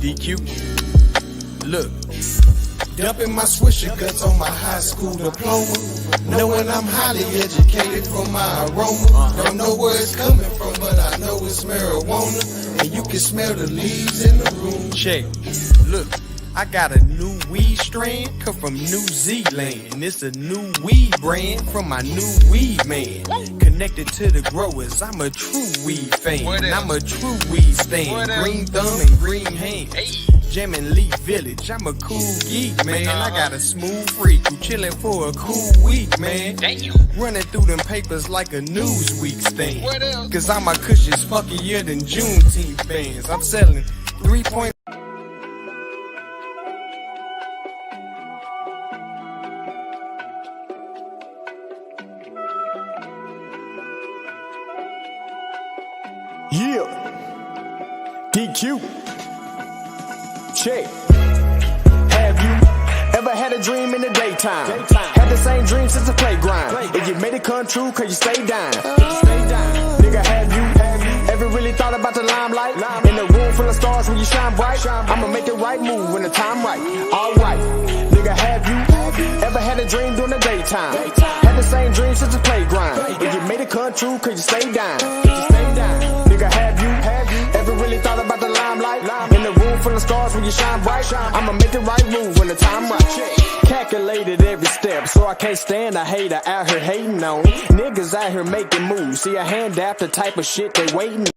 DQ. Look, dumping my swisher guts on my high school diploma, knowing I'm highly educated from my aroma. Don't know where it's coming from, but I know it's marijuana, and you can smell the leaves in the room. Check, look, I got a new weed strain, come from New Zealand, and it's a new weed brand from my new weed man. Connected to the growers, I'm a true weed fan, I'm a true weed stan, green thumb and green hand. Jammin' Leaf Village, I'm a cool geek, man. I got a smooth freak who chillin' for a cool week, man. Running through them papers like a Newsweek stain. Cause all my cushions fuckier than Juneteenth bands. I'm selling 3. Yeah, DQ. Check. Have you ever had a dream in the daytime? Had the same dream since the playground. And you made it come true cause you stayed down. Nigga, have you ever really thought about the limelight? In a room full of stars when you shine bright. I'ma make the right move when the time right. Alright. Nigga, have you ever had a dream during the daytime? Had the same dream since the playground. And you made it come true cause you stayed down. Nigga, have you ever really thought about the limelight? In a room full of stars when you shine bright. I'ma make the right move when the time right. Calculated every step, so I can't stand a hater out here hating on niggas out here making moves. See, I hand out the type of shit they waiting.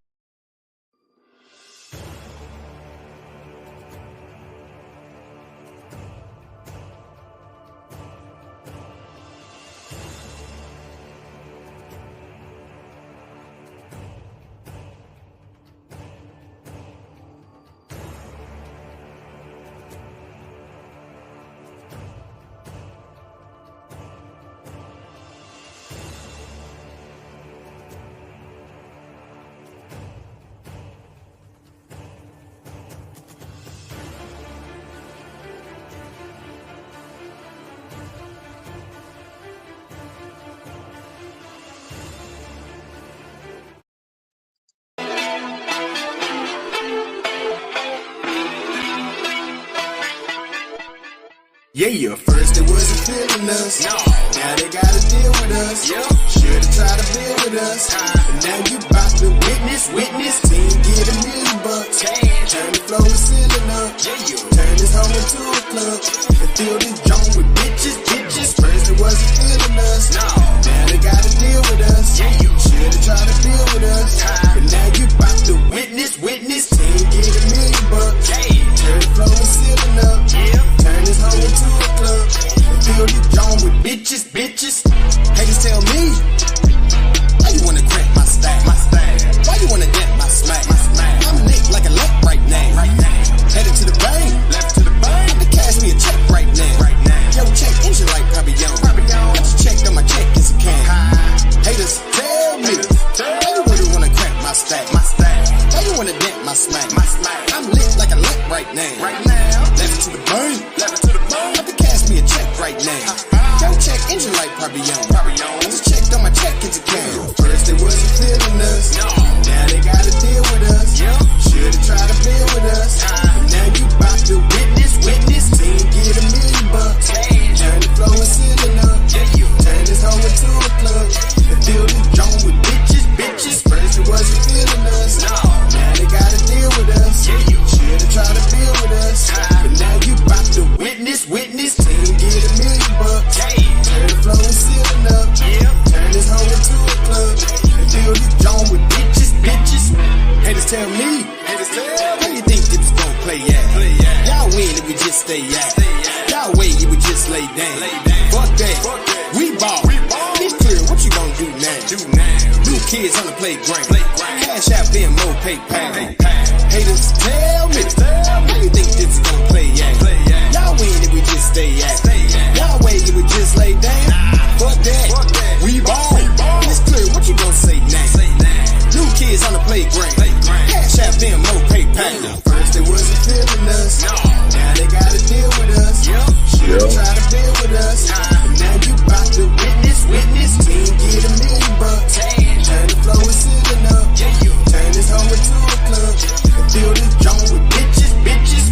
Yeah, first it wasn't feeling us, now they gotta deal with us. Should've tried to build with us, but now you bout to witness. Team get $1 million. Turn the floor to ceiling up, turn this home into a club, and fill this joint with bitches. First it wasn't feeling us, now they gotta deal with us. Should've tried to build with us, but now you bout to witness. Team get $1 million. Turn the floor to ceiling up, turn this home into a club, and fill this joint with bitches. Haters tell me, why you wanna crack my stack? Why you wanna dent my smack? I'm lit like a left right now. Headed to the bank, left to the bank. They cash me a check right now. Yo, check engine like Papillon. I just checked on my check is a can. Haters tell me, why you really wanna crack my stack? Why you wanna dent my smack? I'm lit like a left right now. Left to the bank, I can cash me a check right now. Yo, check engine like Papillon. I just checked on my check is a can. First they wasn't feeling us, now they gotta deal with us. Should've tried to build with us, but now you bout to witness. Team get $1 million. Turn the floor and ceiling up, turn this home into a club, and fill this joint with bitches. First it wasn't feeling us, now they gotta deal with us. Should've tried to build with us, but now you bout to witness. Team get $1 million. Turn the floor and ceiling up, turn this home into a club, and fill this joint with bitches. Haters tell me, how you think this gon' play at? Y'all win if we just stay at. Y'all wait, you would just lay down. Fuck that, we ball. Be clear, what you gon' do now? New kids on the playground. Cash out, Venmo, PayPal. Haters tell me, how you think this gon' play at? Y'all win if we just stay at. Y'all wait, you would just lay down. Fuck that, we ball. It's clear, what you gon' say now? New kids on the playground. Cash out, Venmo, PayPal. First they wasn't feeling us, now they gotta deal with us. Should've tried to build with us, but now you bout to witness. Team get $1 million. Turn the floor and ceiling up, turn this home into a club, and fill this joint with bitches.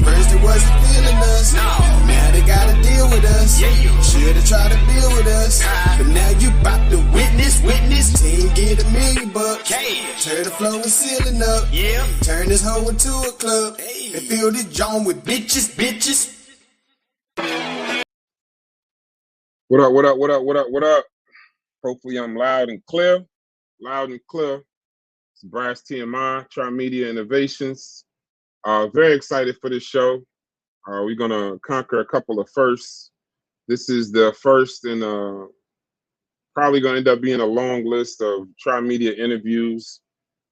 Tear the floor and ceiling up. Yeah. Turn this hoe into a club. Hey. And fill this joint with bitches. What up, what up, what up, what up, what up? Hopefully I'm loud and clear. Loud and clear. It's Brass TMI, Tri-Media Innovations. Very excited for this show. We're gonna conquer a couple of firsts. This is the first in probably gonna end up being a long list of Tri-Media interviews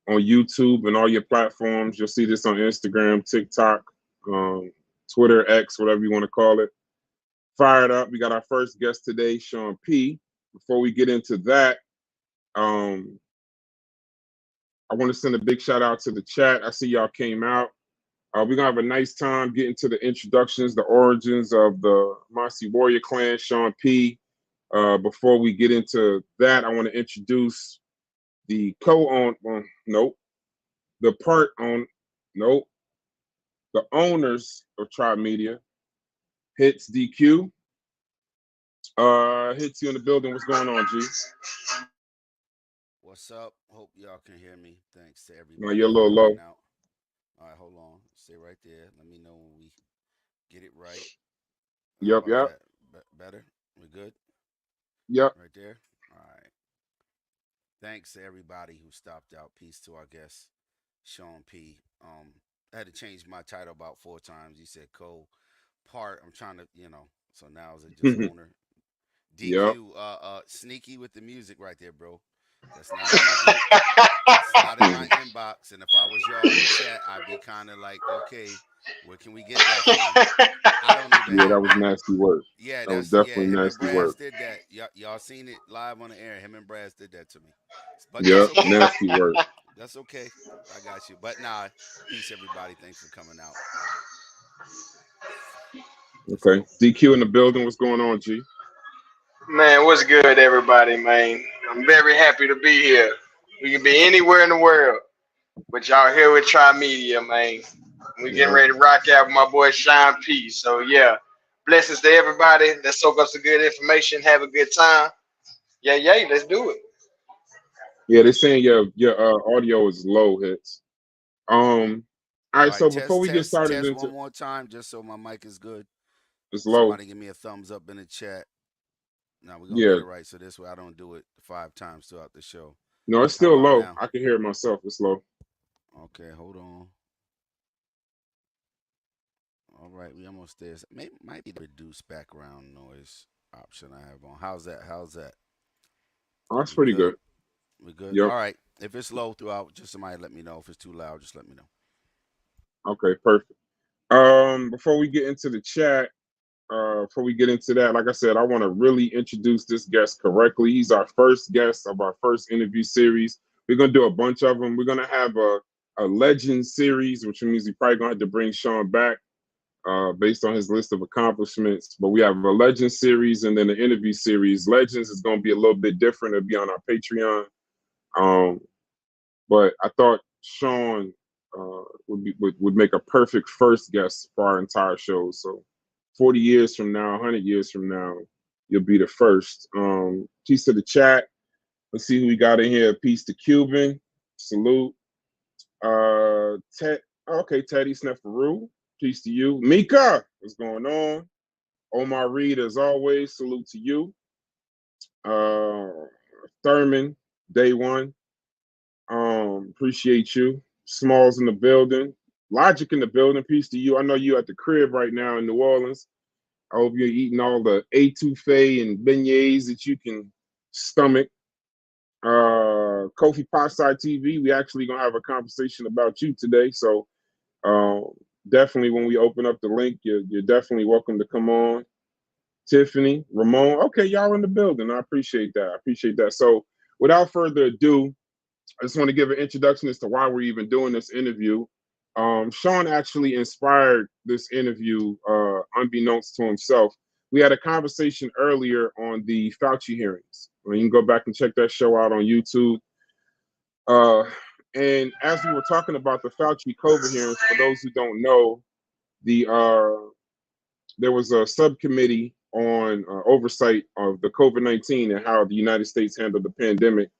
on YouTube and all your platforms. You'll see this on Instagram, TikTok, Twitter, X, whatever you want to call it. Fired up. We got our first guest today, Shawn P. Before we get into that, I want to send a big shout out to the chat. I see y'all came out. We're going to have a nice time getting to the introductions, the origins of the MOSSI Warrior Clan, Shawn P. Before we get into that, I want to introduce the the owners of Tri-Media. Hits DQ. Hits you in the building. What's going on, G? What's up? Hope y'all can hear me. Thanks to everybody. No, you're a little low. Out. All right, hold on. Stay right there. Let me know when we get it right. Yep. Better? We good? Yep. Right there? All right. Thanks to everybody who stopped out. Peace to our guest, Shawn P. I had to change my title about 4 times. You said co-part. I'm trying to, so now is it just owner? DQ, yep. Sneaky with the music right there, bro. That's not in my inbox. And if I was y'all in the chat, I'd be kind of like, okay, where can we get that from? I don't even. Yeah, that was nasty work. Yeah, that was definitely him nasty and Braz work. did that. Y'all seen it live on the air. Him and Braz did that to me. But yep, that's okay. Nasty work. That's okay. I got you. But nah, peace everybody. Thanks for coming out. Okay, DQ in the building. What's going on, G? Man, what's good, everybody, man? I'm very happy to be here. We can be anywhere in the world, but y'all here with Tri-Media, man. We getting ready to rock out with my boy Shawn P. So, yeah, blessings to everybody. Let's soak up some good information, have a good time. Yeah, let's do it. Yeah, they're saying your audio is low, Hits. All right, so before we get started test one more time, just so my mic is good. It's low. Somebody give me a thumbs up in the chat. Now we're gonna get it right, so this way I don't do it 5 times throughout the show. No, it's still low. Now? I can hear it myself. It's low. Okay, hold on. All right, we almost there. Might be the reduce background noise option I have on. How's that? Oh, that's pretty good. We good? Yep. All right. If it's low throughout, just somebody let me know. If it's too loud, just let me know. Okay, perfect. Before we get into the chat, before we get into that, like I said, I want to really introduce this guest correctly. He's our first guest of our first interview series. We're going to do a bunch of them. We're going to have a legend series, which means we're probably going to have to bring Shawn back based on his list of accomplishments. But we have a legend series and then an interview series. Legends is going to be a little bit different. It'll be on our Patreon. But I thought Shawn would make a perfect first guest for our entire show. So 40 years from now, 100 years from now, you'll be the first. Peace to the chat. Let's see who we got in here. Peace to Cuban. Salute. Teddy Sneferu. Peace to you. Mika, what's going on? Omar Reed, as always, salute to you. Thurman, day one. Appreciate you. Smalls in the building. Logic in the building. Peace to you. I know you at the crib right now in New Orleans. I hope you're eating all the etouffee and beignets that you can stomach. Kofi Potside TV, we actually gonna have a conversation about you today. So definitely when we open up the link, you're definitely welcome to come on. Tiffany, Ramon, okay, y'all in the building. I appreciate that. So without further ado, I just want to give an introduction as to why we're even doing this interview. Shawn actually inspired this interview, unbeknownst to himself. We had a conversation earlier on the FAUCI hearings. You can go back and check that show out on YouTube. And as we were talking about the FAUCI COVID hearings, for those who don't know, there was a subcommittee on oversight of the COVID-19 and how the United States handled the pandemic.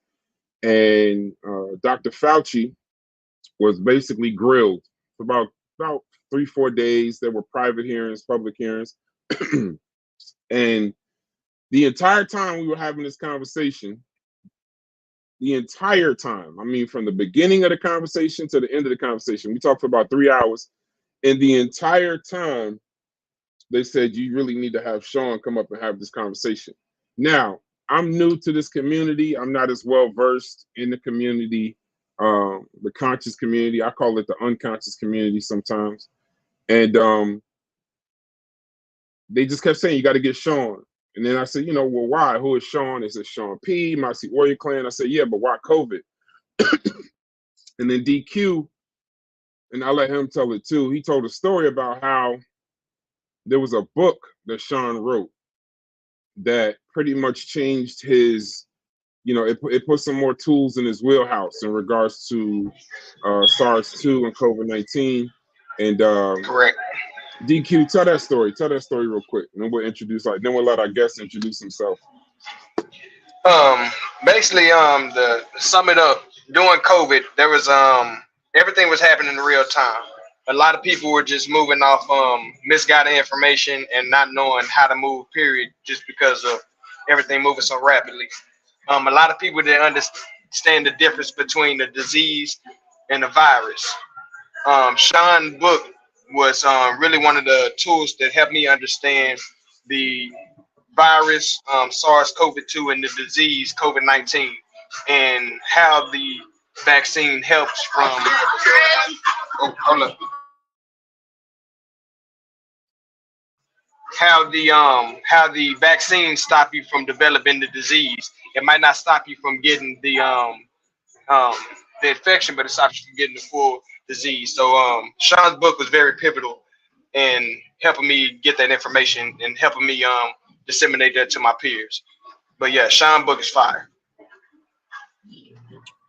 and Dr. Fauci was basically grilled for about 3-4 days. There were private hearings, public hearings, and the entire time we were having this conversation, the entire time, I mean, from the beginning of the conversation to the end of the conversation, we talked for about 3 hours, and the entire time they said, you really need to have Shawn come up and have this conversation. Now, I'm new to this community. I'm not as well versed in the community, the conscious community. I call it the unconscious community sometimes. And they just kept saying, you got to get Shawn. And then I said, well, why? Who is Shawn? They said, Shawn P, MOSSI Warrior Clan. I said, yeah, but why COVID? And then DQ, and I let him tell it too. He told a story about how there was a book that Shawn wrote that pretty much changed his, it put some more tools in his wheelhouse in regards to SARS-2 and COVID-19. And Correct. DQ, tell that story. Tell that story real quick, and then we'll then we'll let our guest introduce himself. Basically, to sum it up, during COVID, there was everything was happening in real time. A lot of people were just moving off misguided information and not knowing how to move, period, just because of everything moving so rapidly. A lot of people didn't understand the difference between the disease and the virus. Shawn's book was really one of the tools that helped me understand the virus, SARS-CoV-2, and the disease COVID-19, and how the vaccine helps from. Oh, hold up. How the vaccine stop you from developing the disease. It might not stop you from getting the infection, but it stops you from getting the full disease. So Shawn's book was very pivotal in helping me get that information and helping me disseminate that to my peers. But yeah, Shawn's book is fire.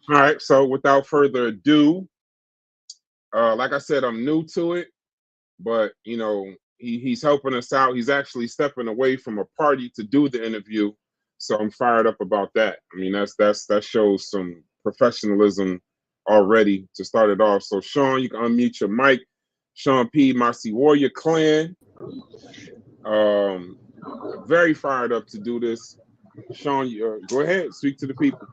All right, so without further ado, like I said, I'm new to it, but he's helping us out. He's actually stepping away from a party to do the interview, so I'm fired up about that. I mean, that shows some professionalism already to start it off. So Shawn, you can unmute your mic. Shawn P, MOSSI Warrior Clan. Very fired up to do this. Shawn, go ahead, speak to the people.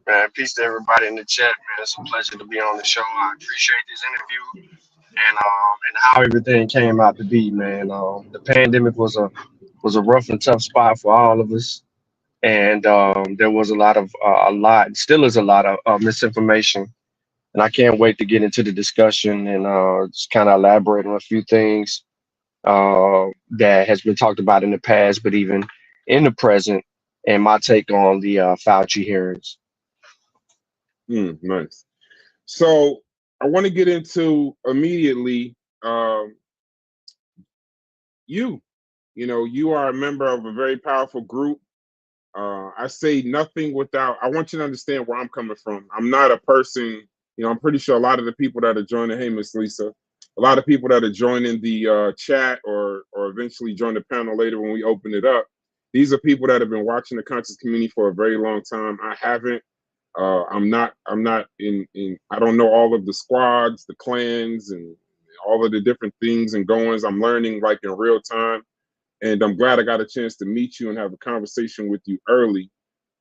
Man, peace to everybody in the chat, man. It's a pleasure to be on the show. I appreciate this interview and how everything came out to be, man. The pandemic was a rough and tough spot for all of us, and there was still is a lot of misinformation, and I can't wait to get into the discussion and just kind of elaborate on a few things that has been talked about in the past, but even in the present, and my take on the Fauci hearings. Nice. So I want to get into immediately. You are a member of a very powerful group. I say nothing without. I want you to understand where I'm coming from. I'm not a person. I'm pretty sure a lot of the people that are joining. Hey, Miss Lisa. A lot of people that are joining the chat or eventually join the panel later when we open it up. These are people that have been watching the conscious community for a very long time. I haven't. I'm not in, I don't know all of the squads, the clans, and all of the different things and goings. I'm learning like in real time. And I'm glad I got a chance to meet you and have a conversation with you early.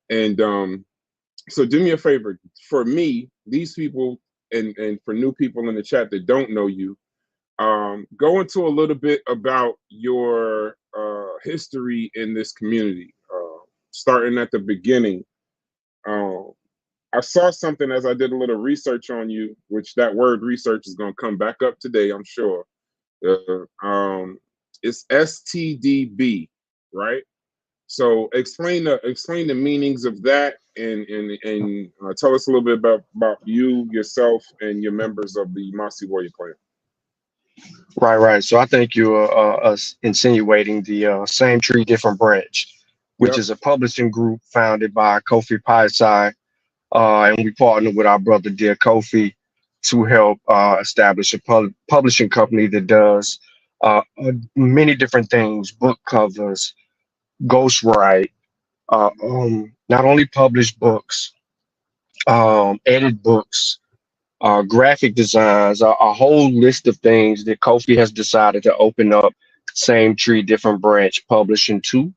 And so do me a favor. For me, these people, and for new people in the chat that don't know you, go into a little bit about your history in this community, starting at the beginning. I saw something as I did a little research on you, which that word research is going to come back up today, I'm sure. It's STDB, right? So explain the meanings of that, and tell us a little bit about you, yourself, and your members of the MOSSI Warrior Clan. Right. So I think you're insinuating the Same Tree, Different Branch, which is a publishing group founded by Kofi Paisai. And we partnered with our brother, dear Kofi, to help establish a publishing company that does many different things: book covers, ghostwrite, not only publish books, edit books, graphic designs, a whole list of things that Kofi has decided to open up Same Tree Different Branch Publishing to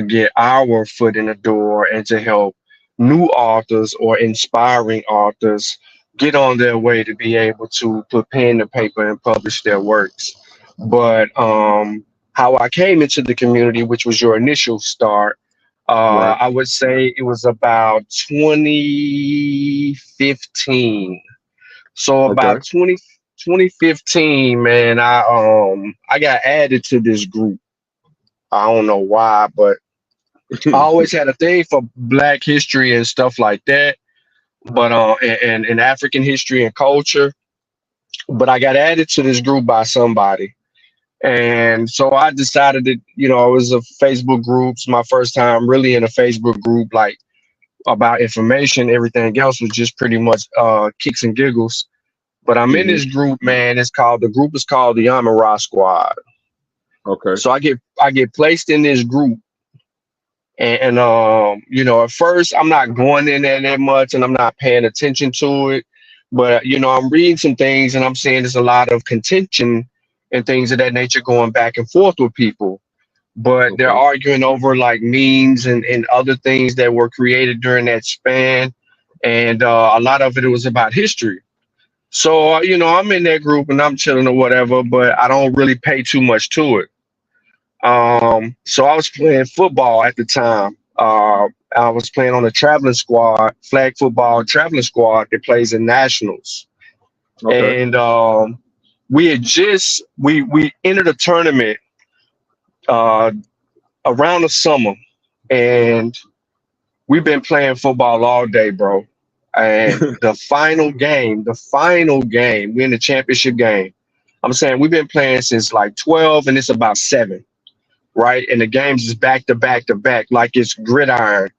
get our foot in the door and to help new authors or inspiring authors get on their way to be able to put pen to paper and publish their works. But how I came into the community, which was your initial start, Right. I would say it was about 2015. So Okay. about 2015, man, I got added to this group. I don't know why, but I always had a thing for Black history and stuff like that, but and African history and culture. But I got added to this group by somebody, and so I decided that it was a Facebook groups. My first time really in a Facebook group, like about information. Everything else was just pretty much kicks and giggles. But I'm in Hmm. this group, man. The group is called the Amara Squad. Okay. So I get placed in this group. And at first I'm not going in there that much and I'm not paying attention to it. But I'm reading some things and I'm seeing there's a lot of contention and things of that nature going back and forth with people. But they're Okay. arguing over like memes and other things that were created during that span. And a lot of it was about history. So, I'm in that group and I'm chilling or whatever, but I don't really pay too much to it. So I was playing football at the time. I was playing on a traveling squad, flag football traveling squad that plays in nationals. Okay. And we had just we entered a tournament uh, around the summer, and we've been playing football all day, bro. And the final game, we're in the championship game. I'm saying we've been playing since like 12 and it's about 7, right? And the games is back to back to back, like it's gridiron.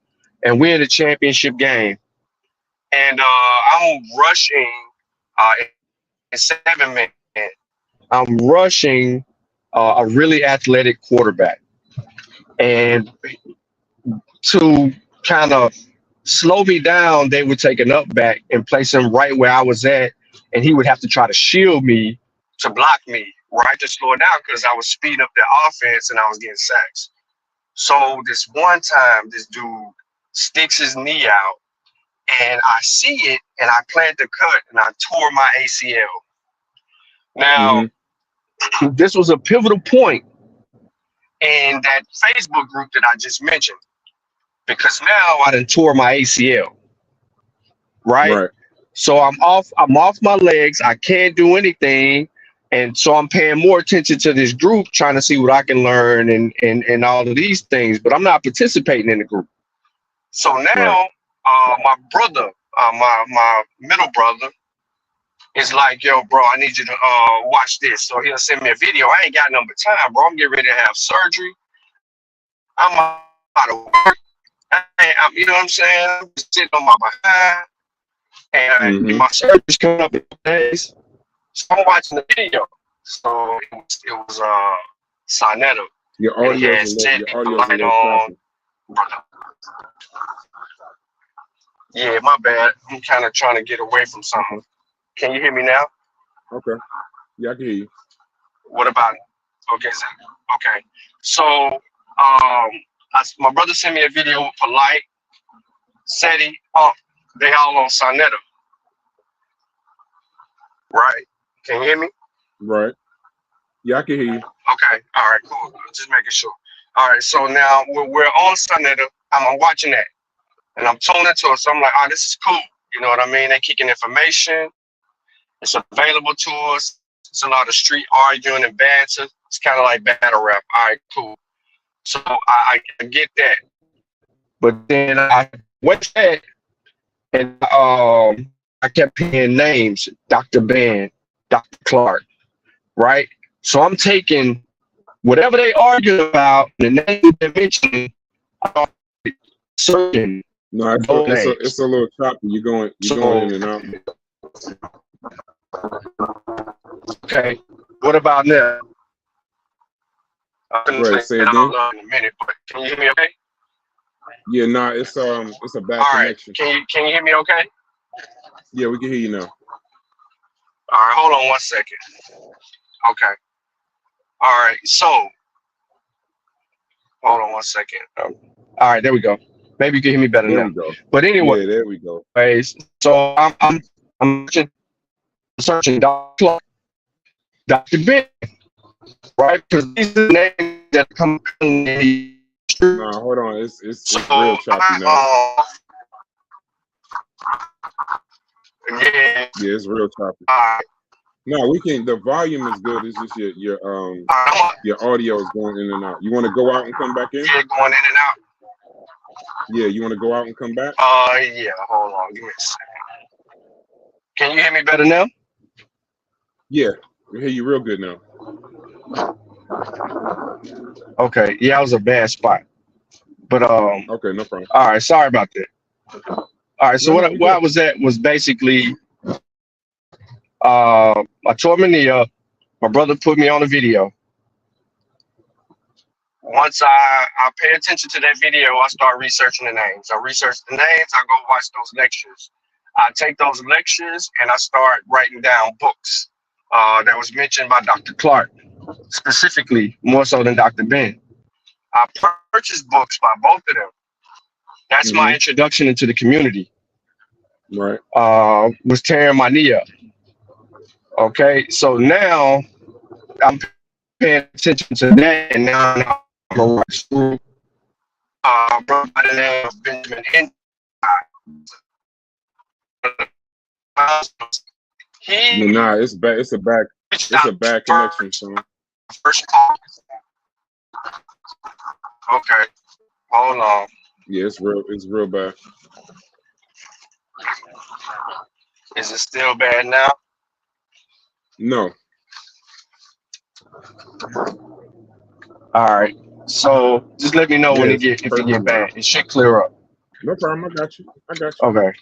And we're in the championship game. And I'm rushing in 7 minutes. I'm rushing a really athletic quarterback. And to kind of slow me down, they would take an up back and place him right where I was at, and he would have to try to shield me to block me, right, to slow it down because I was speeding up the offense and I was getting sacks. So this one time, this dude sticks his knee out, and I see it, and I plan to cut, and I tore my ACL. Now, Hmm. this was a pivotal point in that Facebook group that I just mentioned because now I done tore my ACL. Right? Right. So I'm off my legs. I can't do anything. And so I'm paying more attention to this group, trying to see what I can learn and all of these things, but I'm not participating in the group. So Right. now my brother, my middle brother, is like, yo, bro, I need you to watch this. So he'll send me a video. I ain't got no time, bro. I'm getting ready to have surgery. I'm out of work. You know what I'm saying? I'm sitting on my behind. And Hmm. my surgery's coming up in 2 days. So I'm watching the video. So it was Sonetta. Your And he audio's had set your the audio's a light little on. choppy. Yeah, my bad. I'm kind of trying to get away from something. Can you hear me now? Okay. Yeah, I can hear you. What about it? Okay, okay. So my brother sent me a video with Polite, Seti, they all on Sonetta. Right? Can you hear me? Right. Yeah, I can hear you. Okay. All right. Cool. Just making sure. All right. So now we're on Sonetta. I'm watching that, and I'm tuning to it. So I'm like, oh, this is cool. You know what I mean? They're kicking information. It's available to us. It's a lot of street arguing and banter. It's kind of like battle rap. All right. Cool. So I get that, but then I went that, and I kept hearing names: Dr. Ben, Dr. Clark. Right. So I'm taking whatever they argue about, the name they mentioned, certain No, it's a little choppy. You're going in and out. Okay. What about now? I'm Right, say it in again. a minute, but can you hear me okay? Yeah, nah, it's a bad All right. connection. Can you hear me okay? Yeah, we can hear you now. All right, hold on one second. Okay. All right, so hold on one second. All right, there we go. Maybe you can hear me better There now. we go. But anyway, Yeah, there we go. so I'm searching Dr. Ben, right? Because these are the names that come in the Nah, hold on. It's so real choppy now. Yeah. Yeah, it's real choppy. No, we can. The volume is good. It's just your audio is going in and out. You want to go out and come back in? Yeah, going in and out. Yeah, you want to go out and come back? Yeah. Hold on. Give me a second. Can you hear me better now? Yeah, we hear you real good now. Okay. Yeah, that was a bad spot. But okay, no problem. All right. Sorry about that. All right. So what I was at was basically I tore my knee up. My brother put me on a video. Once I pay attention to that video, I start researching the names. I research the names. I go watch those lectures. I take those lectures and I start writing down books that was mentioned by Dr. Clark, specifically more so than Dr. Ben. I purchased books by both of them. That's my introduction into the community. Right. Was tearing my knee up. Okay, so now I'm paying attention to that, and now I'm a through brother by the name of Benjamin N. Nah, it's bad. It's a bad connection, son. First call. Okay, hold on. Yeah, it's real bad. Is it still bad now? No. All right. So just let me know when it get bad. It should clear up. No problem. I got you. Okay.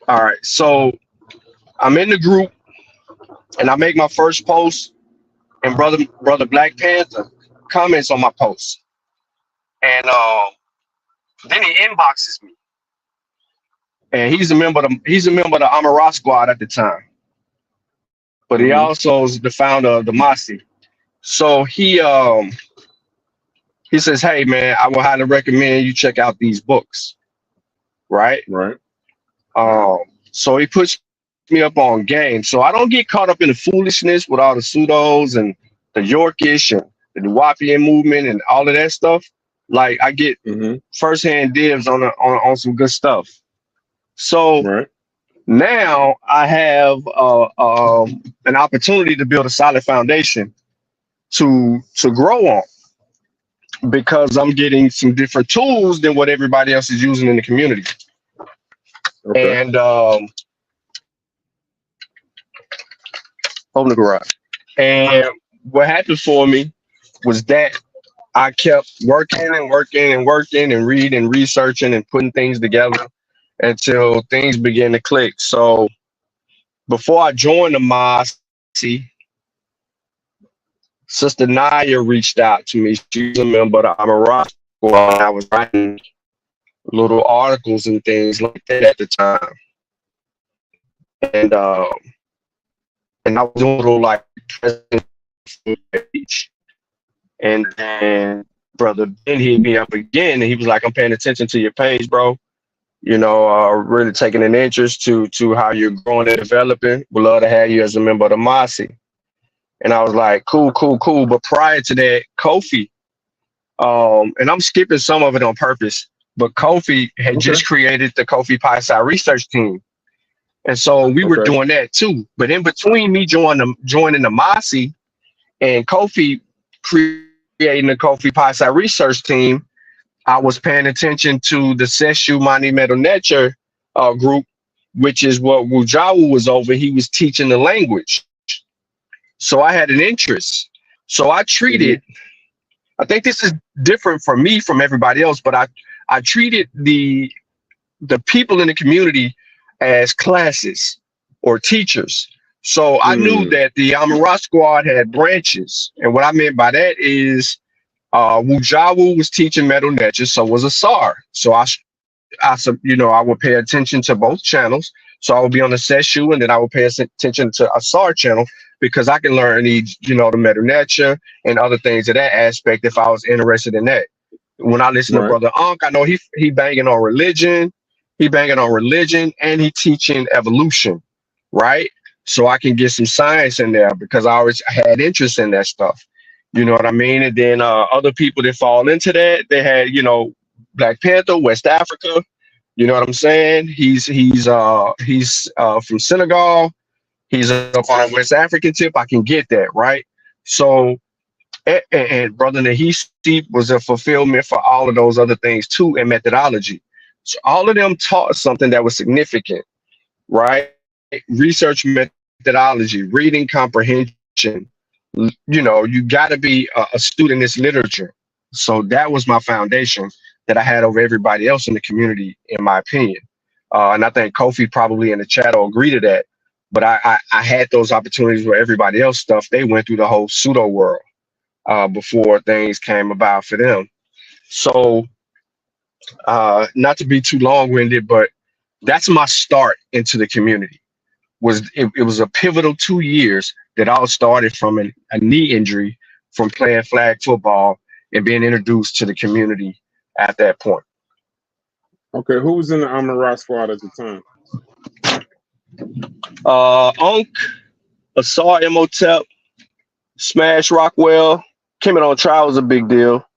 All right. So I'm in the group and I make my first post, and brother Black Panther comments on my post. And then he inboxes me. And he's a member of the Amara squad at the time. But he also is the founder of the MOSSI. So he says, "Hey man, I would highly recommend you check out these books." Right? Right. So he puts me up on game. So I don't get caught up in the foolishness with all the pseudos and the Yorkish and the Nuwapian movement and all of that stuff. Like I get firsthand dibs on some good stuff. So now I have an opportunity to build a solid foundation to grow on, because I'm getting some different tools than what everybody else is using in the community. Okay. And open the garage. And what happened for me was that I kept working and reading and researching and putting things together until things began to click. So before I joined the MOSSI, Sister Naya reached out to me. She's a member of the Amara squad. I was writing little articles and things like that at the time. And I was doing a little like page. And then Brother Ben hit me up again, and he was like, "I'm paying attention to your page, bro. You know, really taking an interest to how you're growing and developing. Would love to have you as a member of the MOSSI." And I was like, cool. But prior to that, Kofi, and I'm skipping some of it on purpose, but Kofi had just created the Kofi Pi-Psi research team. And so we were doing that too. But in between me joining the MOSSI and Kofi creating the Kofi Pi-Psi research team, I was paying attention to the Seshu Mani Metal Nature group, which is what Wujawu was over. He was teaching the language. So I had an interest. So I treated, I think this is different for me from everybody else, but I treated the people in the community as classes or teachers. So I knew that the Amara squad had branches. And what I meant by that is Wujawu was teaching metal netches, so was Asar. So I would pay attention to both channels. So I would be on the Seshu, and then I would pay attention to Asar channel because I can learn these, the metal netcher and other things of that aspect if I was interested in that. When I listen to Right. Brother Ankh, I know he banging on religion, and he teaching evolution, right? So I can get some science in there because I always had interest in that stuff. You know what I mean? And then other people that fall into that, they had, Black Panther, West Africa. You know what I'm saying? He's from Senegal. He's up on a West African tip. I can get that, right? So and Brother Nahisi was a fulfillment for all of those other things too, and methodology. So all of them taught something that was significant, right? Research methodology, reading comprehension. You got to be a student in this literature. So that was my foundation that I had over everybody else in the community, in my opinion. And I think Kofi probably in the chat will agree to that. But I had those opportunities where everybody else stuff, they went through the whole pseudo world before things came about for them. So not to be too long-winded, but that's my start into the community. It was a pivotal 2 years that all started from a knee injury from playing flag football and being introduced to the community at that point. Okay, who was in the Amara squad at the time? Unk, Asar Imhotep, Smash Rockwell. Coming on trial was a big deal.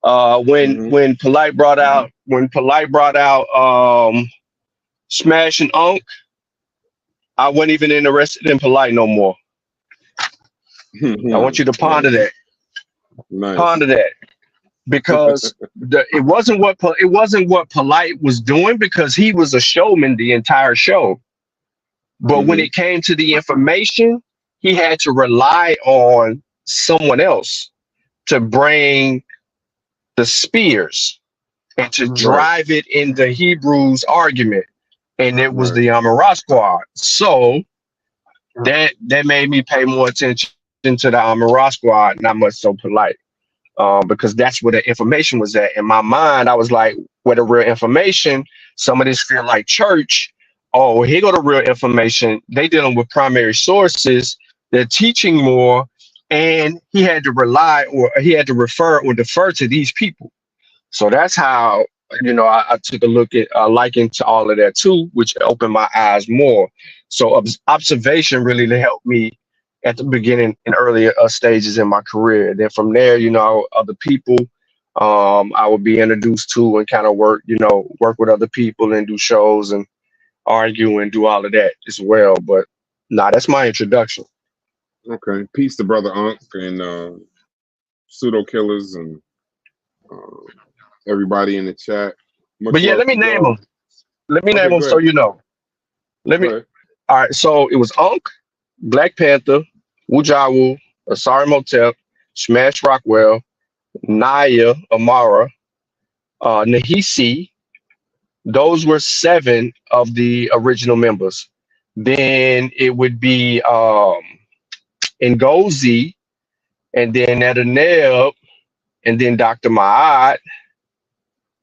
When Polite brought out Smash and Unk, I wasn't even interested in Polite no more. I want you to ponder that. Nice. Ponder that, because it wasn't what Polite was doing, because he was a showman the entire show. But when it came to the information, he had to rely on someone else to bring the spears and to drive it in the Hebrews argument. And it was the Amara squad. So that made me pay more attention to the Amara squad, not much so Polite. Because that's where the information was at. In my mind, I was like, where the real information, some of this feel like church. Oh, here go the real information. They dealing with primary sources. They're teaching more. And he had to rely, or he had to refer or defer to these people. So that's how, I took a look at liking to all of that too, which opened my eyes more. So observation really helped me at the beginning and earlier stages in my career. Then from there, other people I would be introduced to and kind of work with other people and do shows and argue and do all of that as well. But that's my introduction. Okay, peace to Brother Unk and Pseudo Killers and everybody in the chat. But yeah, let me name them. Let me name them so you know. All right, so it was Unk, Black Panther, Wujawu, Asar Imhotep, Smash Rockwell, Naya, Amara, Nahisi. Those were 7 of the original members. Then it would be Ngozi, and then Adeneb, and then Dr. Ma'at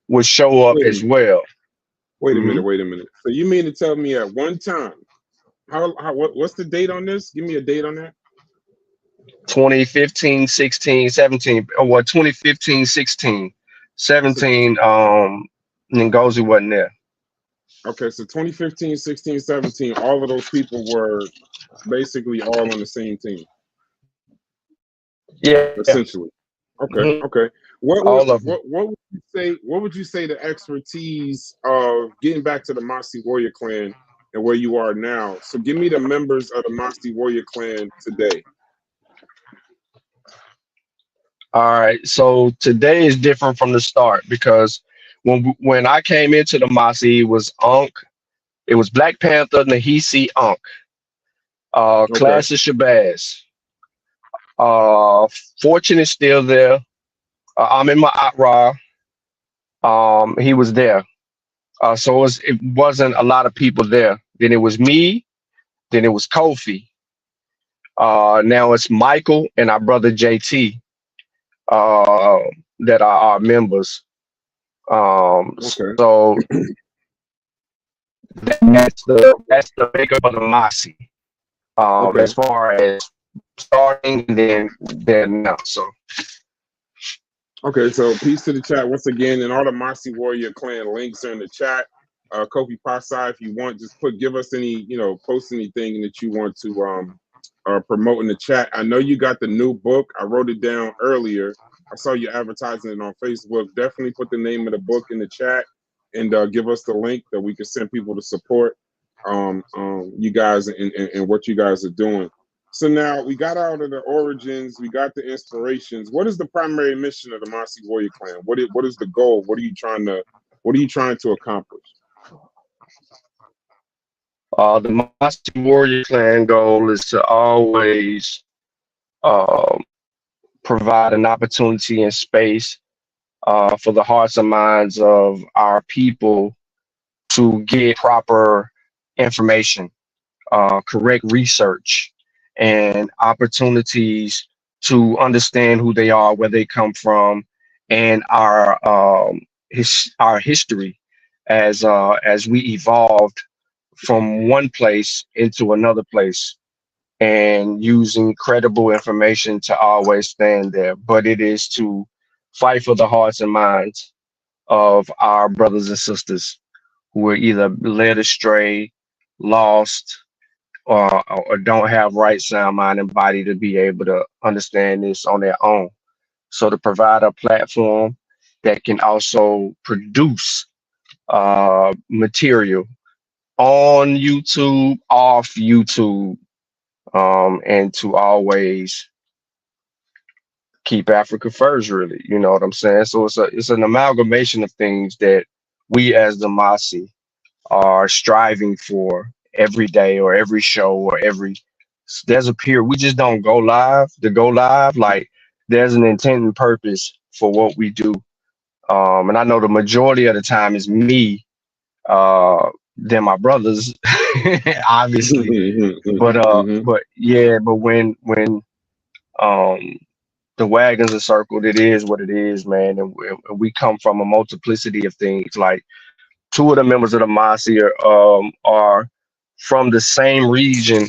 would show up as well. Wait a minute. So you mean to tell me at one time, what's the date on this? Give me a date on that. 2015, 16, 17, or 2015, 16, 17, Ngozi wasn't there. Okay, so 2015, 16, 17, all of those people were basically all on the same team. Yeah. Essentially. Okay, okay. What would you say the expertise of getting back to the MOSSI Warrior Clan and where you are now? So give me the members of the MOSSI Warrior Clan today. All right, so today is different from the start, because when I came into the MOSSI, it was Black Panther, Nahisi, Unk, Class of Shabazz. Fortune is still there. I'm in my Ra. He was there. So it wasn't a lot of people there. Then it was me. Then it was Kofi. Now it's Michael and our brother JT. uh, that are our members. Okay. So that's the makeup of the MOSSI. Okay. As far as starting and then now. So Okay, so peace to the chat once again, and all the MOSSI Warrior Clan links are in the chat. Kofi Pasai, if you want, just give us any, post anything that you want to promote in the chat. I know you got the new book. I wrote it down earlier. I saw you advertising it on Facebook. Definitely put the name of the book in the chat and give us the link that we can send people to support you guys and what you guys are doing. So now we got out of the origins, we got the inspirations. What is the primary mission of the MOSSI Warrior Clan? What is the goal? What are you trying to accomplish? the MOSSI Warrior Clan goal is to always um, provide an opportunity and space for the hearts and minds of our people to get proper information, correct research, and opportunities to understand who they are, where they come from, and our history as we evolved from one place into another place, and using credible information to always stand there. But it is to fight for the hearts and minds of our brothers and sisters who were either led astray, lost, or don't have right sound mind and body to be able to understand this on their own. So to provide a platform that can also produce material on YouTube, off YouTube, and to always keep Africa first, really. You know what I'm saying? So it's an amalgamation of things that we as the MOSSI are striving for every day or every show or there's a period we just don't go live to go live. Like there's an intent and purpose for what we do. And I know the majority of the time is me than my brothers, obviously. But yeah, but when um the wagons are circled, it is what it is, man. And we come from a multiplicity of things. Like two of the members of the MOSSI are from the same region.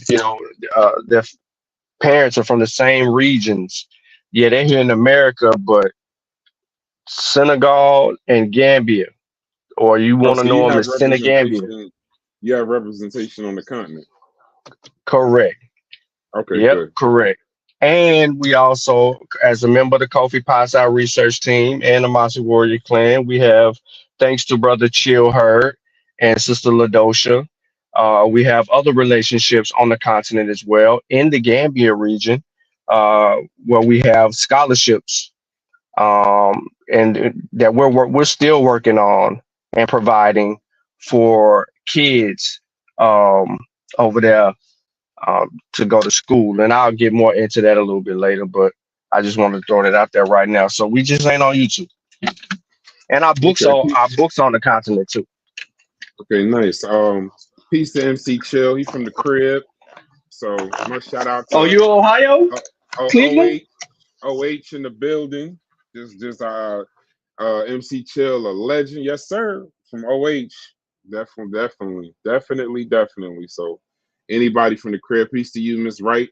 Their parents are from the same regions. Yeah, they're here in America, but Senegal and Gambia, or you Oh, want to so know them as Senegambia. You have representation on the continent. Correct. Okay, Yep, good. correct. And we also, as a member of the Kofi Pasai research team and the MOSSI Warrior Clan, we have, thanks to Brother Chill Hurd and Sister Ladosha, we have other relationships on the continent as well, in the Gambia region, where we have scholarships, and that we're still working on and providing for kids over there to go to school. And I'll get more into that a little bit later, but I just wanted to throw that out there right now. So we just ain't on YouTube. And our books on the continent too. Okay, nice. Peace to MC Chill. He's from the crib. So much shout out to you Ohio? Cleveland? OH in the building. Just MC Chill, a legend. Yes, sir. From OH. Definitely. So anybody from the crib, peace to you, Miss Wright.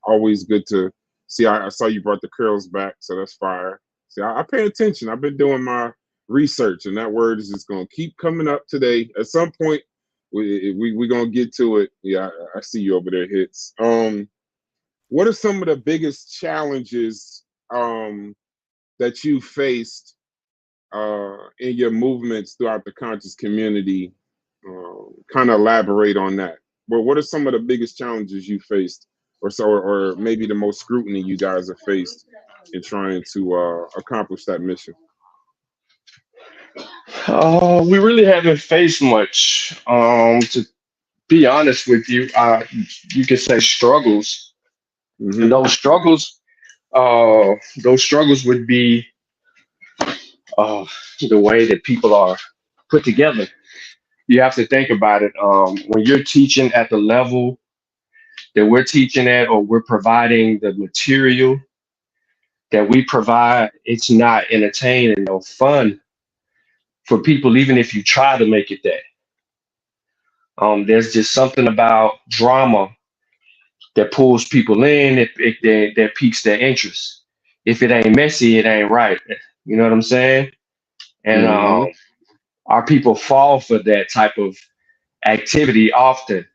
Always good to see. I saw you brought the curls back, so that's fire. See, I pay attention. I've been doing my research, and that word is just gonna keep coming up today. At some point, we gonna get to it. Yeah, I see you over there, Hits. What are some of the biggest challenges that you faced in your movements throughout the conscious community? Kind of elaborate on that. But what are some of the biggest challenges you faced, or maybe the most scrutiny you guys have faced in trying to accomplish that mission? We really haven't faced much. To be honest with you, you could say struggles. And those struggles would be the way that people are put together. You have to think about it. When you're teaching at the level that we're teaching at, or we're providing the material that we provide, it's not entertaining or fun for people, even if you try to make it that. There's just something about drama that pulls people in, that piques their interest. If it ain't messy, it ain't right. You know what I'm saying? And Mm-hmm. our people fall for that type of activity often.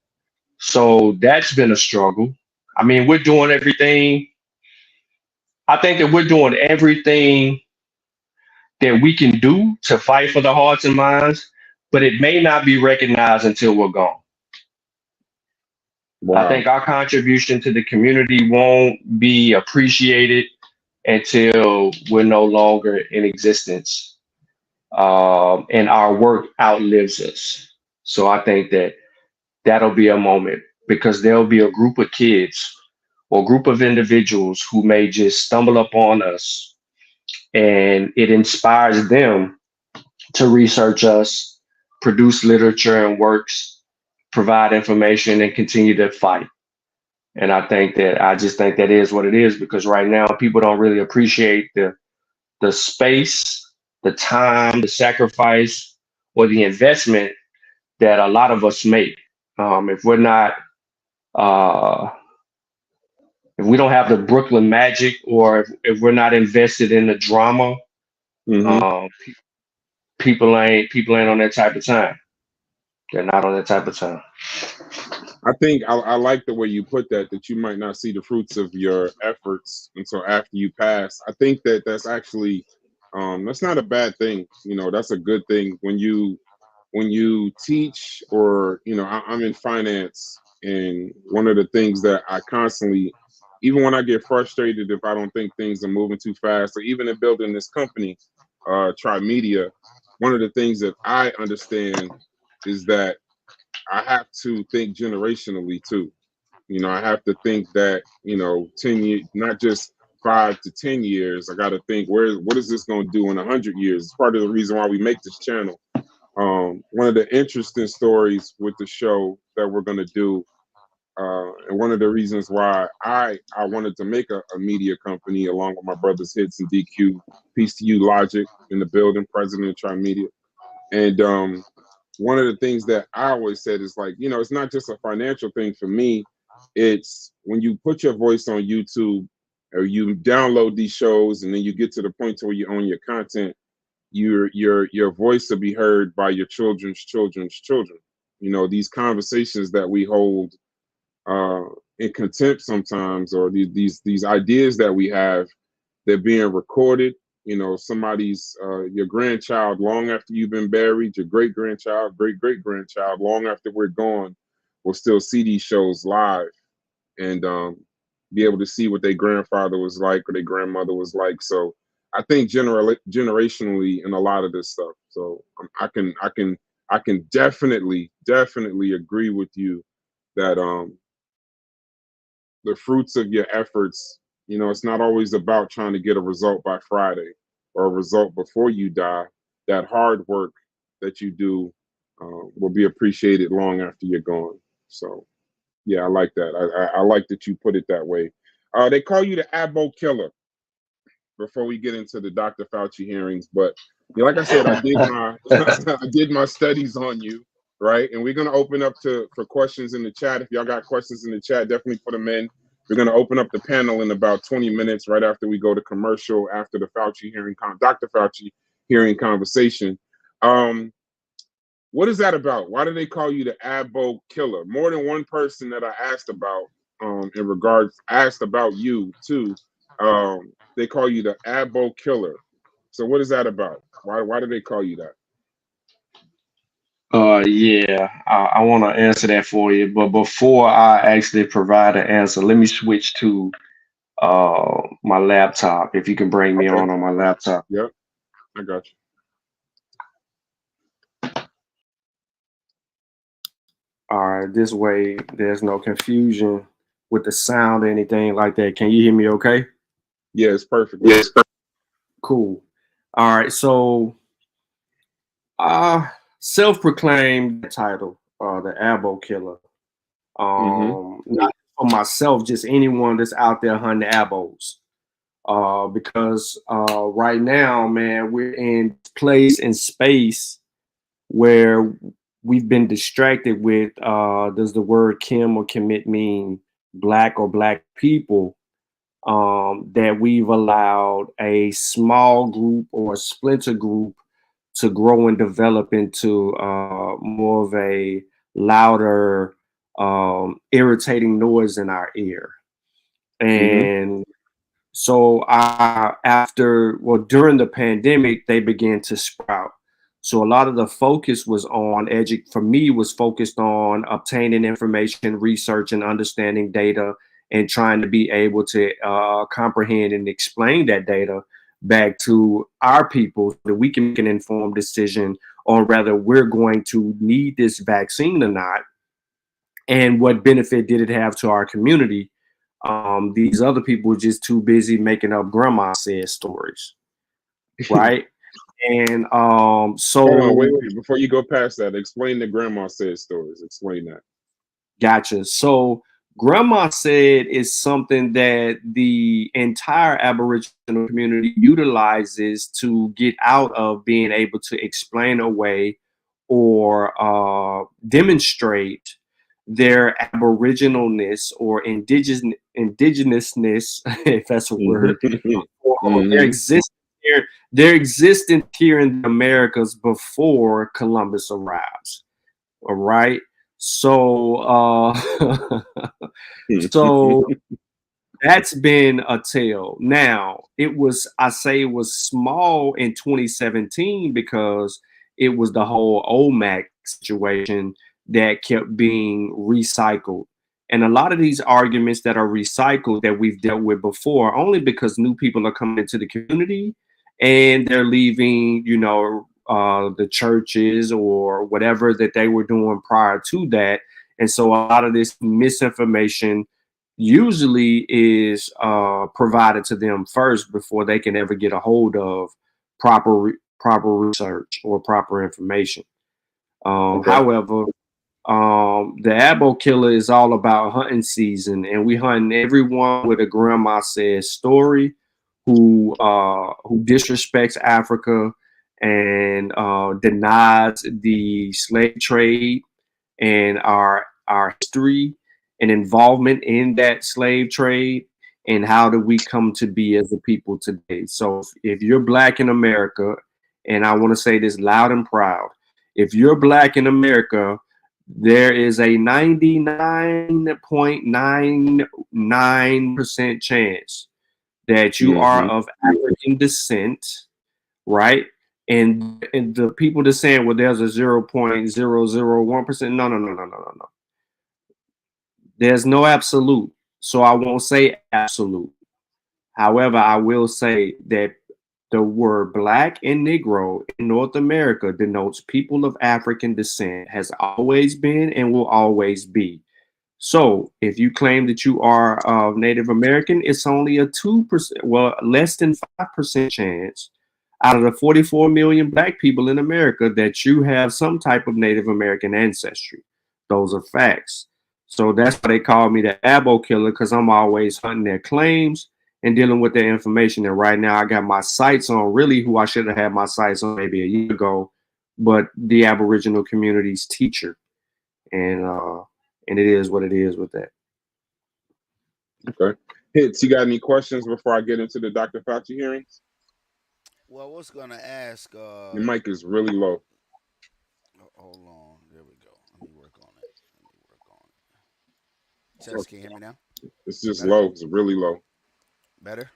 So that's been a struggle. I mean, we're doing everything. I think that we're doing everything that we can do to fight for the hearts and minds, but it may not be recognized until we're gone. I Wow. think our contribution to the community won't be appreciated until we're no longer in existence, and our work outlives us. So I think that that'll be a moment because there'll be a group of kids or group of individuals who may just stumble upon us, and it inspires them to research us, produce literature and works, provide information, and continue to fight. And I just think that is what it is because right now people don't really appreciate the space, the time, the sacrifice, or the investment that a lot of us make. If we're not, if we don't have the Brooklyn magic, or if we're not invested in the drama, Mm-hmm. um, people ain't on that type of time. They're not on that type of time. I think I like the way you put that you might not see the fruits of your efforts until after you pass. I think that that's actually that's not a bad thing. You know, that's a good thing when you teach, or you know, I'm in finance, and one of the things that I constantly, even when I get frustrated if I don't think things are moving too fast, or even in building this company, Try Media, one of the things that I understand is that I have to think generationally too. You know, I have to think that, you know, 10 years, not just 5 to 10 years. I got to think, what is this going to do in 100 years? It's part of the reason why we make this channel. One of the interesting stories with the show that we're going to do, and one of the reasons why I wanted to make a media company along with my brothers Hits and DQ, peace to you, Logic in the building, president of Try Media. And one of the things that I always said is, like, you know, it's not just a financial thing for me. It's when you put your voice on YouTube, or you download these shows, and then you get to the point to where you own your content, your voice will be heard by your children's children's children. You know, these conversations that we hold in contempt sometimes, or these ideas that we have, they're being recorded. You know, somebody's your grandchild, long after you've been buried, your great grandchild, great great grandchild, long after we're gone, will still see these shows live, and be able to see what their grandfather was like or their grandmother was like. So I think generationally in a lot of this stuff. So I can definitely agree with you that the fruits of your efforts, you know, it's not always about trying to get a result by Friday or a result before you die. That hard work that you do will be appreciated long after you're gone. So, yeah, I like that. I like that you put it that way. They call you the Abo Killer before we get into the Dr. Fauci hearings. But yeah, like I said, I did my I did my studies on you, right? And we're gonna open up for questions in the chat. If y'all got questions in the chat, definitely put them in. We're gonna open up the panel in about 20 minutes, right after we go to commercial, after the Fauci hearing, Dr. Fauci hearing conversation. What is that about? Why do they call you the Abo Killer? More than one person that I asked about, in regards, asked about you too. They call you the Abo Killer. So what is that about? Why do they call you that? Yeah, I want to answer that for you, but before I actually provide an answer, let me switch to my laptop. If you can bring me Okay. on my laptop. Yep, I got you. All right, this way there's no confusion with the sound or anything like that. Can you hear me okay? Yeah, it's perfect. Yes. Cool. All right, so self-proclaimed title, the Abo Killer. Mm-hmm. Not for myself, just anyone that's out there hunting abos. because right now, man, we're in place and space where we've been distracted with does the word Kim or commit mean black or black people, that we've allowed a small group or a splinter group to grow and develop into more of a louder, irritating noise in our ear. And so during the pandemic, they began to sprout. So a lot of the focus was on for me was focused on obtaining information, research, and understanding data, and trying to be able to comprehend and explain that data back to our people so that we can make an informed decision on whether we're going to need this vaccine or not, and what benefit did it have to our community. These other people were just too busy making up grandma said stories, right? And so hold on, wait. Before you go past that, explain the grandma said stories. Explain that. Gotcha. So grandma said is something that the entire Aboriginal community utilizes to get out of being able to explain away or demonstrate their aboriginalness or indigenousness, if that's a word, or their existence here in the Americas before Columbus arrives. All right. So so that's been a tale. Now, I say it was small in 2017 because it was the whole OMAC situation that kept being recycled. And a lot of these arguments that are recycled that we've dealt with before, only because new people are coming into the community and they're leaving, the churches or whatever that they were doing prior to that. And so a lot of this misinformation usually is provided to them first before they can ever get a hold of proper research or proper information. However, the abo killer is all about hunting season, and we hunting everyone with a grandma says story who disrespects Africa and denies the slave trade and our history and involvement in that slave trade, and how do we come to be as a people today. So if you're black in America, and I want to say this loud and proud, if you're black in America, there is a 99.99% chance that you are of African descent, right? And the people that saying, well, there's a 0.001%. No. There's no absolute. So I won't say absolute. However, I will say that the word black and Negro in North America denotes people of African descent, has always been and will always be. So if you claim that you are of Native American, it's only a 2%, well, less than 5% chance out of the 44 million black people in America that you have some type of Native American ancestry. Those are facts. So that's why they call me the abo killer, because I'm always hunting their claims and dealing with their information. And right now I got my sights on really who I should have had my sights on maybe a year ago, but the Aboriginal community's teacher. And it is what it is with that. Okay. Hits, you got any questions before I get into the Dr. Fauci hearings? Well, I was gonna ask. Your mic is really low. Hold on. There we go. Let me work on it. Tess, can you hear me now? It's just Better? low. It's really low. Better?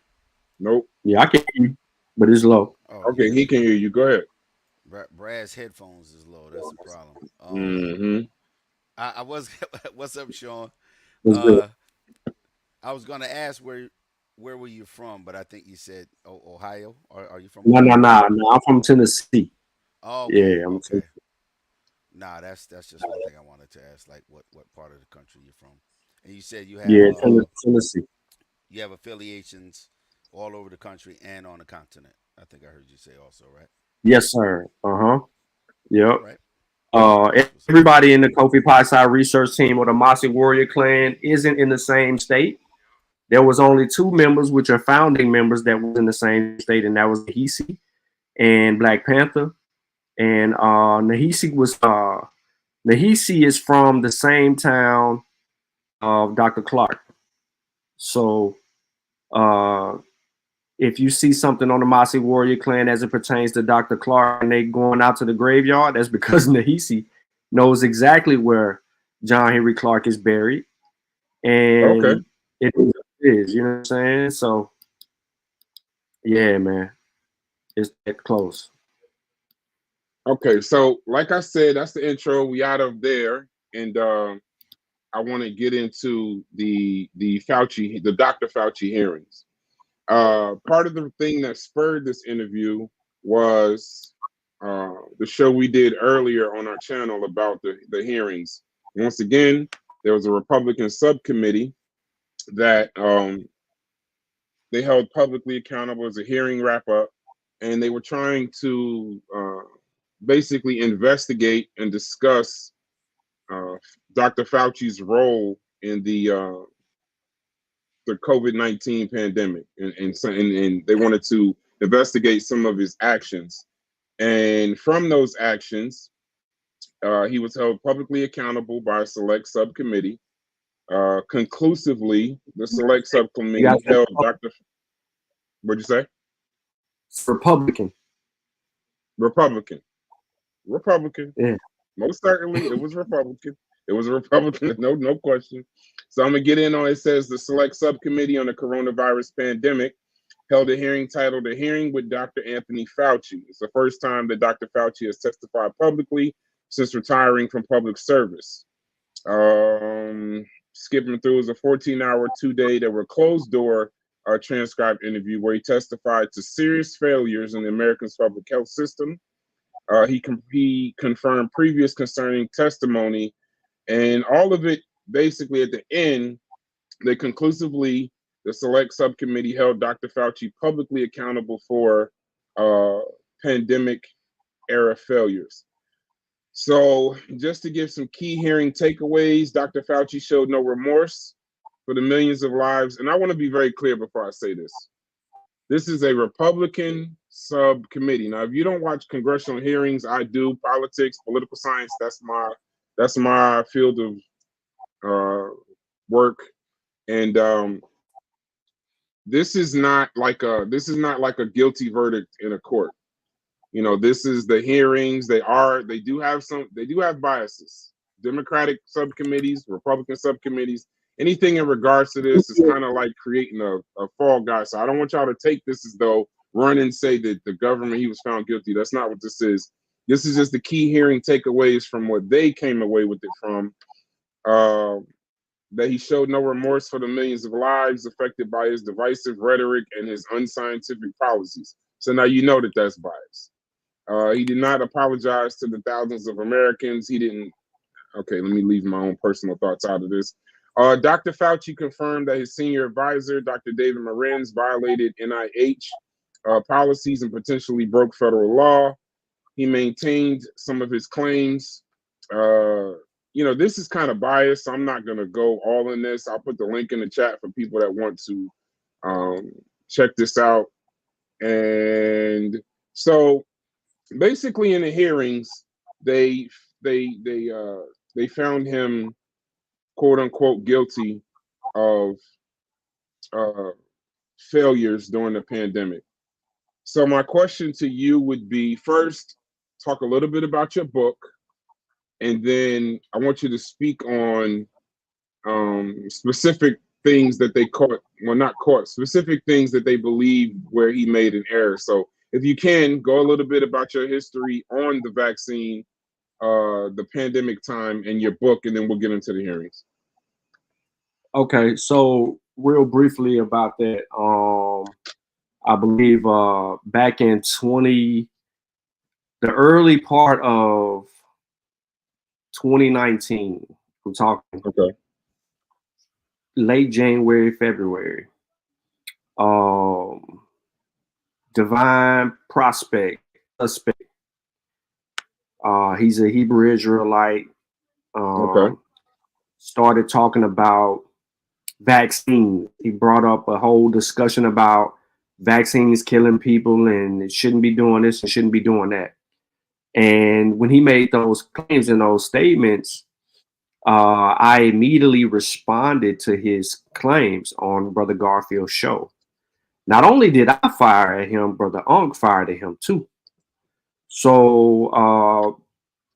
Nope. Yeah, I can hear you, but it's low. Oh, Okay, yeah. he can hear you. Go ahead. Brad's headphones is low. That's the problem. I was. What's up, Sean? It's good. I was gonna ask where were you from, but I think you said Ohio. Are you from No, Ohio? I'm from Tennessee. Oh, okay, Yeah, I'm okay. Nah, that's just one thing I wanted to ask. Like, what part of the country you're from? And you said Tennessee. you have affiliations all over the country and on the continent. I think I heard you say also, right? Yes, sir. Yep. All right. That's what's up. Everybody in the Kofi Pi Side research team or the MOSSI warrior clan isn't in the same state. There was only 2 members, which are founding members, that was in the same state, and that was Nahisi and Black Panther. And Nahisi is from the same town of Dr. Clark. So if you see something on the MOSSI Warrior Clan as it pertains to Dr. Clark and they going out to the graveyard, that's because Nahisi knows exactly where John Henry Clark is buried. And Okay. it is, you know what I'm saying? So, yeah, man, it's that close. Okay, so like I said, that's the intro. We out of there, and I want to get into the Fauci, the Dr. Fauci hearings. Part of the thing that spurred this interview was the show we did earlier on our channel about the hearings. Once again, there was a Republican subcommittee that they held publicly accountable as a hearing wrap up, and they were trying to basically investigate and discuss Dr. Fauci's role in the COVID-19 pandemic, and they wanted to investigate some of his actions. And from those actions, he was held publicly accountable by a select subcommittee. Conclusively, the select subcommittee held Dr. What'd you say? Republican. Yeah. Most certainly, it was Republican. It was a Republican, no question. So I'm gonna get in on it. It says the select subcommittee on the coronavirus pandemic held a hearing titled "A Hearing with Dr. Anthony Fauci." It's the first time that Dr. Fauci has testified publicly since retiring from public service. Skipping through is a 14-hour, 2-day, that were closed-door transcribed interview where he testified to serious failures in the American public health system. He confirmed previous concerning testimony, and all of it basically at the end, they conclusively, the select subcommittee held Dr. Fauci publicly accountable for pandemic era failures. So just to give some key hearing takeaways, Dr. Fauci showed no remorse for the millions of lives. And I want to be very clear before I say this. This is a Republican subcommittee. Now, if you don't watch congressional hearings, I do. Politics, political science, that's my field of work. And this is not like a guilty verdict in a court. You know, this is the hearings. They do have biases. Democratic subcommittees, Republican subcommittees, anything in regards to this is kind of like creating a fall guy. So I don't want y'all to take this as though run and say that the government, he was found guilty. That's not what this is. This is just the key hearing takeaways from what they came away with it from. That he showed no remorse for the millions of lives affected by his divisive rhetoric and his unscientific policies. So now you know that that's bias. He did not apologize to the thousands of Americans. He didn't. Okay, let me leave my own personal thoughts out of this. Dr. Fauci confirmed that his senior advisor, Dr. David Morenz, violated NIH policies and potentially broke federal law. He maintained some of his claims. You know, this is kind of biased, so I'm not going to go all in this. I'll put the link in the chat for people that want to check this out. And so basically in the hearings, they found him, quote unquote, guilty of failures during the pandemic. So my question to you would be, first, talk a little bit about your book, and then I want you to speak on specific things that they caught, well, not caught, specific things that they believe where he made an error. So if you can, go a little bit about your history on the vaccine, the pandemic time, and your book, and then we'll get into the hearings. Okay, so real briefly about that, I believe back in the early part of 2019, we're talking late January, February. Divine Prospect, suspect. He's a Hebrew Israelite. Started talking about vaccine. He brought up a whole discussion about vaccines killing people and it shouldn't be doing this and shouldn't be doing that. And when he made those claims and those statements, I immediately responded to his claims on Brother Garfield's show. Not only did I fire at him, Brother Unk fired at him too. So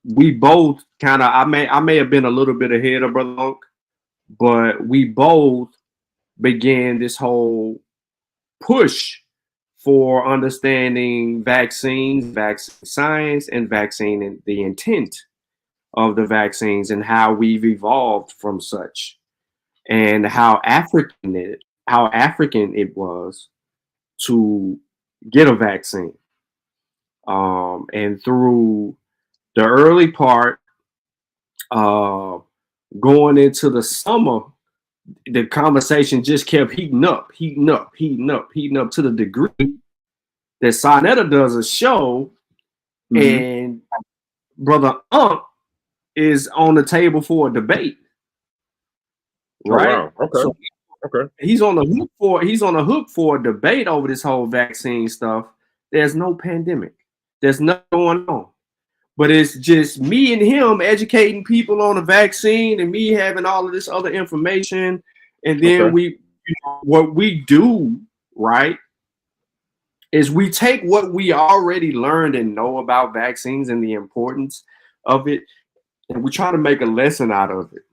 we both kind of, I may have been a little bit ahead of Brother Unk, but we both began this whole push for understanding vaccines, vaccine science, and vaccine and the intent of the vaccines and how we've evolved from such, and how African it was to get a vaccine. And through the early part, going into the summer, the conversation just kept heating up to the degree that Sonetta does a show, and Brother Unk is on the table for a debate. Right? Oh, wow. Okay. So Okay. he's on the hook for a debate over this whole vaccine stuff. There's no pandemic. There's nothing going on. But it's just me and him educating people on the vaccine and me having all of this other information. And then what we do, right, is we take what we already learned and know about vaccines and the importance of it, and we try to make a lesson out of it.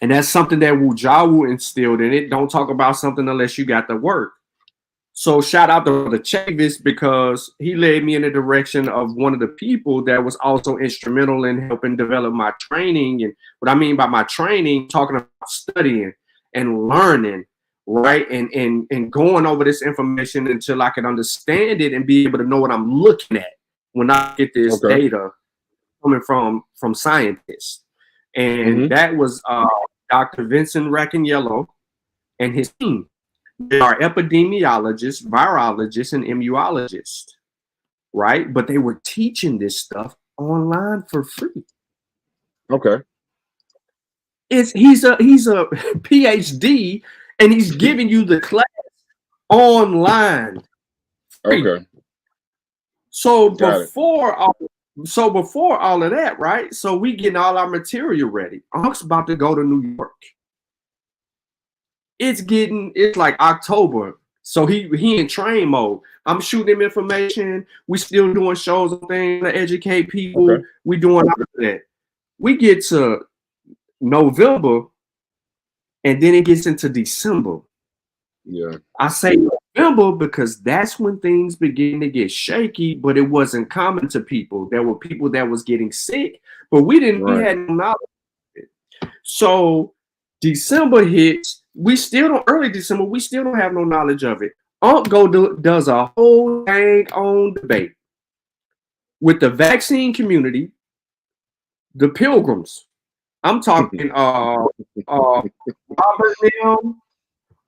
And that's something that Wujawu instilled in it. Don't talk about something unless you got the work. So shout out to the Chavis, because he led me in the direction of one of the people that was also instrumental in helping develop my training. And what I mean by my training, talking about studying and learning, right? And going over this information until I can understand it and be able to know what I'm looking at when I get this data coming from scientists. And that was Dr. Vincent Racaniello and his team. They are epidemiologists, virologists, and immunologists, right? But they were teaching this stuff online for free. Okay. He's a PhD, and he's giving you the class online. Free. Okay. So before all of that, right? So we getting all our material ready. Unk's about to go to New York. It's like October. So he in train mode. I'm shooting him information. We still doing shows and things to educate people. Okay. We doing all of that. We get to November, and then it gets into December. Yeah. I say November because that's when things begin to get shaky, but it wasn't common to people. There were people that was getting sick, but we had no knowledge of it. So December hits. Early December, we still don't have no knowledge of it. Does a whole dang on debate with the vaccine community, the pilgrims. I'm talking Robert Lim.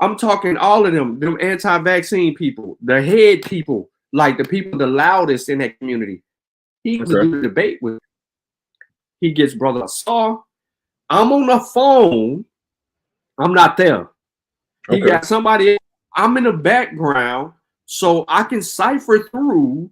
I'm talking all of them anti-vaccine people, the head people, like the people the loudest in that community. He was doing a debate with. He gets Brother Saw. I'm on the phone. I'm not there. He got somebody else. I'm in the background, so I can cipher through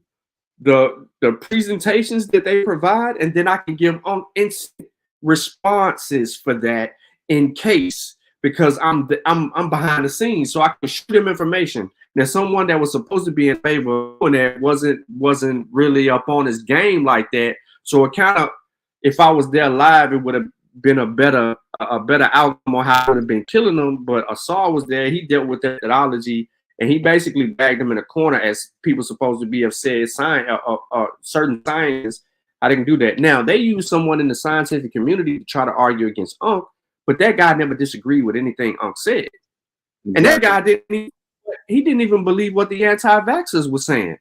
the presentations that they provide, and then I can give instant responses for that in case, because I'm behind the scenes, so I can shoot them information. Now, someone that was supposed to be in favor of that wasn't really up on his game like that. So it kind of, if I was there live, it would have been a better outcome on how I would have been killing them. But Asar was there. He dealt with that methodology, and he basically bagged them in a corner as people supposed to be have said certain science. I didn't do that. Now, they use someone in the scientific community to try to argue against Unk, but that guy never disagreed with anything Unk said. Exactly. And that guy didn't even believe what the anti-vaxxers were saying,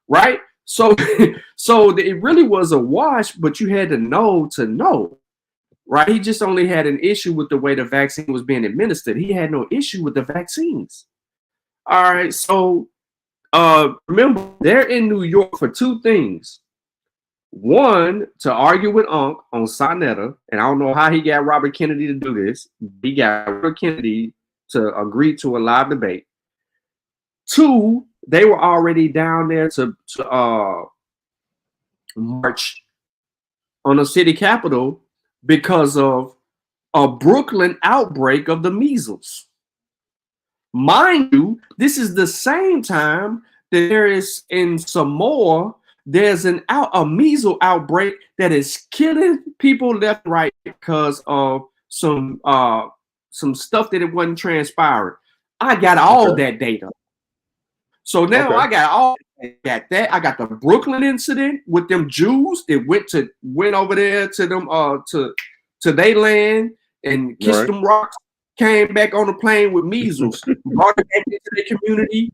right? So it really was a wash, but you had to know, right? He just only had an issue with the way the vaccine was being administered. He had no issue with the vaccines. All right, so remember, they're in New York for two things. One, to argue with Unk on Sonetta, and I don't know how he got Robert Kennedy to do this. He got Robert Kennedy to agree to a live debate. 2, they were already down there to march on the city capitol because of a Brooklyn outbreak of the measles. Mind you, this is the same time that there is in Samoa, there's a measles outbreak that is killing people left and right because of some stuff that it wasn't transpiring. I got all that data. So now I got that. I got the Brooklyn incident with them Jews that went over there to them to their land and kissed them rocks, came back on the plane with measles, brought it back into their community.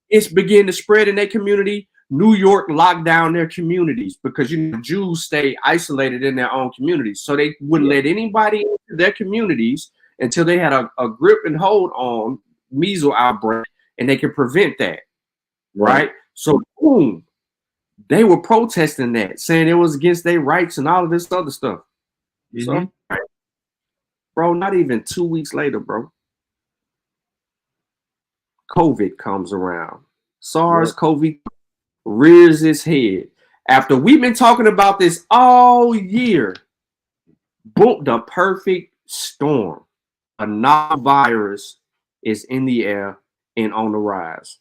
It's beginning to spread in their community. New York locked down their communities because Jews stay isolated in their own communities. So they wouldn't let anybody into their communities until they had a grip and hold on measles outbreak, and they could prevent that. Right? So boom, they were protesting that, saying it was against their rights and all of this other stuff. So, bro, not even 2 weeks later, bro, COVID comes around. SARS-CoV rears its head. After we've been talking about this all year, boom, the perfect storm. A novel virus is in the air and on the rise.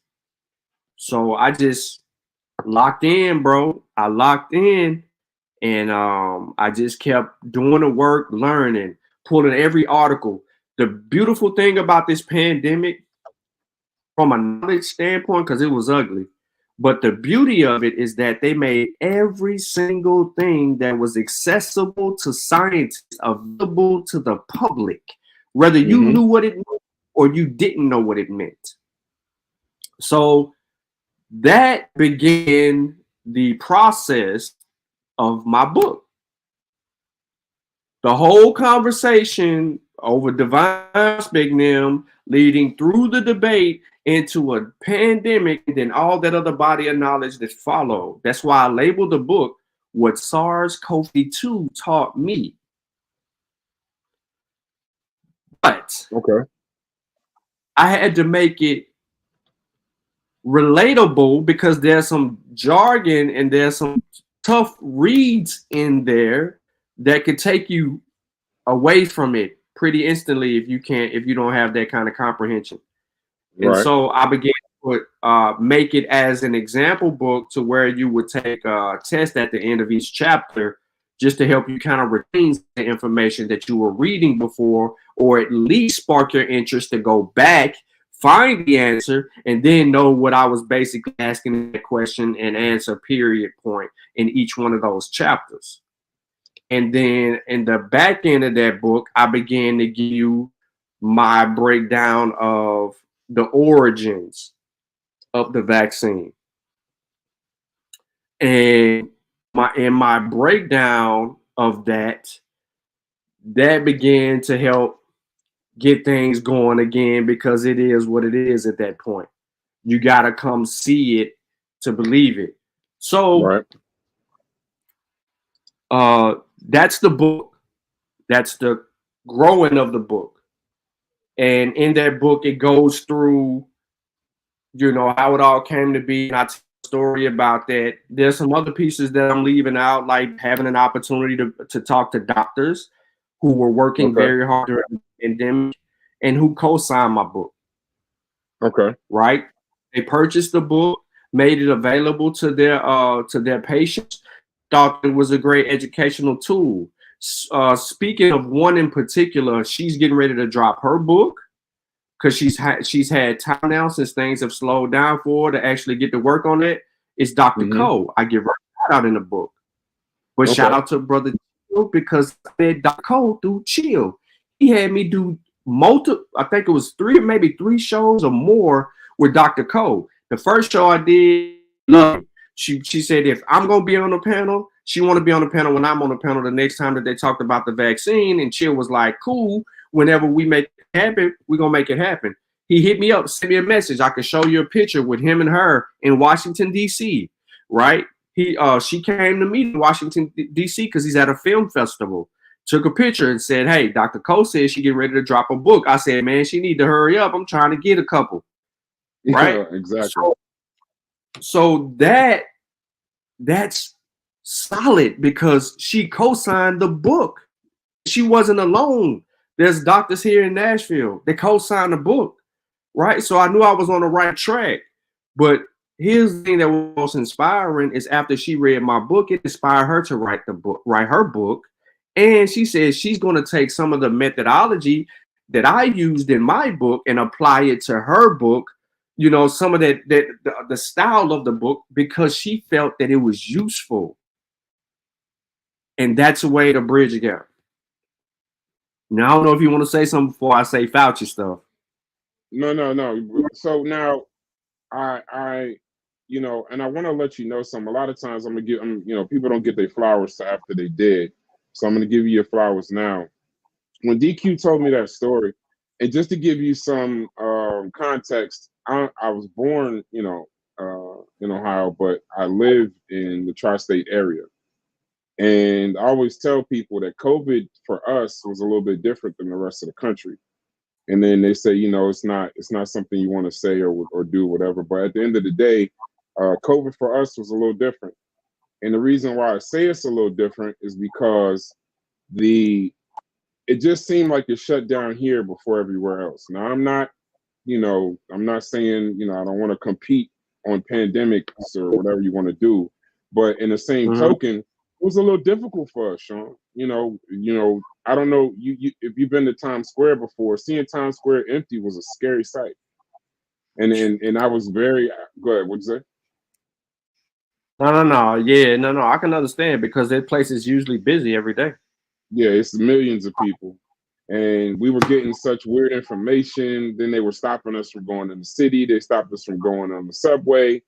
So I just locked in, bro. I locked in, and I just kept doing the work, learning, pulling every article. The beautiful thing about this pandemic, from a knowledge standpoint, because it was ugly, but the beauty of it is that they made every single thing that was accessible to scientists available to the public, whether you knew what it meant or you didn't know what it meant. So that began the process of my book. The whole conversation over divine spignium leading through the debate into a pandemic, and then all that other body of knowledge that followed. That's why I labeled the book What SARS-CoV-2 Taught Me. But I had to make it relatable because there's some jargon and there's some tough reads in there that could take you away from it pretty instantly if you don't have that kind of comprehension. And so I began to make it as an example book to where you would take a test at the end of each chapter just to help you kind of retain the information that you were reading before, or at least spark your interest to go back, find the answer, and then know what I was basically asking the question and answer period point in each one of those chapters. And then in the back end of that book, I began to give you my breakdown of the origins of the vaccine. And my breakdown of that began to help get things going again, because it is what it is at that point. You got to come see it to believe it. So that's the book. That's the growing of the book. And in that book, it goes through, how it all came to be. And I tell a story about that. There's some other pieces that I'm leaving out, like having an opportunity to talk to doctors who were working very hard during the pandemic and who co-signed my book. Right? They purchased the book, made it available to their patients, thought it was a great educational tool. Speaking of one in particular, she's getting ready to drop her book because she's had time now since things have slowed down for her to actually get to work on it. It's Dr. Cole. I give her a shout out in the book. But shout out to Brother Chill, because I met Dr. Cole through Chill. He had me do I think it was maybe three shows or more with Dr. Cole. The first show I did, she said, if I'm going to be on the panel, she want to be on the panel when I'm on the panel the next time that they talked about the vaccine. And Chill was like, cool, whenever we make it happen, we're going to make it happen. He hit me up, sent me a message. I could show you a picture with him and her in Washington, D.C., right? She came to me in Washington, D.C. because he's at a film festival. took a picture and said, "Hey, Dr. Cole says she getting ready to drop a book." I said, "Man, she need to hurry up. I'm trying to get a couple." Right? Yeah, exactly. So that's solid because she co-signed the book. She wasn't alone. There's doctors here in Nashville. They co-signed the book, right? So I knew I was on the right track. But here's the thing that was most inspiring is after she read my book, it inspired her to write her book. And she says she's going to take some of the methodology that I used in my book and apply it to her book. You know, some of the style of the book, because she felt that it was useful. And that's a way to bridge a gap. Now, I don't know if you want to say something before I say Fauci stuff. No. So now I you know, and I want to let you know something. A lot of times you know, people don't get their flowers till after they dead. So I'm going to give you your flowers now. When DQ told me that story, and just to give you some context, I was born, you know, in Ohio, but I live in the tri-state area. And I always tell people that COVID for us was a little bit different than the rest of the country. And then they say, you know, it's not something you want to say or do whatever. But at the end of the day, COVID for us was a little different. And the reason why I say it's a little different is because it just seemed like it shut down here before everywhere else. Now I'm not saying, you know, I don't want to compete on pandemics or whatever you want to do. But in the same token, it was a little difficult for us, Sean. You know, I don't know if you've been to Times Square before. Seeing Times Square empty was a scary sight. And I was very good. What'd you say? No. Yeah, no. I can understand because that place is usually busy every day. Yeah, it's millions of people. And we were getting such weird information. Then they were stopping us from going in the city. They stopped us from going on the subway.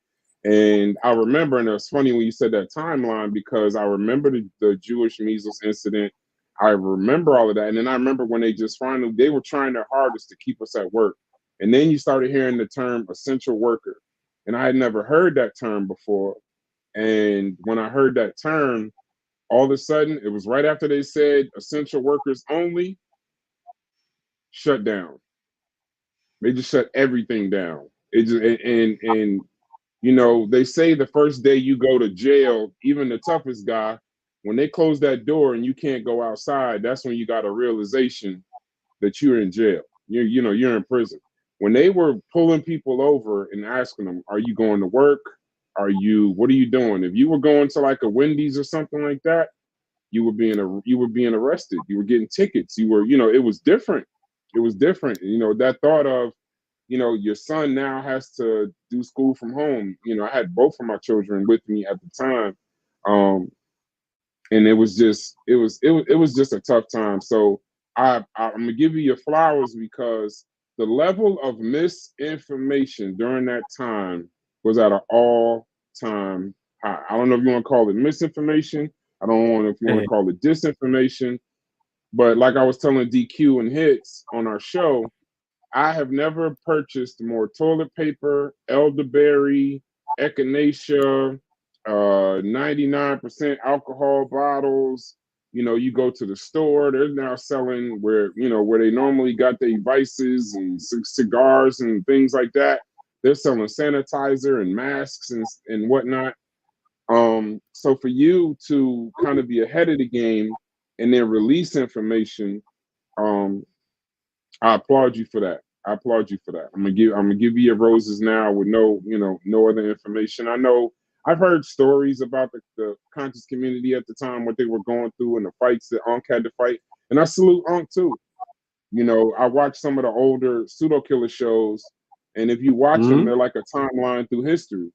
And I remember, and it was funny when you said that timeline, because I remember the Jewish measles incident. I remember all of that. And then I remember when they were trying their hardest to keep us at work. And then you started hearing the term essential worker. And I had never heard that term before. And when I heard that term, all of a sudden, it was right after they said essential workers only, shut down. They just shut everything down. It just and you know, they say the first day you go to jail, even the toughest guy, when they close that door and you can't go outside, that's when you got a realization that you're in jail. You're in prison. When they were pulling people over and asking them, "Are you going to work? What are you doing?" If you were going to like a Wendy's or something like that, you were being arrested. You were getting tickets. You were, you know, it was different. It was different. You know, that thought of, you know, your son now has to do school from home. You know, I had both of my children with me at the time. And it was just a tough time. So I'm gonna give you your flowers because the level of misinformation during that time was at an all-time high. I don't know if you want to call it misinformation. I don't know if you want to call it disinformation. But like I was telling DQ and Hits on our show, I have never purchased more toilet paper, elderberry, echinacea, 99% alcohol bottles. You know, you go to the store, they're now selling where they normally got their vices and cigars and things like that. They're selling sanitizer and masks and whatnot. So for you to kind of be ahead of the game and then release information, I applaud you for that. I'm gonna give you your roses now with no other information. I know I've heard stories about the conscious community at the time, what they were going through and the fights that Unc had to fight. And I salute Unc too. You know, I watched some of the older pseudo killer shows, and if you watch them, they're like a timeline through history.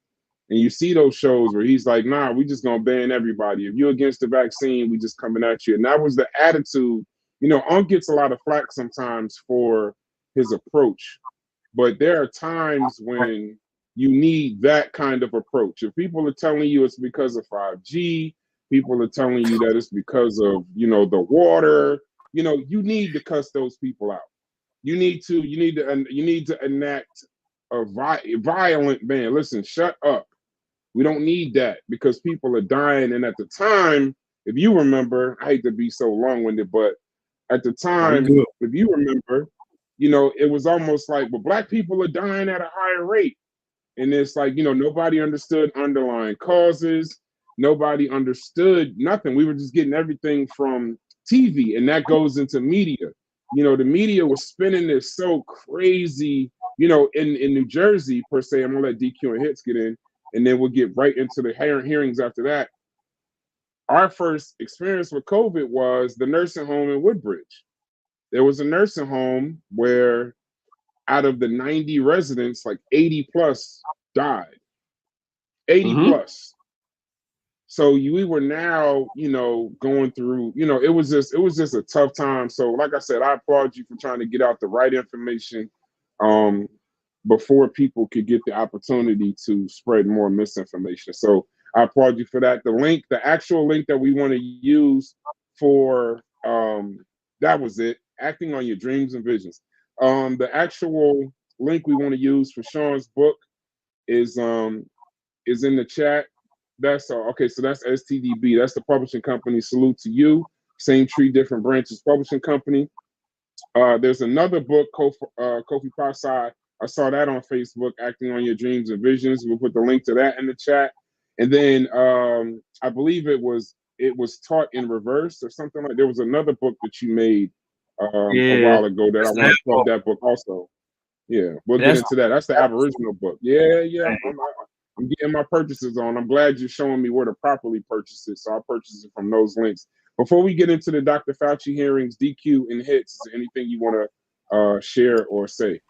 And you see those shows where he's like, nah, we just gonna ban everybody. If you're against the vaccine, we just coming at you. And that was the attitude. You know, Unc gets a lot of flack sometimes for his approach, but there are times when you need that kind of approach. If people are telling you it's because of 5G, people are telling you that it's because of, you know, the water, you know, you need to cuss those people out. You need to enact a violent ban. Listen, shut up. We don't need that because people are dying. And at the time, if you remember, I hate to be so long-winded, but at the time, if you remember, you know, it was almost like, well, Black people are dying at a higher rate. And it's like, you know, nobody understood underlying causes. Nobody understood nothing. We were just getting everything from TV, and that goes into media. You know, the media was spinning this so crazy, you know, in New Jersey, per se. I'm going to let DQ and Hits get in, and then we'll get right into the hearings after that. Our first experience with COVID was the nursing home in Woodbridge. There was a nursing home where out of the 90 residents, like 80 plus died. 80 plus. So we were now, you know, going through, you know, it was just a tough time. So like I said, I applaud you for trying to get out the right information before people could get the opportunity to spread more misinformation. So I applaud you for that. The actual link that we want to use for that was it. Acting on Your Dreams and Visions. The actual link we want to use for Sean's book is in the chat. That's okay. So that's STDB. That's the publishing company. Salute to you. Same tree, different branches. Publishing company. There's another book, Kofi Pasai. I saw that on Facebook. Acting on Your Dreams and Visions. We'll put the link to that in the chat. And then I believe it was Taught in Reverse or something like. There was another book that you made a while ago that I want to plug that book also. Yeah, we'll get into that. That's the Aboriginal book. Yeah. I'm getting my purchases on. I'm glad you're showing me where to properly purchase it, so I'll purchase it from those links. Before we get into the Dr. Fauci hearings, DQ and Hits, is there anything you want to share or say?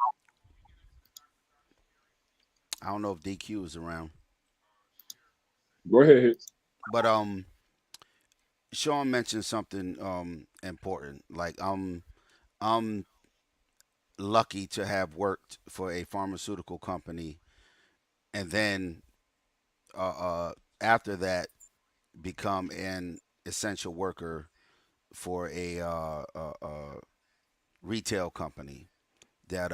I don't know if DQ is around. Go ahead, Hits. But Sean mentioned something important. Like I'm lucky to have worked for a pharmaceutical company, and then after that become an essential worker for a retail company that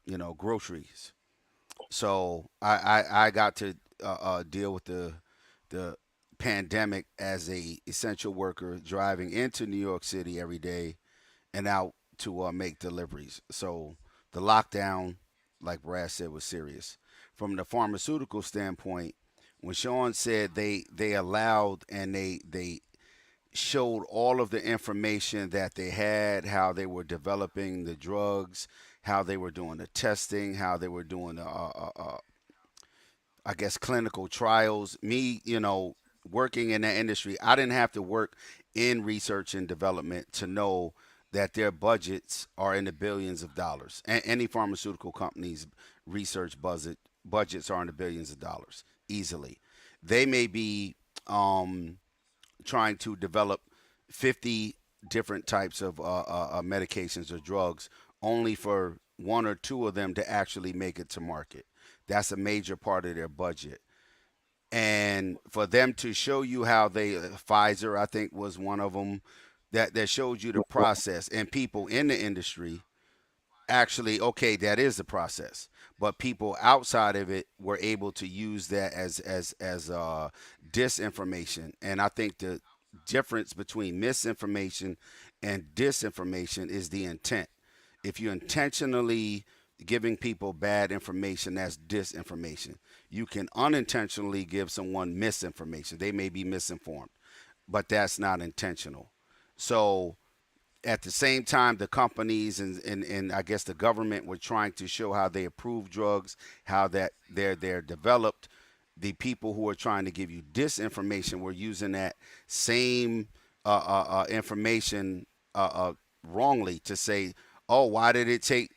you know, groceries. So I got to deal with the pandemic as a essential worker, driving into New York City every day and out to make deliveries. So the lockdown, like Brad said, was serious. From the pharmaceutical standpoint, when Sean said they allowed and they showed all of the information that they had, how they were developing the drugs, how they were doing the testing, how they were doing I guess clinical trials. Me, you know, working in that industry, I didn't have to work in research and development to know that their budgets are in the billions of dollars. And any pharmaceutical company's research budgets are in the billions of dollars easily. They may be trying to develop 50 different types of medications or drugs, only for one or two of them to actually make it to market. That's a major part of their budget. And for them to show you how they, Pfizer, I think, was one of them that showed you the process, and people in the industry actually, okay, that is the process, but people outside of it were able to use that as disinformation. And I think the difference between misinformation and disinformation is the intent. If you're intentionally giving people bad information, that's disinformation. You can unintentionally give someone misinformation. They may be misinformed, but that's not intentional. So at the same time, the companies and I guess the government were trying to show how they approve drugs, how that they're developed. The people who are trying to give you disinformation were using that same information wrongly to say, oh, why did it take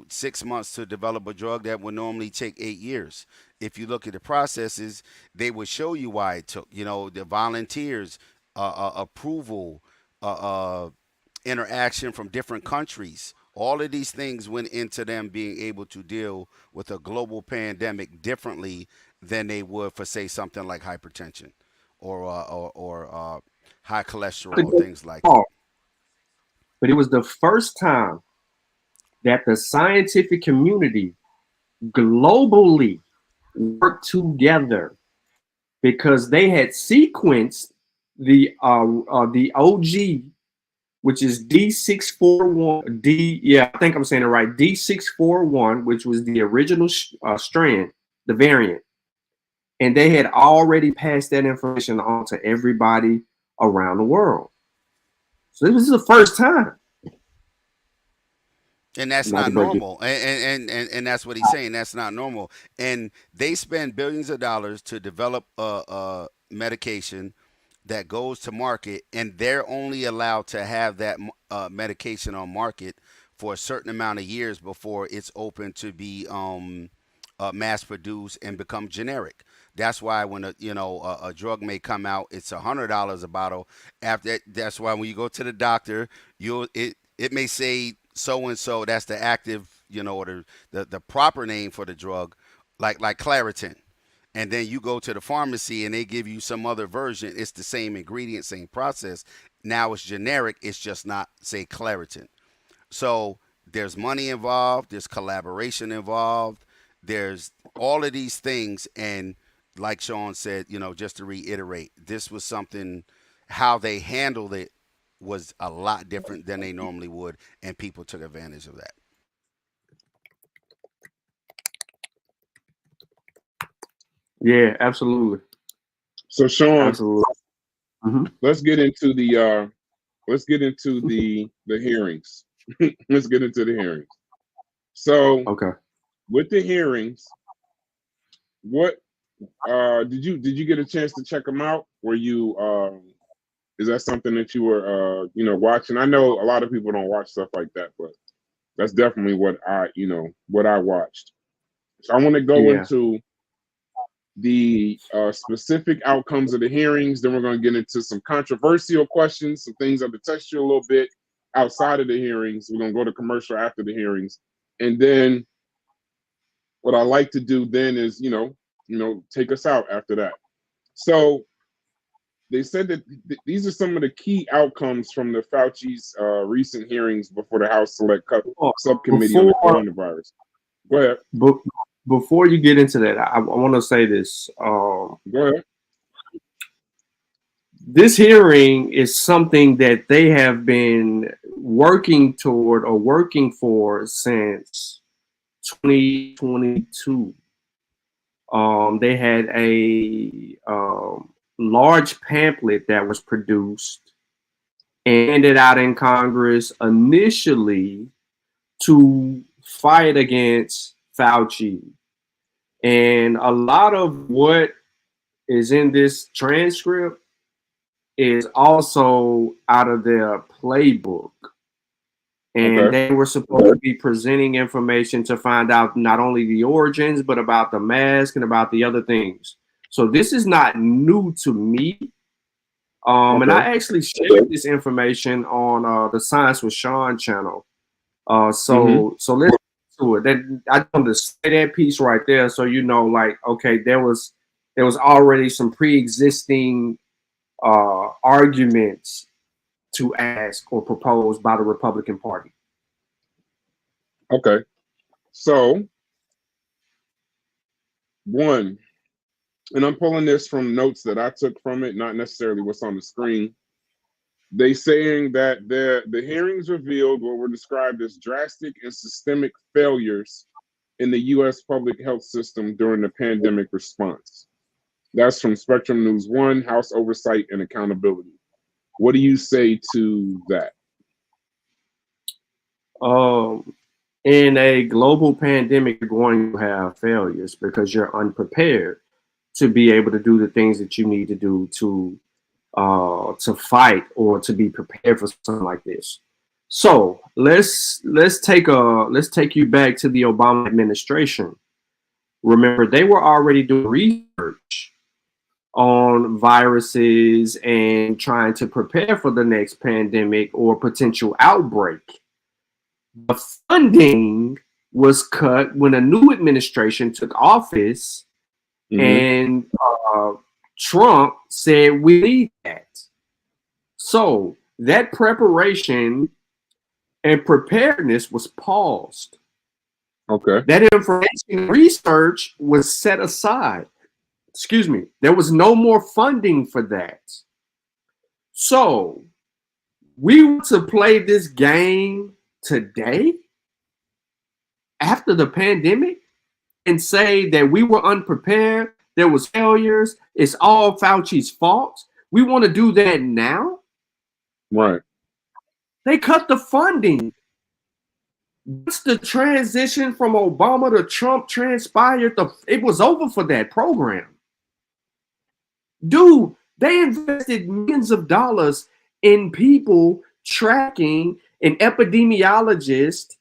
6 months to develop a drug that would normally take 8 years? If you look at the processes, they would show you why it took. The volunteers, approval, interaction from different countries. All of these things went into them being able to deal with a global pandemic differently than they would for, say, something like hypertension or high cholesterol, things like that. But it was the first time that the scientific community globally worked together, because they had sequenced the OG, which is D641 D. Yeah, I think I'm saying it right. D641, which was the original strand, the variant, and they had already passed that information on to everybody around the world. So this is the first time. And that's not normal. And that's what he's saying. That's not normal. And they spend billions of dollars to develop a medication that goes to market, and they're only allowed to have that medication on market for a certain amount of years before it's open to be mass produced and become generic. That's why when a drug may come out, it's $100 a bottle. After that, that's why when you go to the doctor, it may say so and so. That's the active, or the proper name for the drug, like Claritin. And then you go to the pharmacy and they give you some other version. It's the same ingredient, same process. Now it's generic. It's just not, say, Claritin. So there's money involved. There's collaboration involved. There's all of these things. And like Sean said, just to reiterate, this was something, how they handled it was a lot different than they normally would. And people took advantage of that. Yeah, absolutely. So Sean, absolutely. Let's get into the hearings. Let's get into the hearings. So okay, with the hearings, what did you get a chance to check them out? Were you is that something that you were watching? I know a lot of people don't watch stuff like that, but that's definitely what I watched. So I want to go into the specific outcomes of the hearings. Then we're going to get into some controversial questions, some things that will touch you a little bit outside of the hearings. We're going to go to commercial after the hearings. And then what I like to do then is, take us out after that. So they said that these are some of the key outcomes from the Fauci's recent hearings before the House Select Subcommittee on the Coronavirus. Go ahead. Before you get into that, I want to say this. Go ahead. This hearing is something that they have been working toward or working for since 2022. They had a large pamphlet that was produced and handed out in Congress initially to fight against Fauci. And a lot of what is in this transcript is also out of their playbook. And they were supposed to be presenting information to find out not only the origins, but about the mask and about the other things. So this is not new to me. And I actually shared this information on the Science with Sean channel. So let's to it. That I want to say that piece right there, so okay, there was already some pre-existing arguments to ask or propose by the Republican Party. Okay, so one, and I'm pulling this from notes that I took from it, not necessarily what's on the screen. They saying that the hearings revealed what were described as drastic and systemic failures in the U.S. public health system during the pandemic response. That's from Spectrum News 1, House Oversight and Accountability. What do you say to that? In a global pandemic, you're going to have failures because you're unprepared to be able to do the things that you need to do to fight or to be prepared for something like this. So let's take you back to the Obama administration. Remember, they were already doing research on viruses and trying to prepare for the next pandemic or potential outbreak. The funding was cut when a new administration took office, and Trump said we need that. So that preparation and preparedness was paused. Okay. That information research was set aside. Excuse me. There was no more funding for that. So we want to play this game today after the pandemic and say that we were unprepared, there was failures, it's all Fauci's fault. We want to do that now? Right. They cut the funding. Once the transition from Obama to Trump transpired, it was over for that program. Dude, they invested millions of dollars in people tracking, and epidemiologists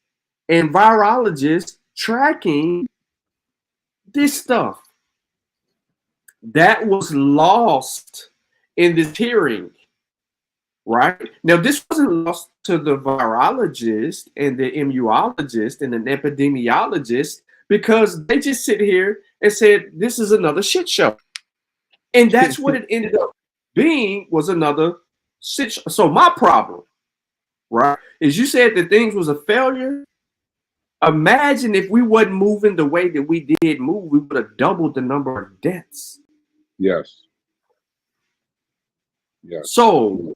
and virologists tracking this stuff. That was lost in this hearing, right? Now, this wasn't lost to the virologist and the immunologist and an epidemiologist, because they just sit here and said, this is another shit show. And that's what it ended up being, was another shit show. So my problem, right, is you said that things was a failure. Imagine if we wasn't moving the way that we did move, we would have doubled the number of deaths. Yes. Yes. So,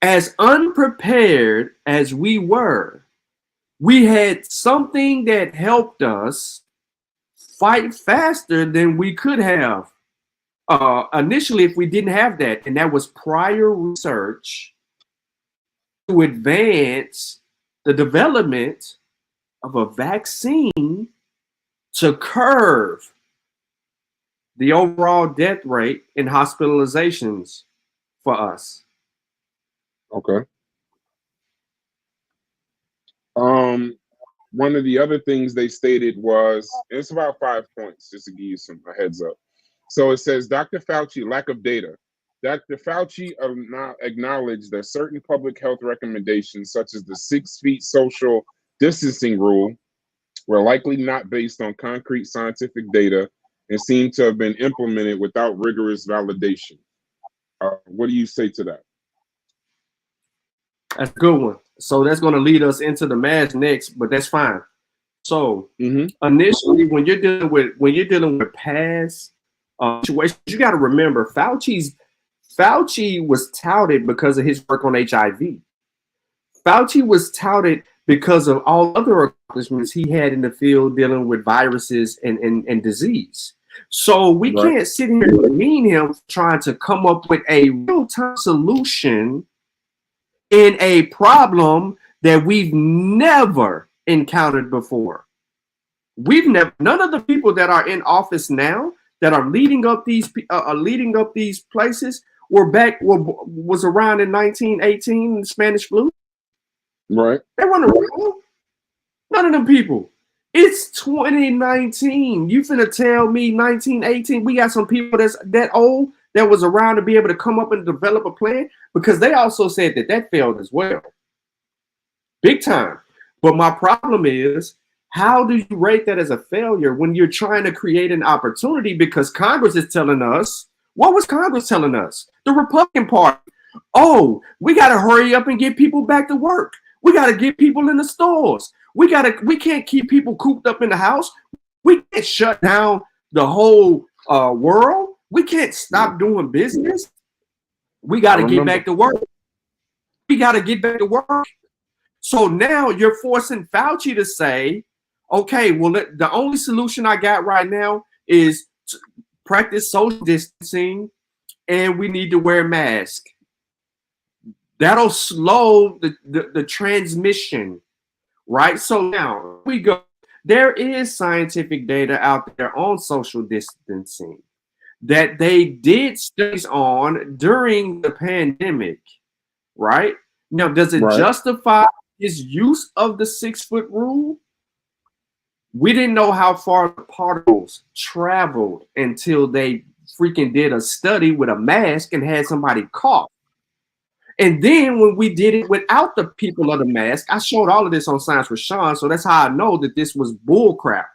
as unprepared as we were, we had something that helped us fight faster than we could have initially if we didn't have that. And that was prior research to advance the development of a vaccine to curb the overall death rate and hospitalizations for us. Okay. One of the other things they stated was, it's about 5 points, just to give you a heads up. So it says, Dr. Fauci, lack of data. Dr. Fauci acknowledged that certain public health recommendations, such as the 6 feet social distancing rule, were likely not based on concrete scientific data and seem to have been implemented without rigorous validation. What do you say to that? That's a good one. So that's going to lead us into the mask next, but that's fine. So initially, when you're dealing with past situations, you got to remember Fauci was touted because of his work on HIV. Fauci was touted because of all other accomplishments he had in the field dealing with viruses and disease. So we can't sit here and demean him trying to come up with a real-time solution in a problem that we've never encountered before. None of the people that are in office now that are leading up these places was around in 1918, the Spanish flu. Right. They weren't around. None of them people. It's 2019. You finna tell me 1918? We got some people that's that old that was around to be able to come up and develop a plan, because they also said that failed as well. Big time. But my problem is, how do you rate that as a failure when you're trying to create an opportunity? Because Congress is telling us, what was Congress telling us? The Republican Party. Oh, we got to hurry up and get people back to work. We got to get people in the stores. We can't keep people cooped up in the house. We can't shut down the whole world. We can't stop doing business. We got to get back to work. We got to get back to work. So now you're forcing Fauci to say, okay, well, the only solution I got right now is to practice social distancing, and we need to wear masks. That'll slow the transmission, right? So now we go. There is scientific data out there on social distancing that they did studies on during the pandemic, right? Now, does it justify his use of the 6-foot rule? We didn't know how far the particles traveled until they freaking did a study with a mask and had somebody cough. And then when we did it without the people of the mask, I showed all of this on Science with Sean, so that's how I know that this was bull crap.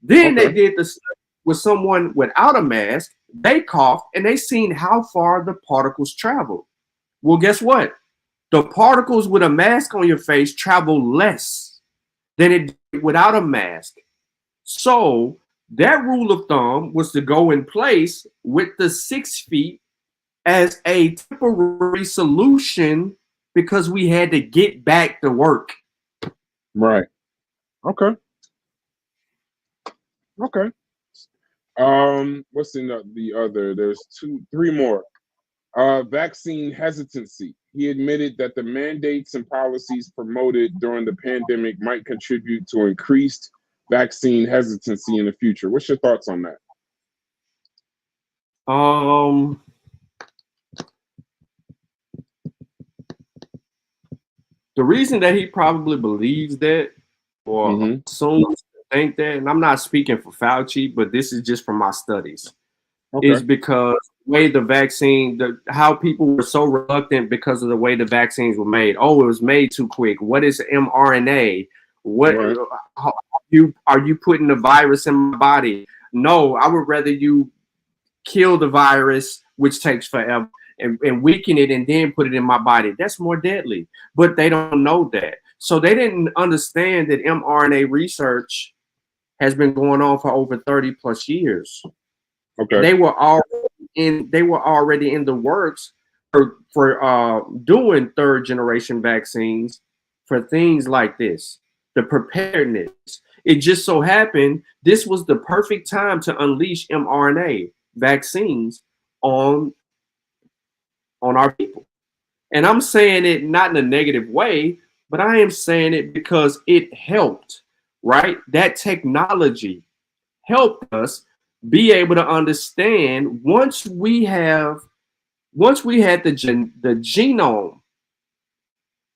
Then they did the study with someone without a mask, they coughed, and they seen how far the particles traveled. Well, guess what? The particles with a mask on your face travel less than it did without a mask. So that rule of thumb was to go in place with the 6 feet as a temporary solution because we had to get back to work. Right. Okay. Okay. What's in the other? There's three more. Vaccine hesitancy. He admitted that the mandates and policies promoted during the pandemic might contribute to increased vaccine hesitancy in the future. What's your thoughts on that? The reason that he probably believes that or assumes to think that, and I'm not speaking for Fauci, but this is just from my studies, is because the way the vaccine, how people were so reluctant because of the way the vaccines were made. Oh, it was made too quick. What is mRNA? What are you putting the virus in my body? No, I would rather you kill the virus, which takes forever, and weaken it and then put it in my body. That's more deadly. But they don't know that. So they didn't understand that mRNA research has been going on for over 30 plus years. Okay. They were already in the works for doing third generation vaccines for things like this, the preparedness. It just so happened this was the perfect time to unleash mRNA vaccines on our people. And I'm saying it not in a negative way, but I am saying it because it helped, right? That technology helped us be able to understand once we had the genome,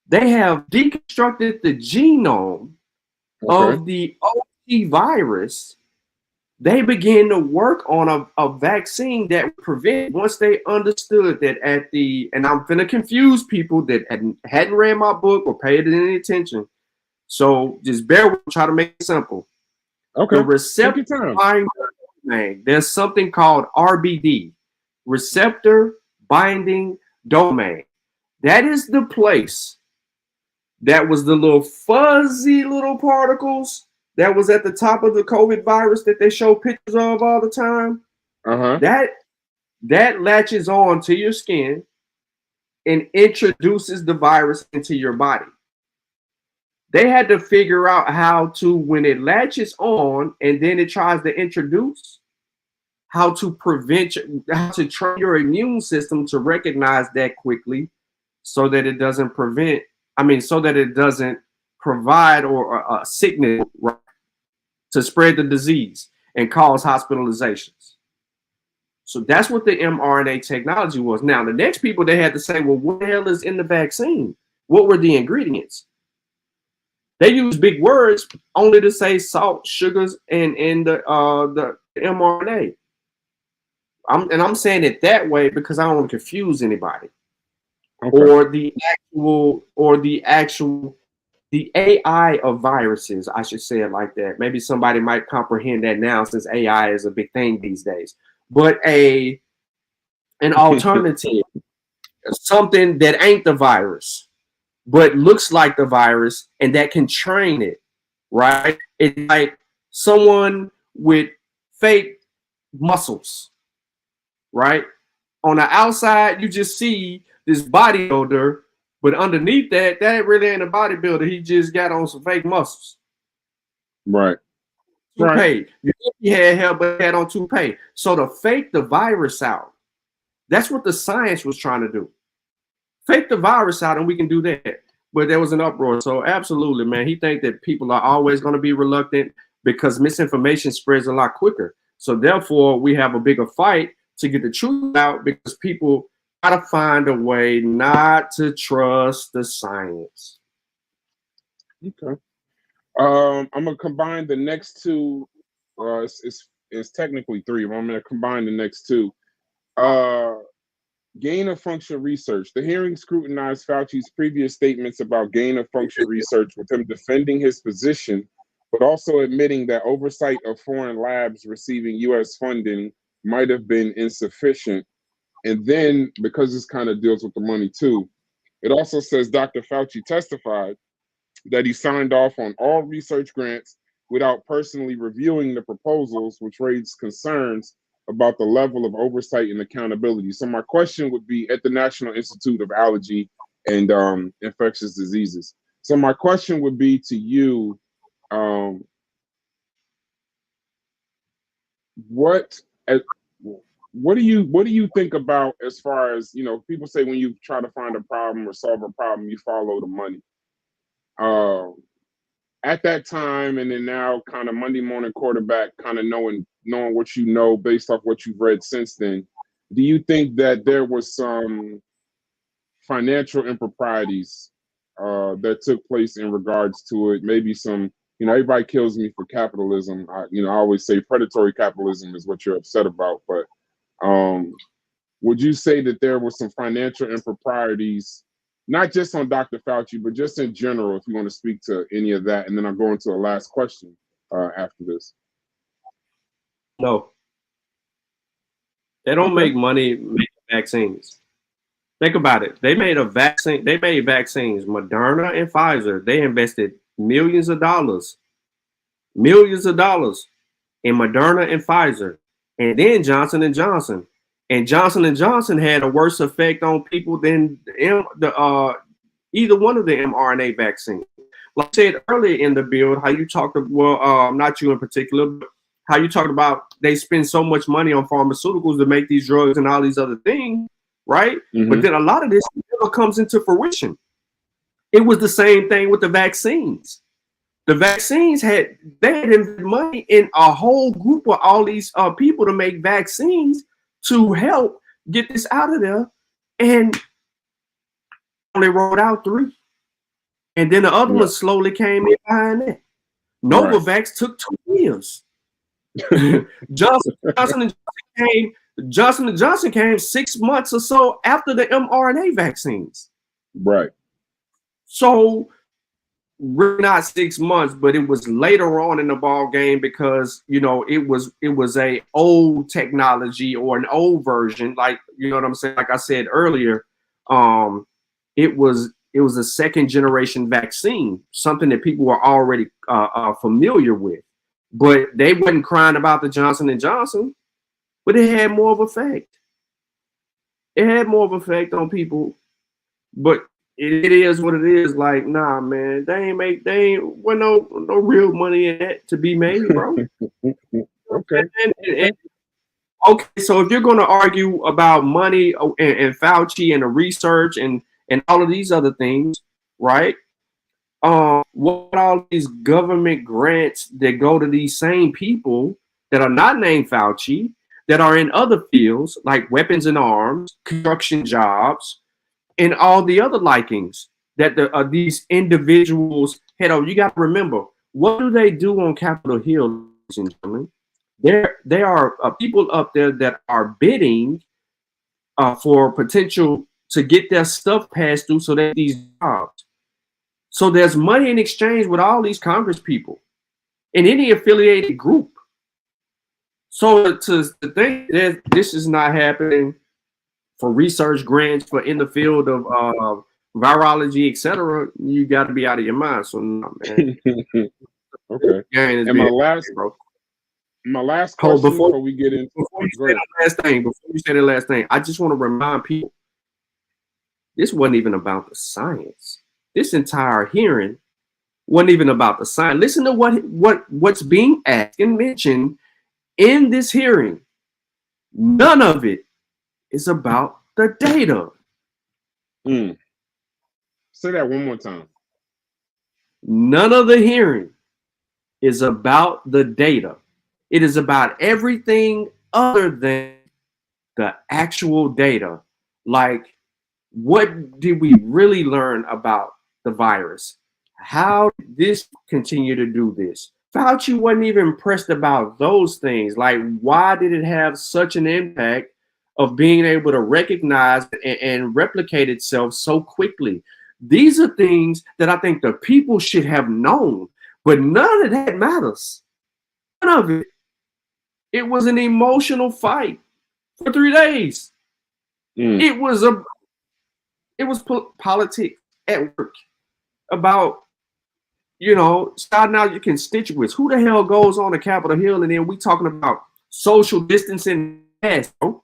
they have deconstructed the genome of the OT virus. They began to work on a vaccine that would prevent, once they understood that and I'm finna confuse people that hadn't read my book or paid any attention. So just bear with me, try to make it simple. Okay. The receptor binding domain, there's something called RBD, receptor binding domain. That is the place that was the little fuzzy little particles that was at the top of the COVID virus that they show pictures of all the time. That latches on to your skin and introduces the virus into your body. They had to figure out how to, when it latches on and then it tries to introduce, how to how to train your immune system to recognize that quickly so that it doesn't so that it doesn't provide or a signal to spread the disease and cause hospitalizations. So that's what the mRNA technology was. Now, the next people, they had to say, well, what the hell is in the vaccine? What were the ingredients? They use big words only to say salt, sugars, and the mRNA. I'm saying it that way because I don't want to confuse anybody. Or the AI of viruses, I should say it like that. Maybe somebody might comprehend that now since AI is a big thing these days. But an alternative, something that ain't the virus, but looks like the virus and that can train it, right? It's like someone with fake muscles, right? On the outside, you just see this bodybuilder, but underneath that really ain't a bodybuilder. He just got on some fake muscles. Right. Toupee. You think he had hair, but he had on toupee. So to fake the virus out, that's what the science was trying to do. Fake the virus out, and we can do that. But there was an uproar. So absolutely, man. He think that people are always going to be reluctant because misinformation spreads a lot quicker. So therefore, we have a bigger fight to get the truth out because people gotta find a way not to trust the science. Okay. I'm gonna combine the next two. It's technically three, but I'm gonna combine the next two. Gain of function research. The hearing scrutinized Fauci's previous statements about gain of function research, with him defending his position, but also admitting that oversight of foreign labs receiving U.S. funding might have been insufficient. And then, because this kind of deals with the money too, it also says Dr. Fauci testified that he signed off on all research grants without personally reviewing the proposals, which raised concerns about the level of oversight and accountability. So my question would be at the National Institute of Allergy and Infectious Diseases. So my question would be to you, what do you think about as far as, you know, people say when you try to find a problem or solve a problem, you follow the money. At that time and then now, kind of Monday morning quarterback, kind of knowing what you know based off what you've read since then, do you think that there was some financial improprieties that took place in regards to it? Maybe some, you know, everybody kills me for capitalism. I always say predatory capitalism is what you're upset about, but would you say that there were some financial improprieties, not just on Dr. Fauci, but just in general, if you want to speak to any of that? And then I'll go into a last question after this. No. They don't make money making vaccines. Think about it. They made vaccines, Moderna and Pfizer. They invested millions of dollars in Moderna and Pfizer. And then Johnson & Johnson. And Johnson & Johnson had a worse effect on people than either one of the mRNA vaccines. Like I said earlier in the build, how you talked, well, not you in particular, but how you talked about they spend so much money on pharmaceuticals to make these drugs and all these other things, right? Mm-hmm. But then a lot of this never comes into fruition. It was the same thing with the vaccines. The vaccines they had invested money in a whole group of all these people to make vaccines to help get this out of there, and only rolled out 3. And then the other one slowly came in behind that. Novavax took 2 years. Johnson & Johnson came 6 months or so after the mRNA vaccines. Right. So we're not 6 months, but it was later on in the ball game because, you know, it was a old technology or an old version, like, you know what I'm saying? Like I said earlier, it was a second generation vaccine, something that people were already familiar with, but they wasn't crying about the Johnson & Johnson, but it had more of effect. It had more of effect on people, but it is what it is. Like, nah, man, they ain't no real money in that to be made, bro. Okay. Okay, so if you're going to argue about money and Fauci and the research and all of these other things, right? What all these government grants that go to these same people that are not named Fauci, that are in other fields like weapons and arms, construction jobs, and all the other likings that these individuals head on. You got to remember, what do they do on Capitol Hill, ladies and gentlemen? There are people up there that are bidding for potential to get their stuff passed through so that these jobs. So there's money in exchange with all these Congress people in any affiliated group. So to think that this is not happening for research grants for in the field of virology, etc., you got to be out of your mind. So, no, man. Okay. And my last question before we get into before you say the last thing, I just want to remind people, this wasn't even about the science. This entire hearing wasn't even about the science. Listen to what's being asked and mentioned in this hearing. None of it is about the data. Say that one more time. None of the hearing is about the data. It is about everything other than the actual data. Like, what did we really learn about the virus? How did this continue to do this? Fauci wasn't even impressed about those things. Like, why did it have such an impact of being able to recognize and replicate itself so quickly? These are things that I think the people should have known, but none of that matters. None of it. It was an emotional fight for 3 days. It was politics at work about, you know, starting out your constituents. Who the hell goes on to Capitol Hill and then we talking about social distancing masks, bro.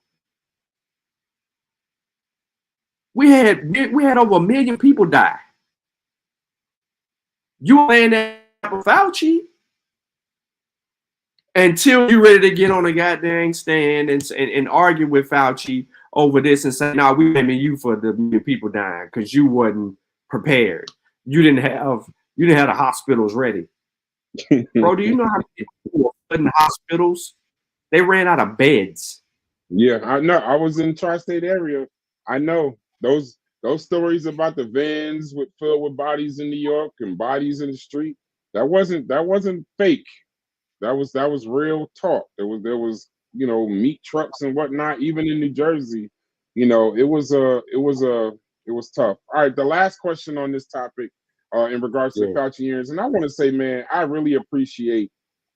We had over 1 million people die. You laying that for Fauci until you're ready to get on a goddamn stand and argue with Fauci over this and say, "No, we blaming you for the people dying because you wasn't prepared. You didn't have the hospitals ready." Bro, do you know how many people were in hospitals? They ran out of beds. Yeah, I know. I was in the tri-state area. I know those stories about the vans filled with bodies in New York and bodies in the street. That wasn't fake. That was real talk. There was meat trucks and whatnot. Even in New Jersey, it was tough. All right, the last question on this topic, in regards to Fauci hearings, and I want to say, man, I really appreciate.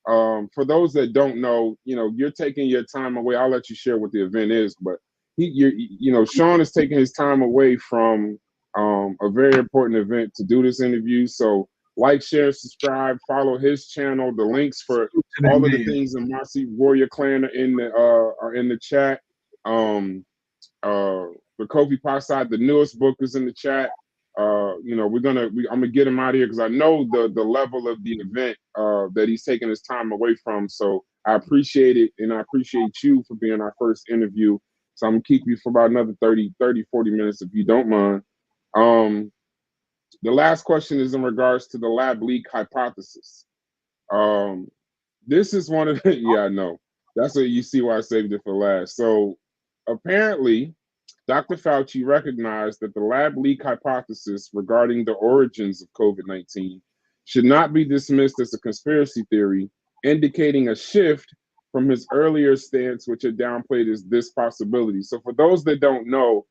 For those that don't know, you're taking your time away. I'll let you share what the event is, but Shawn is taking his time away from a very important event to do this interview. So like, share, subscribe, follow his channel. The links for all of the things in MOSSI Warrior Clan are in the chat. The Kofi Posside, the newest book, is in the chat. I'm gonna get him out of here because I know the level of the event that he's taking his time away from. So I appreciate it, and I appreciate you for being our first interview. So I'm gonna keep you for about another 40 minutes if you don't mind. The last question is in regards to the lab leak hypothesis. This is one of the, yeah, I know. That's what you see why I saved it for last. So apparently, Dr. Fauci recognized that the lab leak hypothesis regarding the origins of COVID-19 should not be dismissed as a conspiracy theory, indicating a shift from his earlier stance, which had downplayed this possibility. So for those that don't know,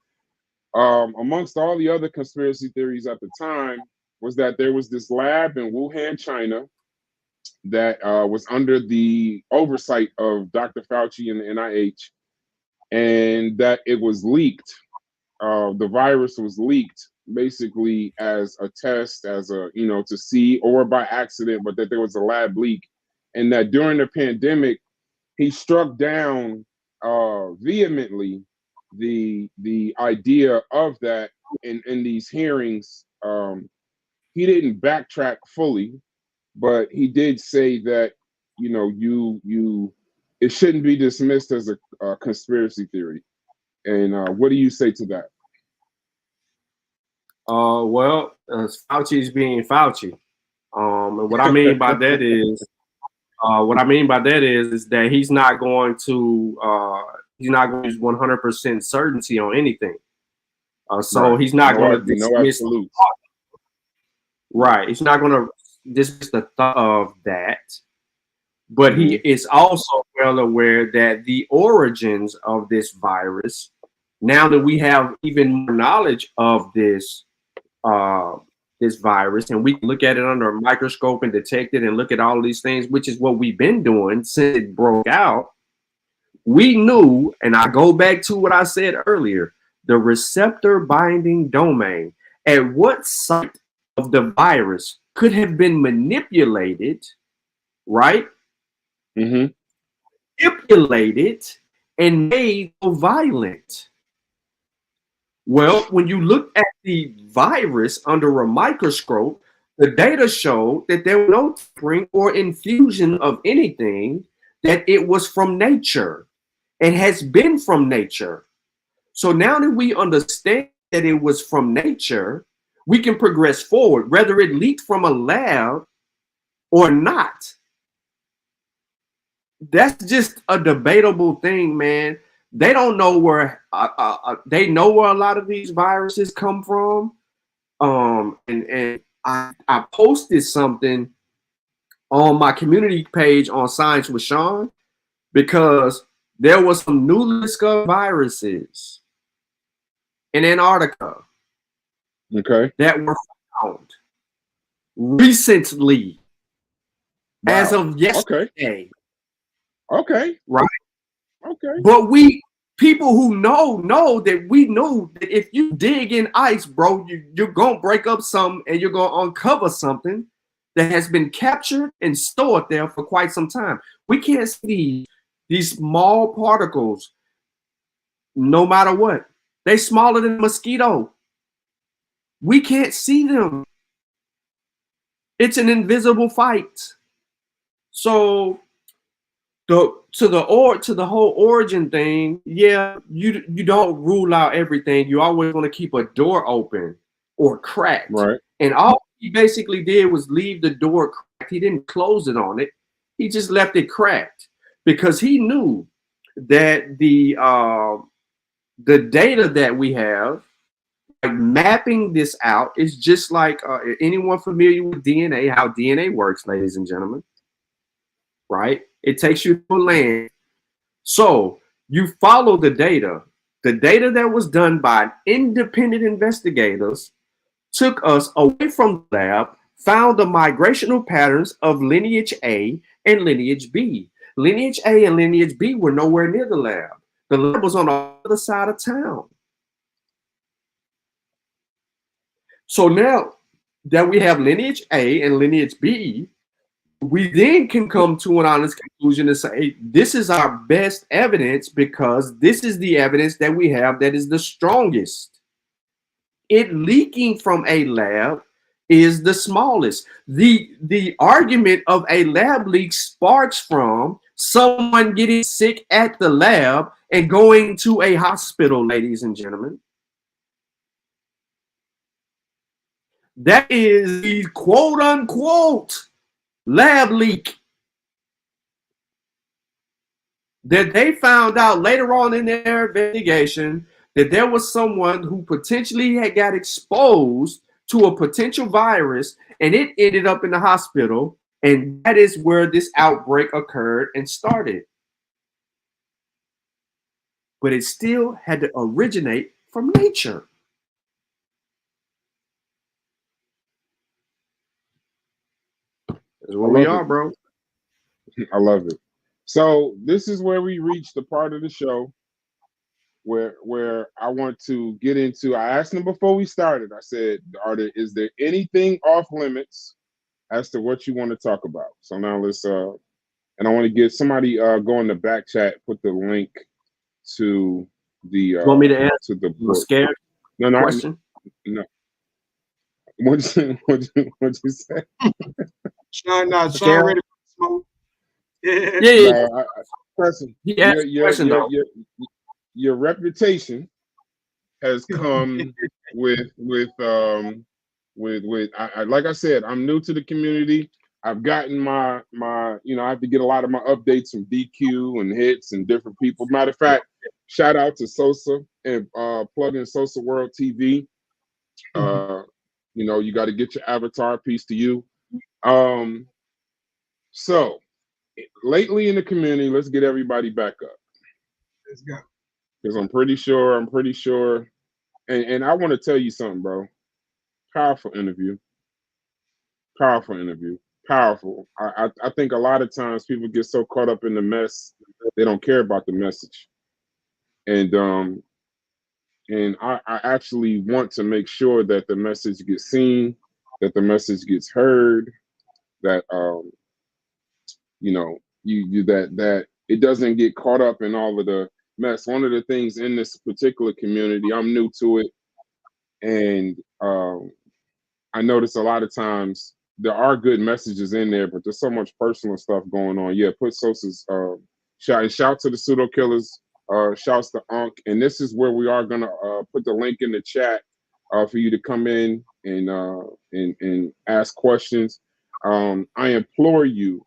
amongst all the other conspiracy theories at the time was that there was this lab in Wuhan, China, that was under the oversight of Dr. Fauci and the NIH, and that it was leaked. The virus was leaked basically as a test, as a, to see, or by accident, but that there was a lab leak. And that during the pandemic, he struck down vehemently the idea of that in these hearings. He didn't backtrack fully, but he did say that, it shouldn't be dismissed as a conspiracy theory. And what do you say to that? Fauci is being Fauci. And what I mean by that is, that he's not going to use 100% certainty on anything. He's not going to dismiss. Right. He's not going to dismiss the thought of that. But he is also well aware that the origins of this virus, now that we have even more knowledge of this virus, and we can look at it under a microscope and detect it and look at all these things, which is what we've been doing since it broke out. We knew, and I go back to what I said earlier, the receptor binding domain, at what site of the virus could have been manipulated, right? Manipulated and made violent. Well, when you look at the virus under a microscope, the data showed that there was no tampering or infusion of anything, that it was from nature. It has been from nature. So now that we understand that it was from nature, we can progress forward, whether it leaked from a lab or not. That's just a debatable thing, man. They don't know where they know where a lot of these viruses come from. And I posted something on my community page on Science with Shawn, because there was some newly discovered viruses in Antarctica, that were found recently, as of yesterday. Right. But people who know that we know that if you dig in ice, bro, you're gonna break up something, and you're gonna uncover something that has been captured and stored there for quite some time. We can't see These small particles, no matter what, they smaller than a mosquito. We can't see them. It's an invisible fight. So to the whole origin thing, yeah, you don't rule out everything. You always want to keep a door open or cracked. Right. And all he basically did was leave the door cracked. He didn't close it on it. He just left it cracked because he knew that the data that we have, like mapping this out, is just like anyone familiar with DNA, how DNA works, ladies and gentlemen, right? It takes you to land. So you follow the data. The data that was done by independent investigators took us away from the lab, found the migrational patterns of lineage A and lineage B. Lineage A and lineage B were nowhere near the lab. The lab was on the other side of town. So now that we have lineage A and lineage B, we then can come to an honest conclusion and say, this is our best evidence because this is the evidence that we have that is the strongest. It leaking from a lab is the smallest. The argument of a lab leak sparks from someone getting sick at the lab and going to a hospital, ladies and gentlemen. That is the quote unquote lab leak that they found out later on in their investigation that there was someone who potentially had got exposed to a potential virus and it ended up in the hospital. And that is where this outbreak occurred and started. But it still had to originate from nature. That's where we are, bro. I love it. So this is where we reach the part of the show where I want to get into. I asked them before we started. I said, is there anything off limits as to what you want to talk about? So now let's and I want to get somebody go in the back chat, put the link to the you want me to answer to the book. Scared question? No. What'd you say? Sean, Sean ready for smoke? Yeah. No, Preston, your reputation has come with like I said, I'm new to the community. I've gotten my I have to get a lot of my updates from DQ and hits and different people. Matter of fact, shout out to Sosa and plug in Sosa World TV. You got to get your avatar piece to you. So lately in the community, let's get everybody back up. Let's go. Because I'm pretty sure, and I want to tell you something, bro. Powerful interview. Powerful. I think a lot of times people get so caught up in the mess, they don't care about the message. And I actually want to make sure that the message gets seen, that the message gets heard, that that it doesn't get caught up in all of the mess. One of the things in this particular community, I'm new to it, and I notice a lot of times there are good messages in there, but there's so much personal stuff going on. Yeah, put Sosa's shout to the pseudo killers, shouts to Unc, and this is where we are gonna put the link in the chat for you to come in and ask questions. I implore you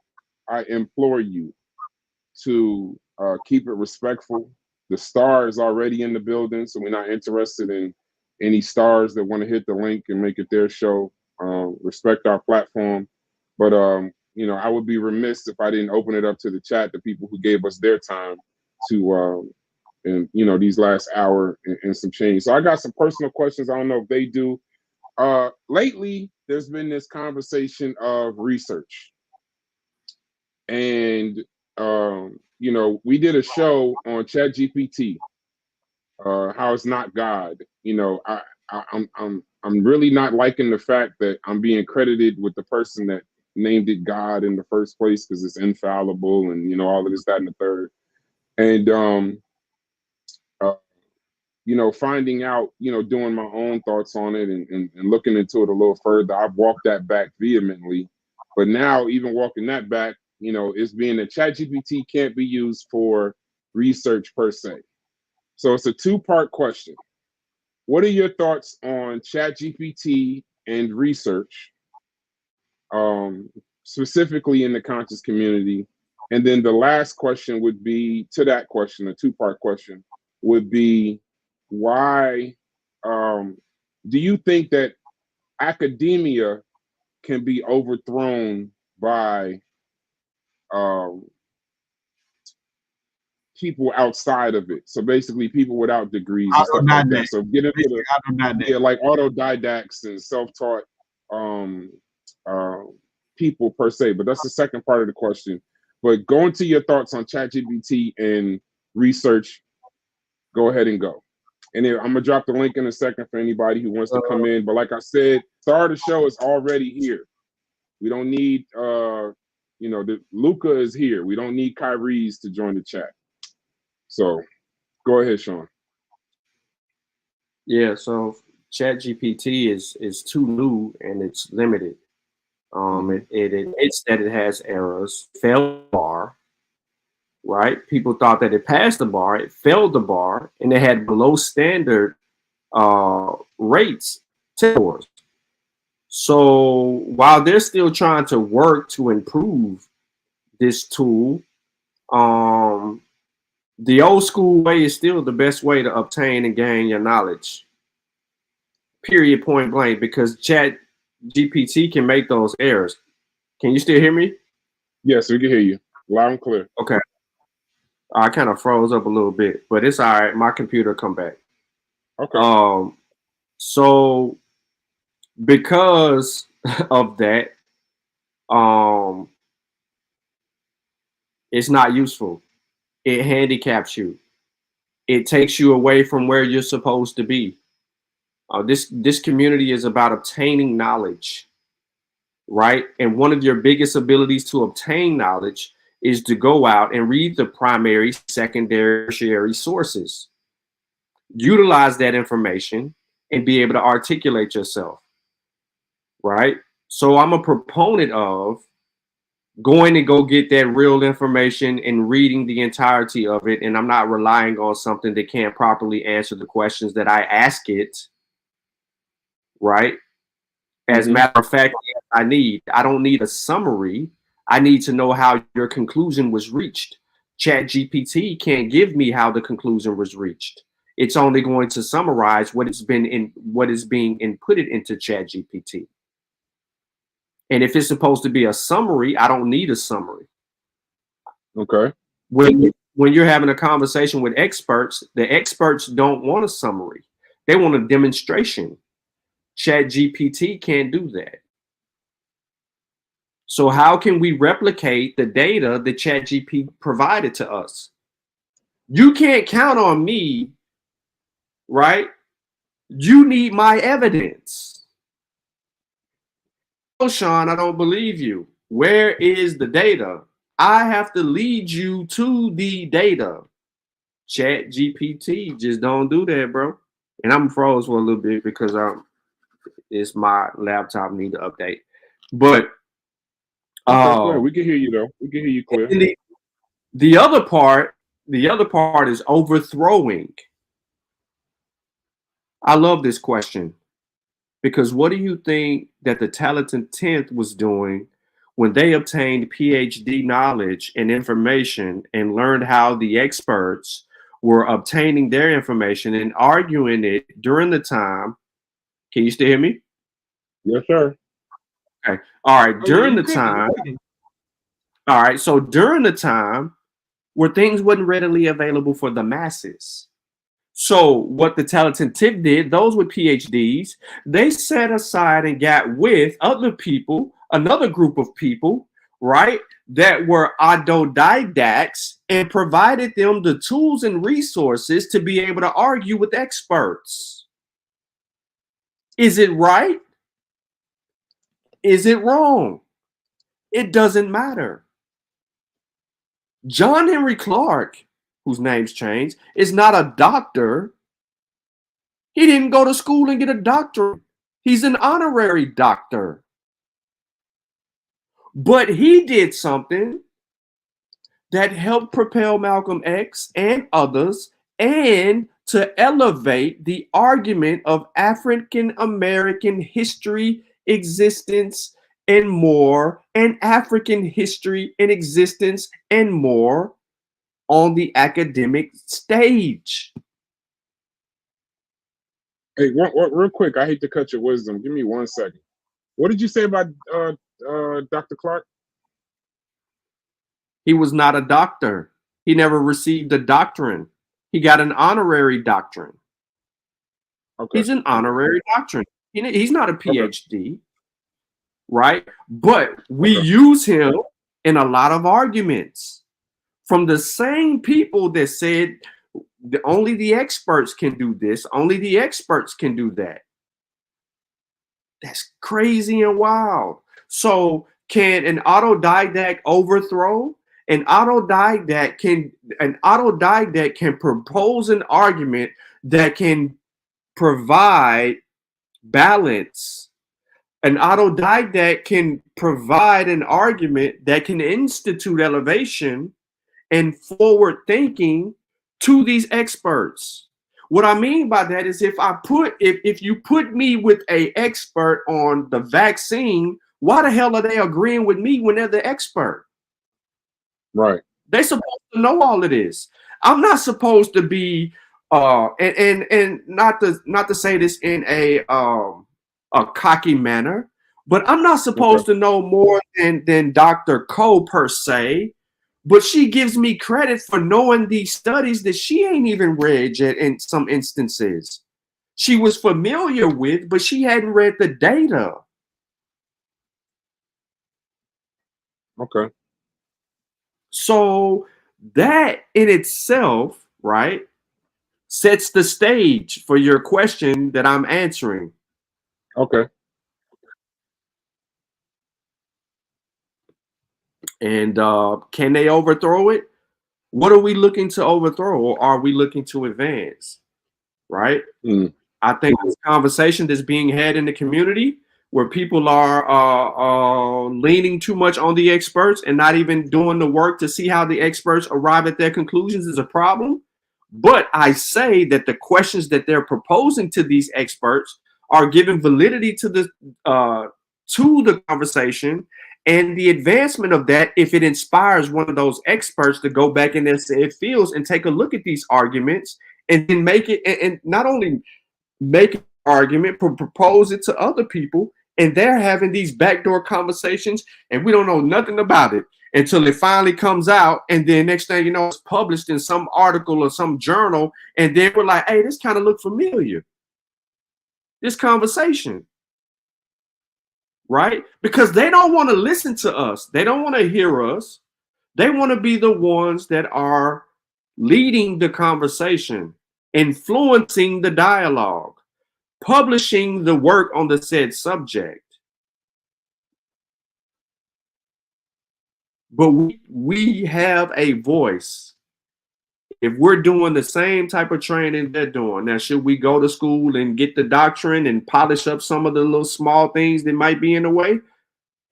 to keep it respectful. The star is already in the building, so we're not interested in any stars that want to hit the link and make it their show. Respect our platform. But I would be remiss if I didn't open it up to the chat, the people who gave us their time to these last hour and some change. So I got some personal questions. I don't know if they do. Lately, there's been this conversation of research. And we did a show on ChatGPT, how it's not God. I'm really not liking the fact that I'm being credited with the person that named it God in the first place because it's infallible and all of this, that, and the third. And you know, finding out, you know, doing my own thoughts on it and looking into it a little further, I've walked that back vehemently. But now, even walking that back, you know, it's being that ChatGPT can't be used for research per se. So it's a two-part question. What are your thoughts on ChatGPT and research, specifically in the conscious community? And then the last question would be to that question, a two-part question would be, why do you think that academia can be overthrown by people outside of it? So basically people without degrees and stuff like that. So get into the like autodidacts and self-taught people per se. But that's the second part of the question. But go into your thoughts on ChatGPT and research. Go ahead and go. And then I'm gonna drop the link in a second for anybody who wants to come in. But like I said, star of the show is already here. We don't need you know, Luca is here. We don't need Kyrie's to join the chat. So go ahead, Sean. Yeah, so ChatGPT is too new and it's limited. It admits that it has errors, failed the bar, right? People thought that it passed the bar, it failed the bar, and it had below standard rates, scores. So while they're still trying to work to improve this tool, the old school way is still the best way to obtain and gain your knowledge. Period, point blank, because ChatGPT can make those errors. Can you still hear me? Yes, we can hear you loud and clear. Okay. I kind of froze up a little bit, but it's all right. My computer come back. Okay. So because of that, it's not useful. It handicaps you. It takes you away from where you're supposed to be. This community is about obtaining knowledge, right? And one of your biggest abilities to obtain knowledge is to go out and read the primary, secondary, tertiary sources. Utilize that information and be able to articulate yourself, right? So I'm a proponent of going and go get that real information and reading the entirety of it. And I'm not relying on something that can't properly answer the questions that I ask it, right? As a matter of fact, I don't need a summary. I need to know how your conclusion was reached. ChatGPT can't give me how the conclusion was reached. It's only going to summarize what is being inputted into ChatGPT. And if it's supposed to be a summary, I don't need a summary. Okay. When you're having a conversation with experts, the experts don't want a summary. They want a demonstration. ChatGPT can't do that. So how can we replicate the data that ChatGPT provided to us? You can't count on me, right? You need my evidence. Oh, Sean, I don't believe you. Where is the data? I have to lead you to the data. ChatGPT just don't do that, bro. And I'm froze for a little bit because it's my laptop need to update. But we can hear you though. We can hear you clear. The other part is overthrowing. I love this question because what do you think that the talented 10th was doing when they obtained PhD knowledge and information and learned how the experts were obtaining their information and arguing it during the time? Can you still hear me? Yes, sir. Okay. All right. During the time. All right. So during the time where things wasn't readily available for the masses. So what the talented tip did, those with PhDs, they set aside and got with other people, another group of people, right, that were autodidacts and provided them the tools and resources to be able to argue with experts. Is it right? Is it wrong? It doesn't matter. John Henry Clark, whose name's changed, is not a doctor. He didn't go to school and get a doctorate. He's an honorary doctor. But he did something that helped propel Malcolm X and others and to elevate the argument of African American history, existence, and more, and African history and existence and more on the academic stage. Hey, real quick, I hate to cut your wisdom. Give me 1 second. What did you say about Dr. Clark? He was not a doctor. He never received a doctrine. He got an honorary doctrine. Okay. He's an honorary doctrine. He's not a PhD, okay, right? But we use him in a lot of arguments from the same people that said only the experts can do this, only the experts can do that. That's crazy and wild. So can an autodidact overthrow? An autodidact can propose an argument that can provide balance. An autodidact can provide an argument that can institute elevation and forward thinking to these experts. What I mean by that is if you put me with an expert on the vaccine, why the hell are they agreeing with me when they're the expert? Right. They're supposed to know all of this. I'm not supposed to be and not to say this in a cocky manner, but I'm not supposed to know more than Dr. Cole per se. But she gives me credit for knowing these studies that she ain't even read yet in some instances. She was familiar with, but she hadn't read the data. Okay. So that in itself, right, sets the stage for your question that I'm answering. Okay. And can they overthrow it? What are we looking to overthrow, or are we looking to advance? Right? I think this conversation that's being had in the community where people are leaning too much on the experts and not even doing the work to see how the experts arrive at their conclusions is a problem. But I say that the questions that they're proposing to these experts are giving validity to the conversation and the advancement of that. If it inspires one of those experts to go back in their fields and take a look at these arguments and then make it, and not only make an argument, but propose it to other people, and they're having these backdoor conversations, and we don't know nothing about it until it finally comes out, and then next thing you know, it's published in some article or some journal, and then we're like, hey, this kind of look familiar. This conversation. Right? Because they don't want to listen to us. They don't want to hear us. They want to be the ones that are leading the conversation, influencing the dialogue, publishing the work on the said subject. But we have a voice. If we're doing the same type of training they're doing, now should we go to school and get the doctrine and polish up some of the little small things that might be in the way?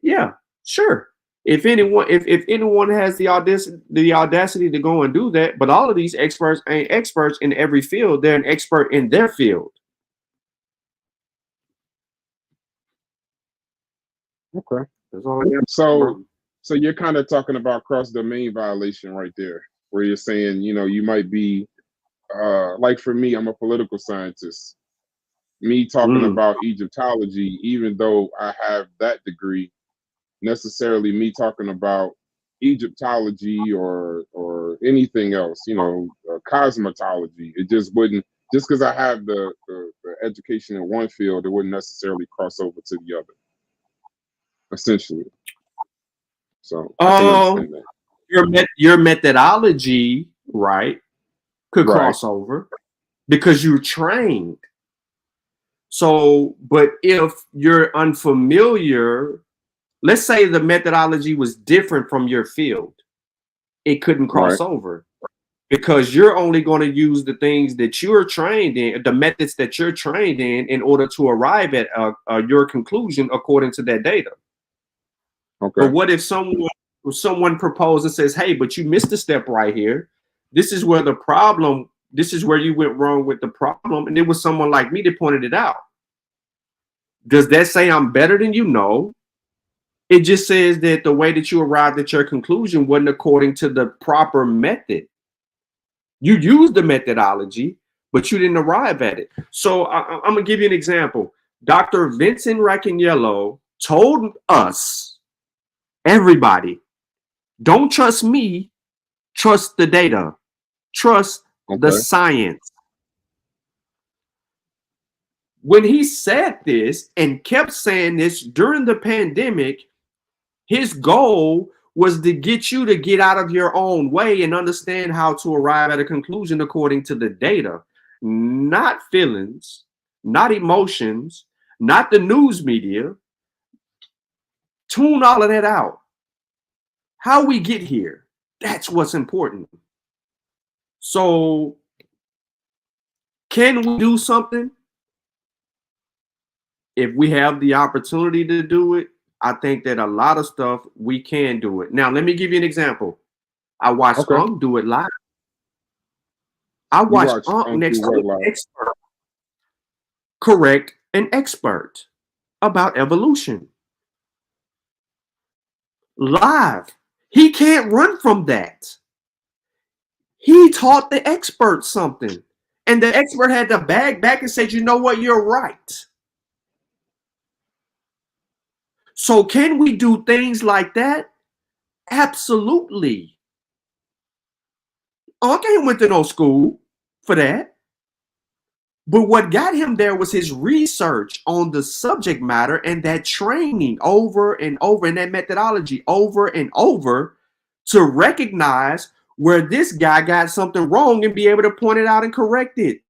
Yeah, sure. If anyone has the audacity to go and do that, but all of these experts ain't experts in every field. They're an expert in their field. Okay. That's all I got. So you're kind of talking about cross-domain violation right there, where you're saying, you might be, like for me, I'm a political scientist. Me talking about Egyptology, even though I have that degree, necessarily me talking about Egyptology or anything else, cosmetology, it just wouldn't, just because I have the education in one field, it wouldn't necessarily cross over to the other, essentially. So your methodology, right, could cross over because you're trained. So, but if you're unfamiliar, let's say the methodology was different from your field, it couldn't cross over. because you're only going to use the things that you're trained in, the methods that you're trained in order to arrive at your conclusion according to that data. Okay. But what if someone proposes and says, hey, but you missed a step right here. This is where the problem, this is where you went wrong with the problem. And it was someone like me that pointed it out. Does that say I'm better than you? No. It just says that the way that you arrived at your conclusion wasn't according to the proper method. You used the methodology, but you didn't arrive at it. So I'm going to give you an example. Dr. Vincent Racaniello told us, everybody, don't trust me, trust the data, trust the science. When he said this and kept saying this during the pandemic, his goal was to get you to get out of your own way and understand how to arrive at a conclusion according to the data, not feelings, not emotions, not the news media. Tune all of that out. How we get here, that's what's important. So, can we do something? If we have the opportunity to do it, I think that a lot of stuff we can do it. Now, let me give you an example. I watched Unk do it live. I watched Unk next to an expert correct an expert about evolution. Live. He can't run from that. He taught the expert something. And the expert had to bag back and said, you know what, you're right. So can we do things like that? Absolutely. Unc ain't went to no school for that. But what got him there was his research on the subject matter and that training over and over, and that methodology over and over to recognize where this guy got something wrong and be able to point it out and correct it.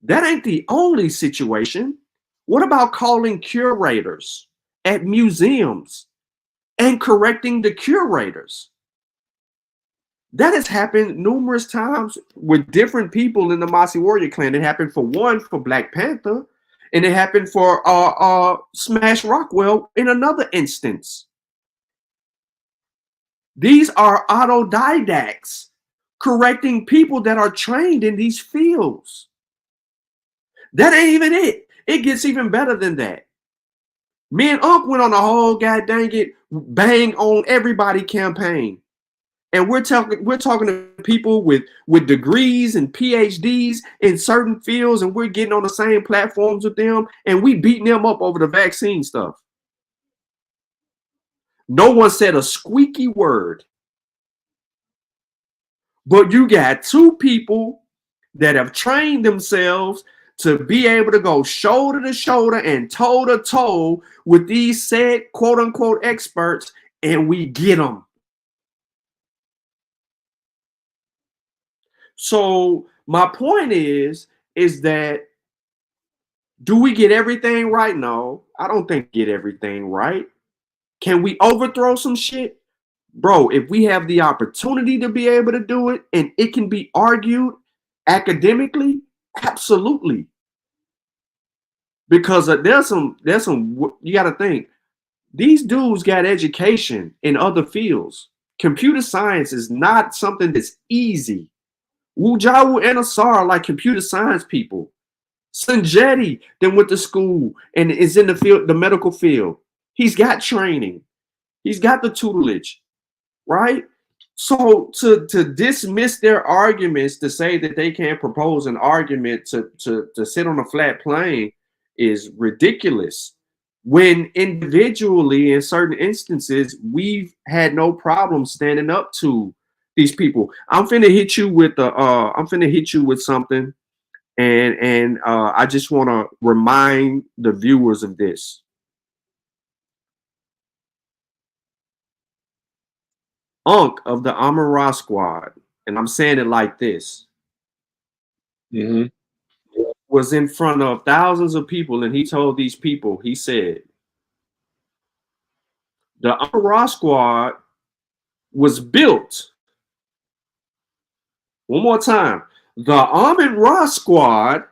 That ain't the only situation. What about calling curators at museums and correcting the curators? That has happened numerous times with different people in the MOSSI Warrior clan. It happened for Black Panther, and it happened for Smash Rockwell in another instance. These are autodidacts correcting people that are trained in these fields. That ain't even it. It gets even better than that. Me and Unc went on a whole god dang it bang on everybody campaign. And we're talking to people with degrees and PhDs in certain fields, and we're getting on the same platforms with them, and we beating them up over the vaccine stuff. No one said a squeaky word. But you got two people that have trained themselves to be able to go shoulder to shoulder and toe to toe with these said quote unquote experts, and we get them. So my point is that do we get everything right? No, I don't think we get everything right. Can we overthrow some shit? Bro, if we have the opportunity to be able to do it and it can be argued academically, absolutely. Because there's some, you got to think, these dudes got education in other fields. Computer science is not something that's easy. Wujawu and Asar are like computer science people. Sanjetti then went to school and is in the field, the medical field. He's got training. He's got the tutelage, right? So to dismiss their arguments, to say that they can't propose an argument to sit on a flat plane is ridiculous. When individually, in certain instances, we've had no problem standing up to these people. I'm finna hit you with something, and I just want to remind the viewers of this. Unk of the Amara Squad, and I'm saying it like this, was in front of thousands of people, and he told these people, he said, the Amara Squad was built One more time. The Armored Raw Squad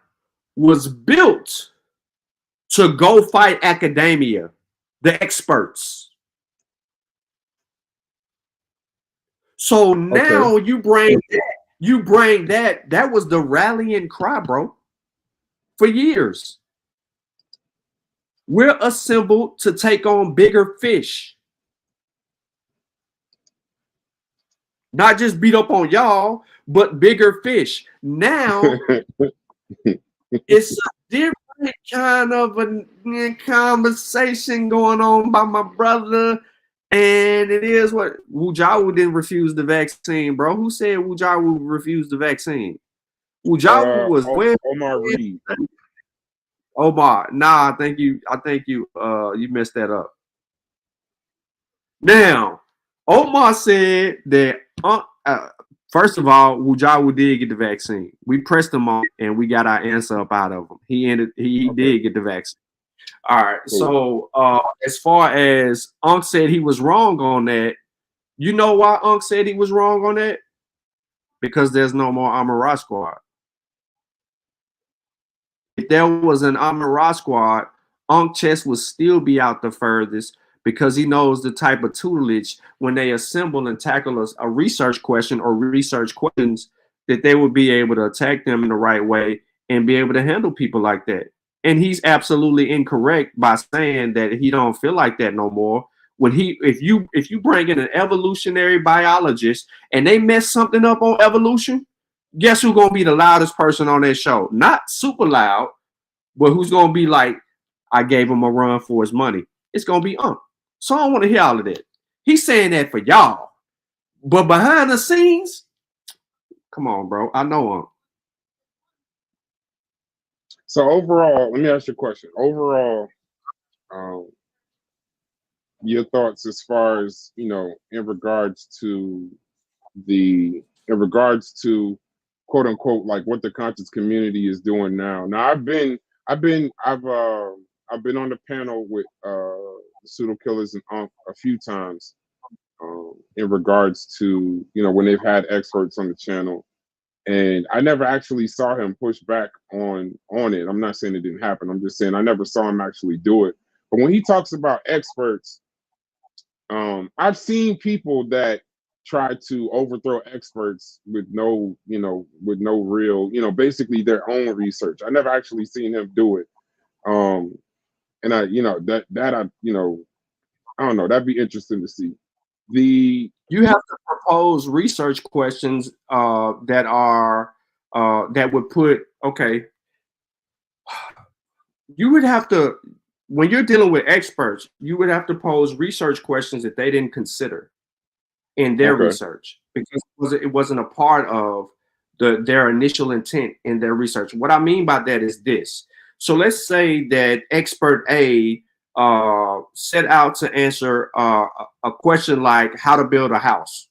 was built to go fight academia, the experts. So now you bring that. That was the rallying cry, bro, for years. We're assembled to take on bigger fish. Not just beat up on y'all, but bigger fish. Now it's a different kind of a conversation going on by my brother. And it is what Wujawu didn't refuse the vaccine, bro. Who said Wujawu refused the vaccine? Wujawu was Omar Reed. Omar, nah, I think you you messed that up. Now, Omar said that first of all, Wujawu did get the vaccine. We pressed him on and we got our answer up out of him. He did get the vaccine. All right. Cool. So as far as Unc said he was wrong on that, you know why Unc said he was wrong on that? Because there's no more Armored Squad. If there was an Armored Squad, Unc Chess would still be out the furthest because he knows the type of tutelage when they assemble and tackle a research question or research questions that they would be able to attack them in the right way and be able to handle people like that. And he's absolutely incorrect by saying that he don't feel like that no more. When if you bring in an evolutionary biologist and they mess something up on evolution, guess who's gonna be the loudest person on that show? Not super loud, but who's gonna be like, I gave him a run for his money. It's gonna be So I don't want to hear all of that. He's saying that for y'all, but behind the scenes, come on, bro. I know So overall, let me ask you a question. Overall, your thoughts as far as, you know, in regards to quote unquote like what the conscious community is doing now. Now I've been on the panel with Pseudo Killers and a few times in regards to, you know, when they've had experts on the channel. And I never actually saw him push back on it. I'm not saying it didn't happen. I'm just saying I never saw him actually do it. But when he talks about experts, I've seen people that try to overthrow experts with no real, you know, basically their own research. I never actually seen him do it. And I, you know, that I, you know, I don't know. That'd be interesting to see. You have to propose research questions that would put, okay, you would have to, when you're dealing with experts, you would have to pose research questions that they didn't consider in their research because it wasn't a part of their initial intent in their research. What I mean by that is this. So let's say that expert A set out to answer a question like how to build a house,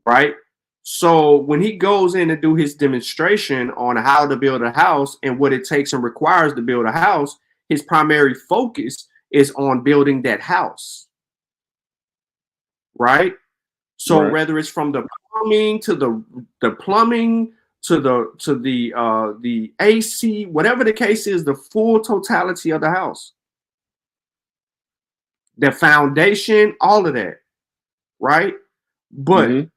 right? So when he goes in to do his demonstration on how to build a house and what it takes and requires to build a house, his primary focus is on building that house, right? So whether it's from the plumbing to the plumbing to the AC, whatever the case is, the full totality of the house, the foundation, all of that, right? But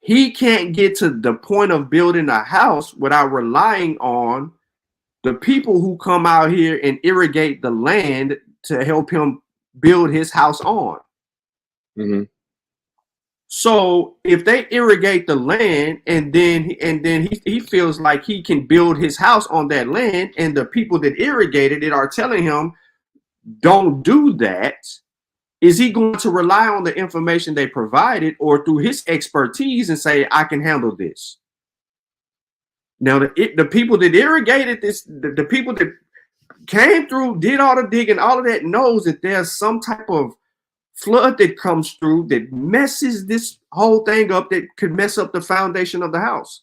he can't get to the point of building a house without relying on the people who come out here and irrigate the land to help him build his house on. So if they irrigate the land and then he feels like he can build his house on that land, and the people that irrigated it are telling him, don't do that, is he going to rely on the information they provided or through his expertise and say, I can handle this? Now, the people that irrigated this, the people that came through, did all the digging, all of that, knows that there's some type of flood that comes through that messes this whole thing up, that could mess up the foundation of the house.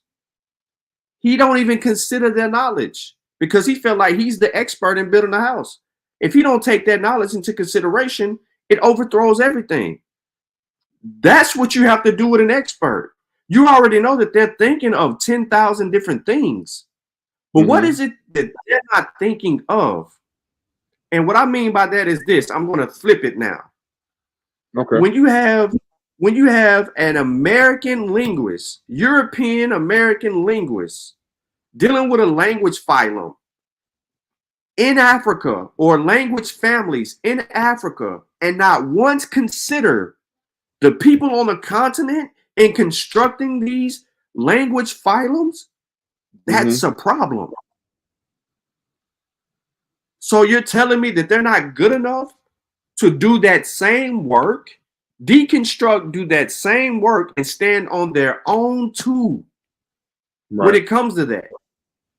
He don't even consider their knowledge because he felt like he's the expert in building a house. If you don't take that knowledge into consideration, it overthrows everything. That's what you have to do with an expert. you already know that they're thinking of 10,000 different things. But what is it that they're not thinking of? And what I mean by that is this. I'm going to flip it now. Okay. When you have an American linguist, European American linguist, dealing with a language phylum in Africa or language families in Africa, and not once consider the people on the continent in constructing these language phylums, that's a problem. So you're telling me that they're not good enough to do that same work, deconstruct, do that same work, and stand on their own two when it comes to that.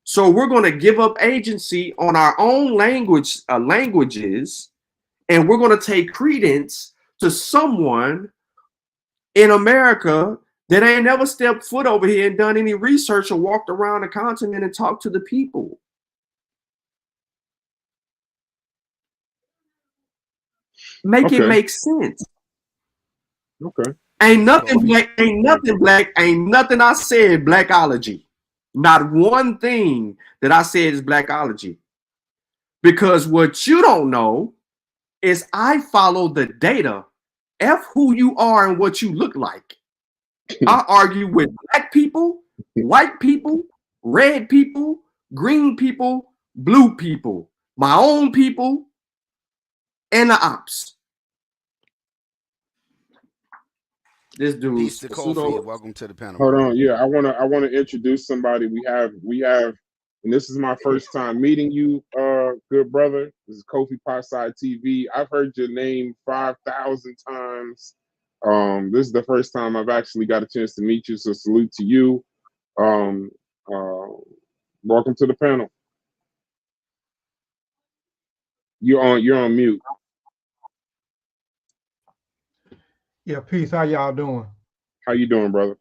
So we're going to give up agency on our own languages, and we're going to take credence to someone in America that ain't never stepped foot over here and done any research or walked around the continent and talked to the people. Make it make sense. Okay. Ain't nothing black, ain't nothing I said blackology. Not one thing that I said is blackology. Because what you don't know is I follow the data. F who you are and what you look like. I argue with black people, white people, red people, green people, blue people, my own people, and the ops. This dude. Peace to Kofi. Welcome to the panel. Hold on, yeah, I wanna introduce somebody. We have, and this is my first time meeting you, good brother. This is Kofi Potside TV. I've heard your name 5,000 times. This is the first time I've actually got a chance to meet you, so salute to you. Welcome to the panel. You're on mute. Yeah, peace. How y'all doing? How you doing, brother?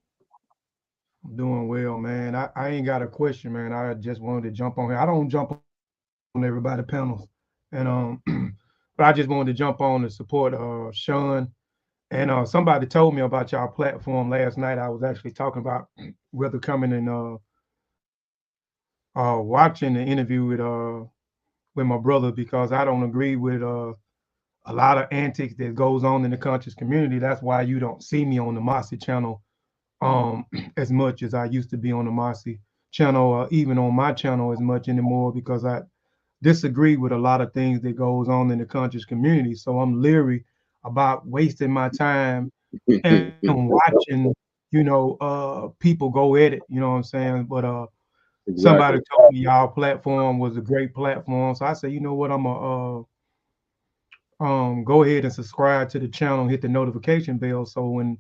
I'm doing well, man. I ain't got a question, man. I just wanted to jump on here. I don't jump on everybody's panels, and but I just wanted to jump on to support Sean. And somebody told me about y'all platform last night. I was actually talking about whether coming and watching the interview with my brother, because I don't agree with a lot of antics that goes on in the conscious community. That's why you don't see me on the MOSSI channel as much as I used to be on the MOSSI channel, or even on my channel as much anymore, because I disagree with a lot of things that goes on in the conscious community. So I'm leery about wasting my time and watching, people go at it, you know what I'm saying? But exactly. Somebody told me y'all platform was a great platform. So I said, you know what, I'm go ahead and subscribe to the channel, hit the notification bell, so when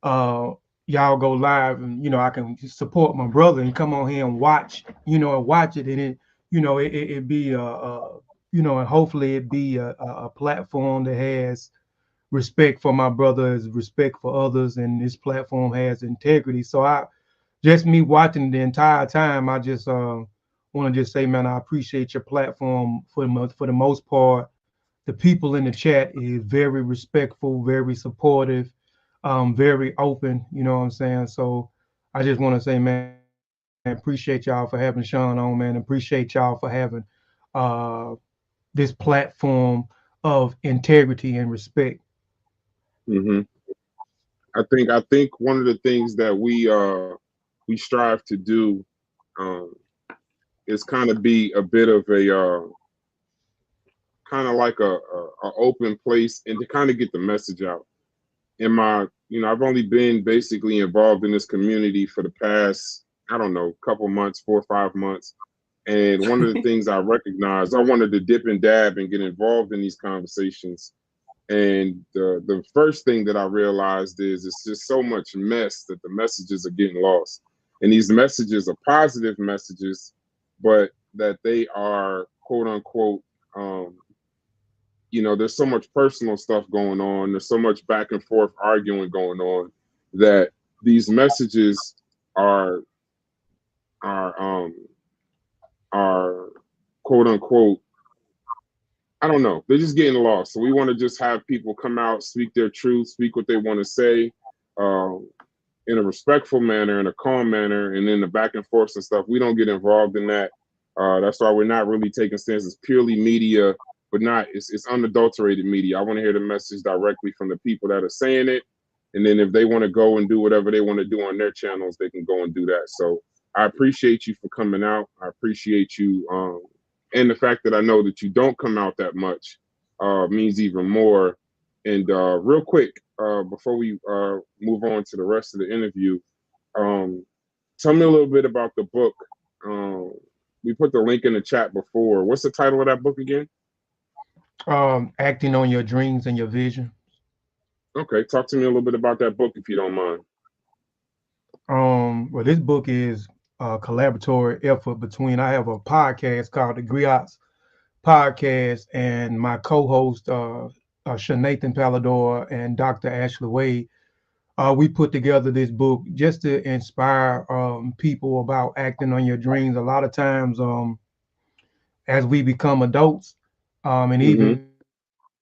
y'all go live, and I can support my brother and come on here and watch, and watch it, and it be and hopefully it be a platform that has respect for my brothers, respect for others, and this platform has integrity. So just me watching the entire time, I just want to just say, man, I appreciate your platform for the most part. The people in the chat is very respectful, very supportive, very open, you know what I'm saying? So I just want to say, man, I appreciate y'all for having Sean on, man. Appreciate y'all for having this platform of integrity and respect. I think one of the things that we strive to do is kind of be a bit of a kind of like a open place, and to kind of get the message out. In my, I've only been basically involved in this community for the past, I don't know, couple months, 4 or 5 months. And one of the things I recognized, I wanted to dip and dab and get involved in these conversations. And the first thing that I realized is it's just so much mess that the messages are getting lost. And these messages are positive messages, but that they are, quote unquote, there's so much personal stuff going on. There's so much back and forth arguing going on that these messages are quote unquote, I don't know, they're just getting lost. So we want to just have people come out, speak their truth, speak what they want to say, and in a respectful manner, in a calm manner, and then the back and forth and stuff. We don't get involved in that. That's why we're not really taking stances. Purely media, but not it's unadulterated media. I want to hear the message directly from the people that are saying it, and then if they want to go and do whatever they want to do on their channels, they can go and do that. So I appreciate you for coming out. I appreciate you, and the fact that I know that you don't come out that much means even more. And real quick, before we move on to the rest of the interview, tell me a little bit about the book. We put the link in the chat before. What's the title of that book again? Acting on Your Dreams and Your Vision. Okay, talk to me a little bit about that book if you don't mind. Well, this book is a collaboratory effort between, I have a podcast called the Griots Podcast, and my co-host, Shanathan Palador and Dr. Ashley Wade. We put together this book just to inspire people about acting on your dreams. A lot of times, as we become adults, and even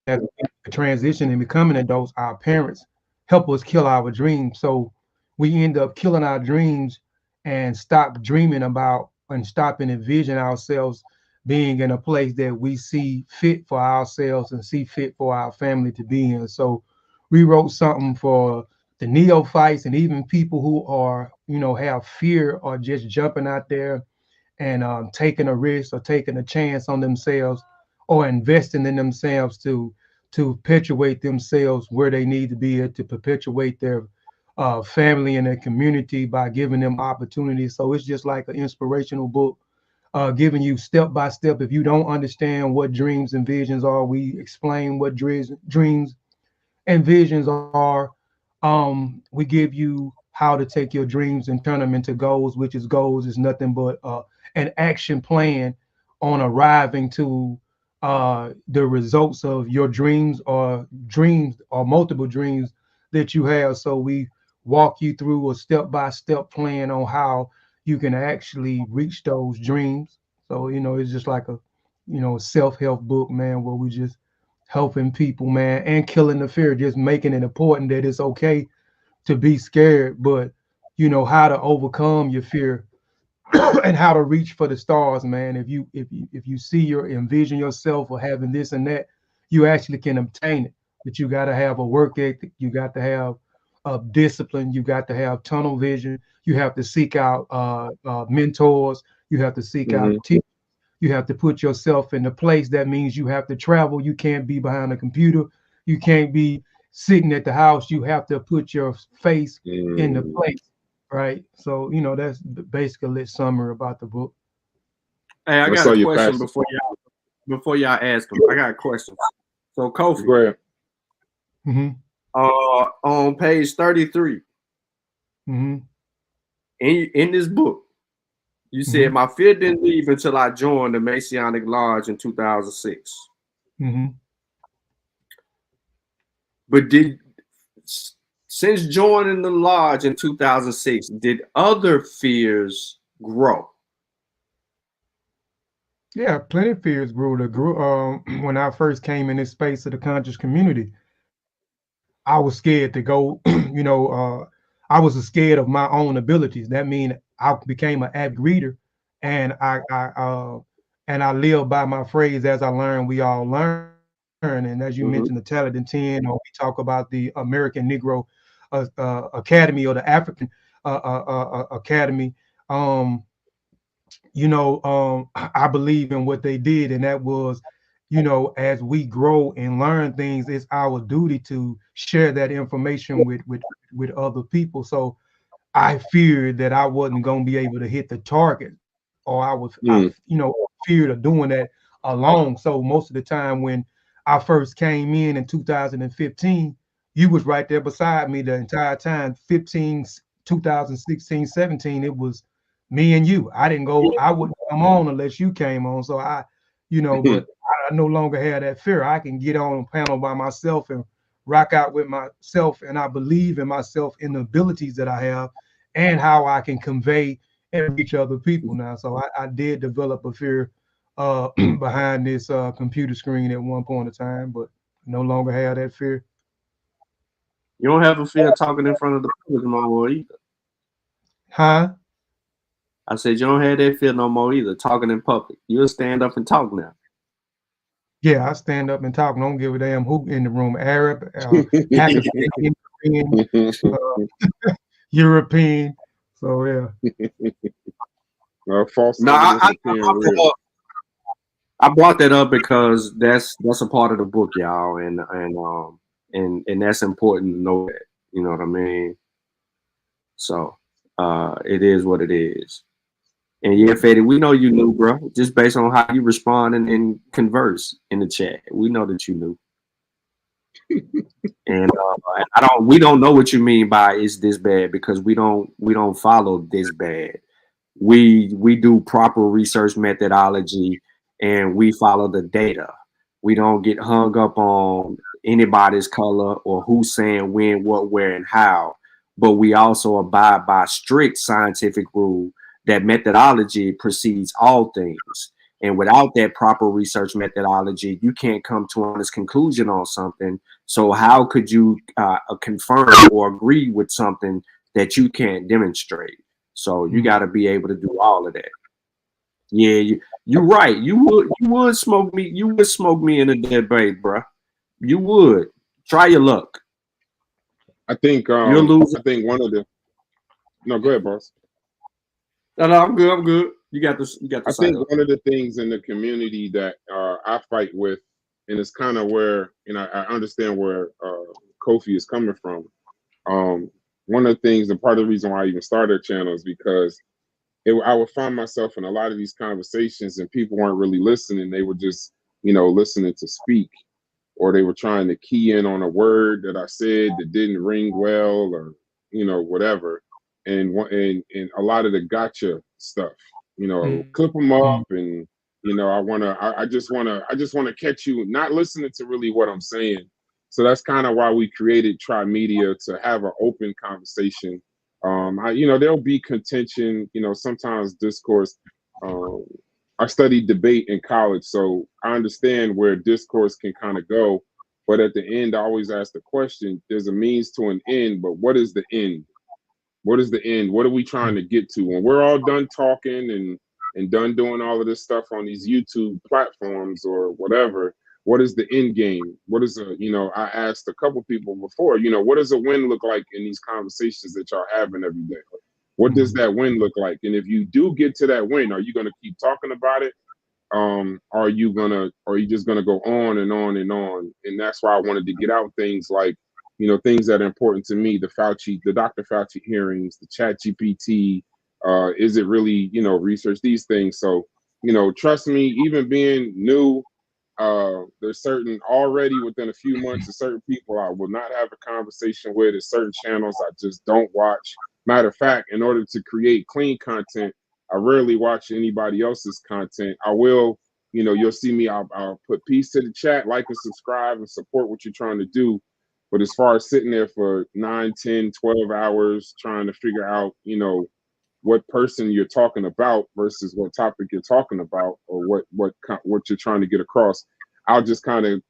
as we transition and becoming adults, our parents help us kill our dreams. So we end up killing our dreams and stop dreaming about and stop and envision ourselves being in a place that we see fit for ourselves and see fit for our family to be in. So we wrote something for the neophytes and even people who are, have fear or just jumping out there and taking a risk or taking a chance on themselves or investing in themselves to perpetuate themselves where they need to be to perpetuate their family and their community by giving them opportunities. So it's just like an inspirational book, giving you step by step. If you don't understand what dreams and visions are, we explain what dreams and visions are. We give you how to take your dreams and turn them into goals, which is goals is nothing but an action plan on arriving to the results of your dreams or multiple dreams that you have. So we walk you through a step-by-step plan on how you can actually reach those dreams. So, it's just like a, self-help book, man, where we just helping people, man, and killing the fear, just making it important that it's okay to be scared, but how to overcome your fear and how to reach for the stars, man. If you see or envision yourself or having this and that, you actually can obtain it. But you got to have a work ethic. You got to have discipline. You got to have tunnel vision. You have to seek out mentors. You have to seek out teachers. You have to put yourself in the place. That means you have to travel. You can't be behind a computer. You can't be sitting at the house. You have to put your face in the place, right? So, that's basically a summary about the book. Hey, I got a question before y'all ask them. I got a question. So, Kofi, go ahead. On page 33, in this book, you said my fear didn't leave until I joined the Masonic Lodge in 2006. But since joining the lodge in 2006, did other fears grow? Yeah, plenty of fears grew. When I first came in this space of the conscious community, I was scared to go. I was scared of my own abilities. That means I became an avid reader, and I live by my phrase, as I learn, we all learn. And as you mentioned, the Talented 10, or we talk about the American Negro Academy or the African Academy. I believe in what they did, and that was, as we grow and learn things, it's our duty to share that information with other people. So I feared that I wasn't going to be able to hit the target, or I feared of doing that alone. So most of the time when I first came in 2015, you was right there beside me the entire time. 2016, 17, it was me and you. I wouldn't come on unless you came on. So but I no longer have that fear. I can get on a panel by myself and rock out with myself, and I believe in myself, in the abilities that I have and how I can convey and reach other people now. So I did develop a fear behind this computer screen at one point in time, but no longer have that fear. You don't have a fear talking in front of the public no more either. Huh? I said you don't have that fear no more either. Talking in public, you'll stand up and talk now. Yeah, I stand up and talk. And don't give a damn who in the room. Arab, Pakistani, Korean, European. So yeah. False No, evidence appearing real. I brought that up because that's a part of the book, y'all, and that's important to know that. You know what I mean? So it is what it is. And yeah, Fetty, we know you knew, bro. Just based on how you respond and converse in the chat, we know that you knew. And we don't know what you mean by "it's this bad" because we don't follow this bad. We do proper research methodology and we follow the data. We don't get hung up on anybody's color or who's saying when, what, where, and how. But we also abide by strict scientific rule that methodology precedes all things. And without that proper research methodology, you can't come to an honest conclusion on something. So how could you confirm or agree with something that you can't demonstrate? So you got to be able to do all of that. Yeah, you're right. You would smoke me. You would smoke me in a debate, bro. You would. Try your luck. I think You'll lose. I think one of the no, go ahead, boss. No, I'm good. I'm good. You got this. You got I this. think one of the things in the community that I fight with, and it's kind of where, and I understand where Kofi is coming from. One of the things, and part of the reason why I even started a channel is because I would find myself in a lot of these conversations and people weren't really listening. They were just, listening to speak, or they were trying to key in on a word that I said that didn't ring well, or, whatever. And a lot of the gotcha stuff, clip them up and, I just want to catch you not listening to really what I'm saying. So that's kind of why we created Try Media, to have an open conversation. There'll be contention, sometimes discourse. I studied debate in college, so I understand where discourse can kind of go. But at the end, I always ask the question, there's a means to an end, but what is the end? What is the end? What are we trying to get to? When we're all done talking and done doing all of this stuff on these YouTube platforms or whatever, what is the end game? What is I asked a couple people before, what does a win look like in these conversations that y'all having every day? What does that win look like? And if you do get to that win, are you going to keep talking about it? Are you just gonna go on and on and on? And that's why I wanted to get out things like, things that are important to me, the Dr. Fauci hearings, the Chat GPT, is it really, research these things. So, trust me, even being new, there's already within a few months, there's certain people I will not have a conversation with, there's certain channels I just don't watch. Matter of fact, in order to create clean content, I rarely watch anybody else's content. I will, you'll see me, I'll put peace to the chat, like and subscribe and support what you're trying to do. But as far as sitting there for 9, 10, 12 hours trying to figure out, what person you're talking about versus what topic you're talking about, or what you're trying to get across, I'll just kind of,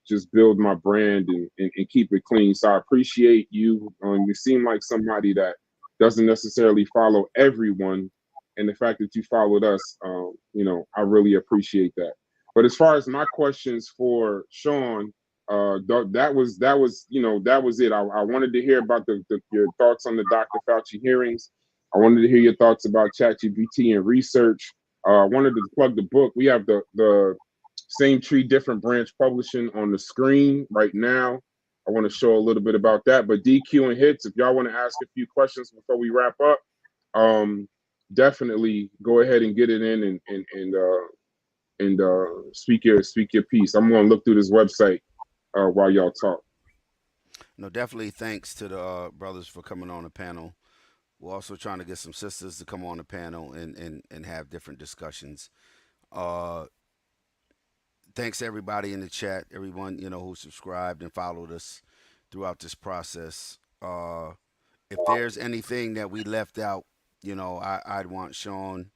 just build my brand and keep it clean. So I appreciate you. You seem like somebody that doesn't necessarily follow everyone. And the fact that you followed us, I really appreciate that. But as far as my questions for Shawn, that was it. I wanted to hear about your thoughts on the Dr. Fauci hearings. I wanted to hear your thoughts about ChatGPT and research. I wanted to plug the book. We have the Same Tree, Different Branch Publishing on the screen right now. I want to show a little bit about that. But DQ and Hits, if y'all want to ask a few questions before we wrap up, definitely go ahead and get it in and speak your piece. I'm going to look through this website while y'all talk. No, definitely thanks to the brothers for coming on the panel. We're also trying to get some sisters to come on the panel and have different discussions. Thanks to everybody in the chat, everyone who subscribed and followed us throughout this process. If there's anything that we left out, I'd want Shawn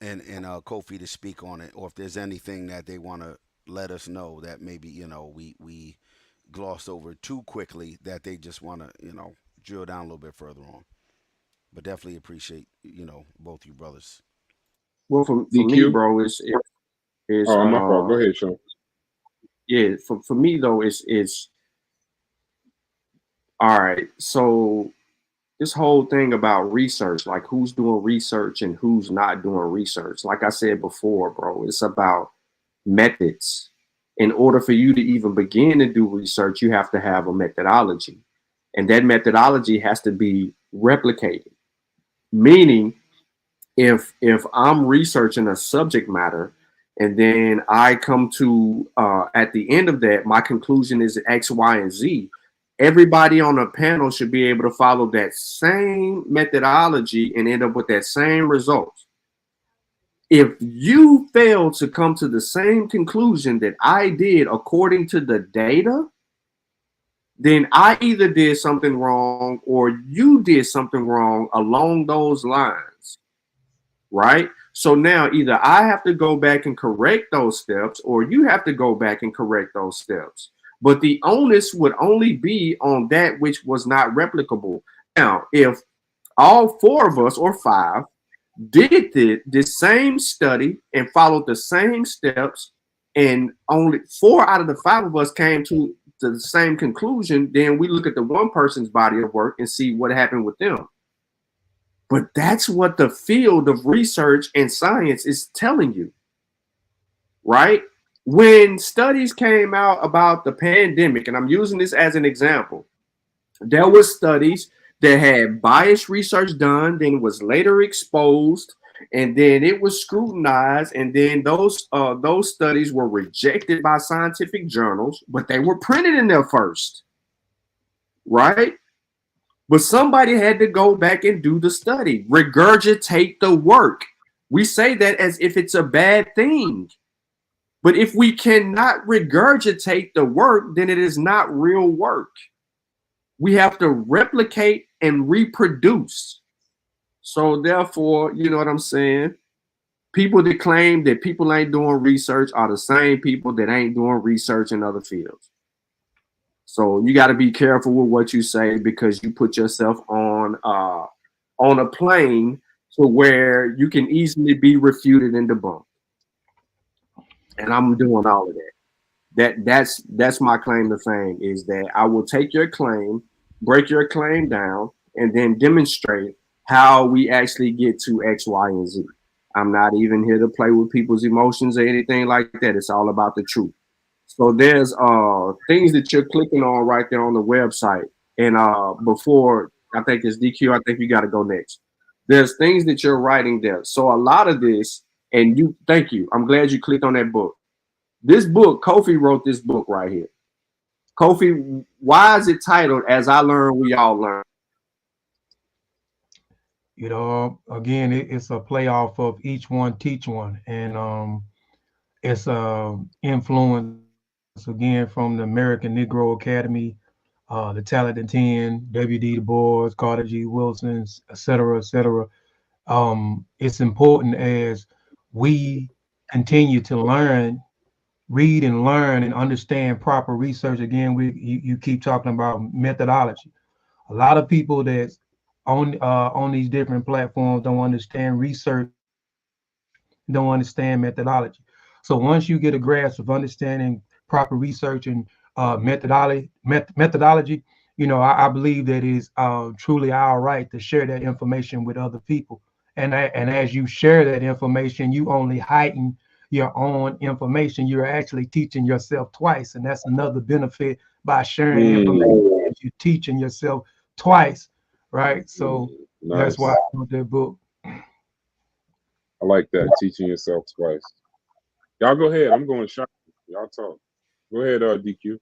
and Kofi to speak on it, or if there's anything that they want to let us know that maybe we glossed over too quickly that they just want to, drill down a little bit further on. But definitely appreciate, both you brothers. Well, for me, DQ. bro, it's Oh, my fault. Go ahead, Sean. yeah. For me though, it's all right. So this whole thing about research, like who's doing research and who's not doing research. Like I said before, bro, it's about methods. In order for you to even begin to do research, you have to have a methodology. And that methodology has to be replicated. Meaning, if I'm researching a subject matter and then I come to at the end of that, my conclusion is X, Y, and Z. Everybody on the panel should be able to follow that same methodology and end up with that same result. If you fail to come to the same conclusion that I did according to the data, then I either did something wrong or you did something wrong along those lines, right? So now either I have to go back and correct those steps or you have to go back and correct those steps. But the onus would only be on that which was not replicable. Now, if all four of us or five did the same study and followed the same steps, and only 4 out of the 5 of us came to the same conclusion, then we look at the one person's body of work and see what happened with them. But that's what the field of research and science is telling you, right? When studies came out about the pandemic, and I'm using this as an example, there were studies that had biased research done, then was later exposed, and then it was scrutinized, and then those studies were rejected by scientific journals, but they were printed in there first, right? But somebody had to go back and do the study, regurgitate the work. We say that as if it's a bad thing. But if we cannot regurgitate the work, then it is not real work. We have to replicate and reproduce. So therefore, you know what I'm saying? People that claim that people ain't doing research are the same people that ain't doing research in other fields. So you got to be careful with what you say because you put yourself on a plane to where you can easily be refuted and debunked. And I'm doing all of that. That's my claim to fame is that I will take your claim, break your claim down, and then demonstrate how we actually get to X, Y, and Z. I'm not even here to play with people's emotions or anything like that. It's all about the truth. So there's things that you're clicking on right there on the website. And before I think it's DQ, I think you got to go next. There's things that you're writing there. So a lot of this, and you thank you. I'm glad you clicked on that book. This book, Kofi wrote this book right here. Kofi, why is it titled As I Learn, We All Learn? You know, again, it's a play off of each one, teach one. And it's influence, again, from the American Negro Academy, the Talented 10, W.D. Du Bois, Carter G. Wilson, et cetera, et cetera. It's important as we continue to learn, read and learn and understand proper research. Again, you keep talking about methodology. A lot of people that's on these different platforms don't understand research, don't understand methodology. So once you get a grasp of understanding proper research and methodology, you know, I believe that is truly our right to share that information with other people. And as you share that information, you only heighten your own information. You're actually teaching yourself twice, and that's another benefit by sharing information. You're teaching yourself twice, right? So nice. That's why I wrote that book. I like that, teaching yourself twice. Y'all go ahead. I'm going shop. Y'all talk. Go ahead, DQ.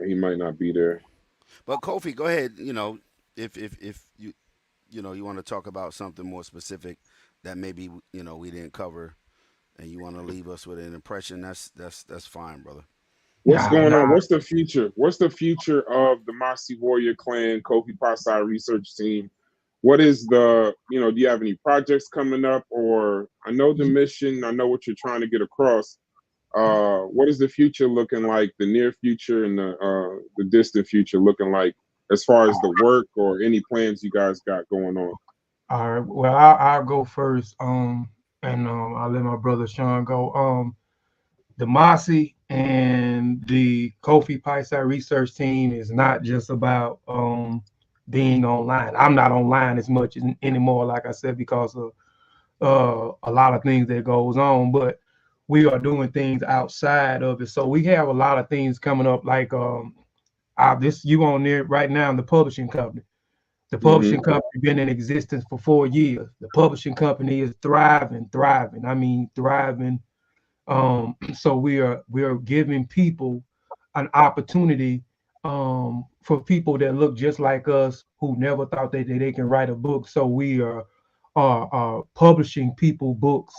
He might not be there. But Kofi, go ahead. You know, if you want to talk about something more specific that maybe we didn't cover, and you want to leave us with an impression, that's fine, brother. What's going on? What's the future? What's the future of the MOSSI Warrior Clan Kofi Pasai research team? What is the, do you have any projects coming up? Or I know the mission, I know what you're trying to get across. What is the future looking like? The near future and the distant future looking like, as far as the work or any plans you guys got going on? All right. Well, I'll go first. And I'll let my brother Sean go. The MOSSI and the Kofi Paisai research team is not just about being online. I'm not online as much anymore, like I said, because of a lot of things that goes on, but we are doing things outside of it. So we have a lot of things coming up, like this you on there right now in the publishing company. The publishing company been in existence for 4 years. The publishing company is thriving. I mean, thriving. So we are giving people an opportunity for people that look just like us who never thought that they can write a book. So we are publishing people books,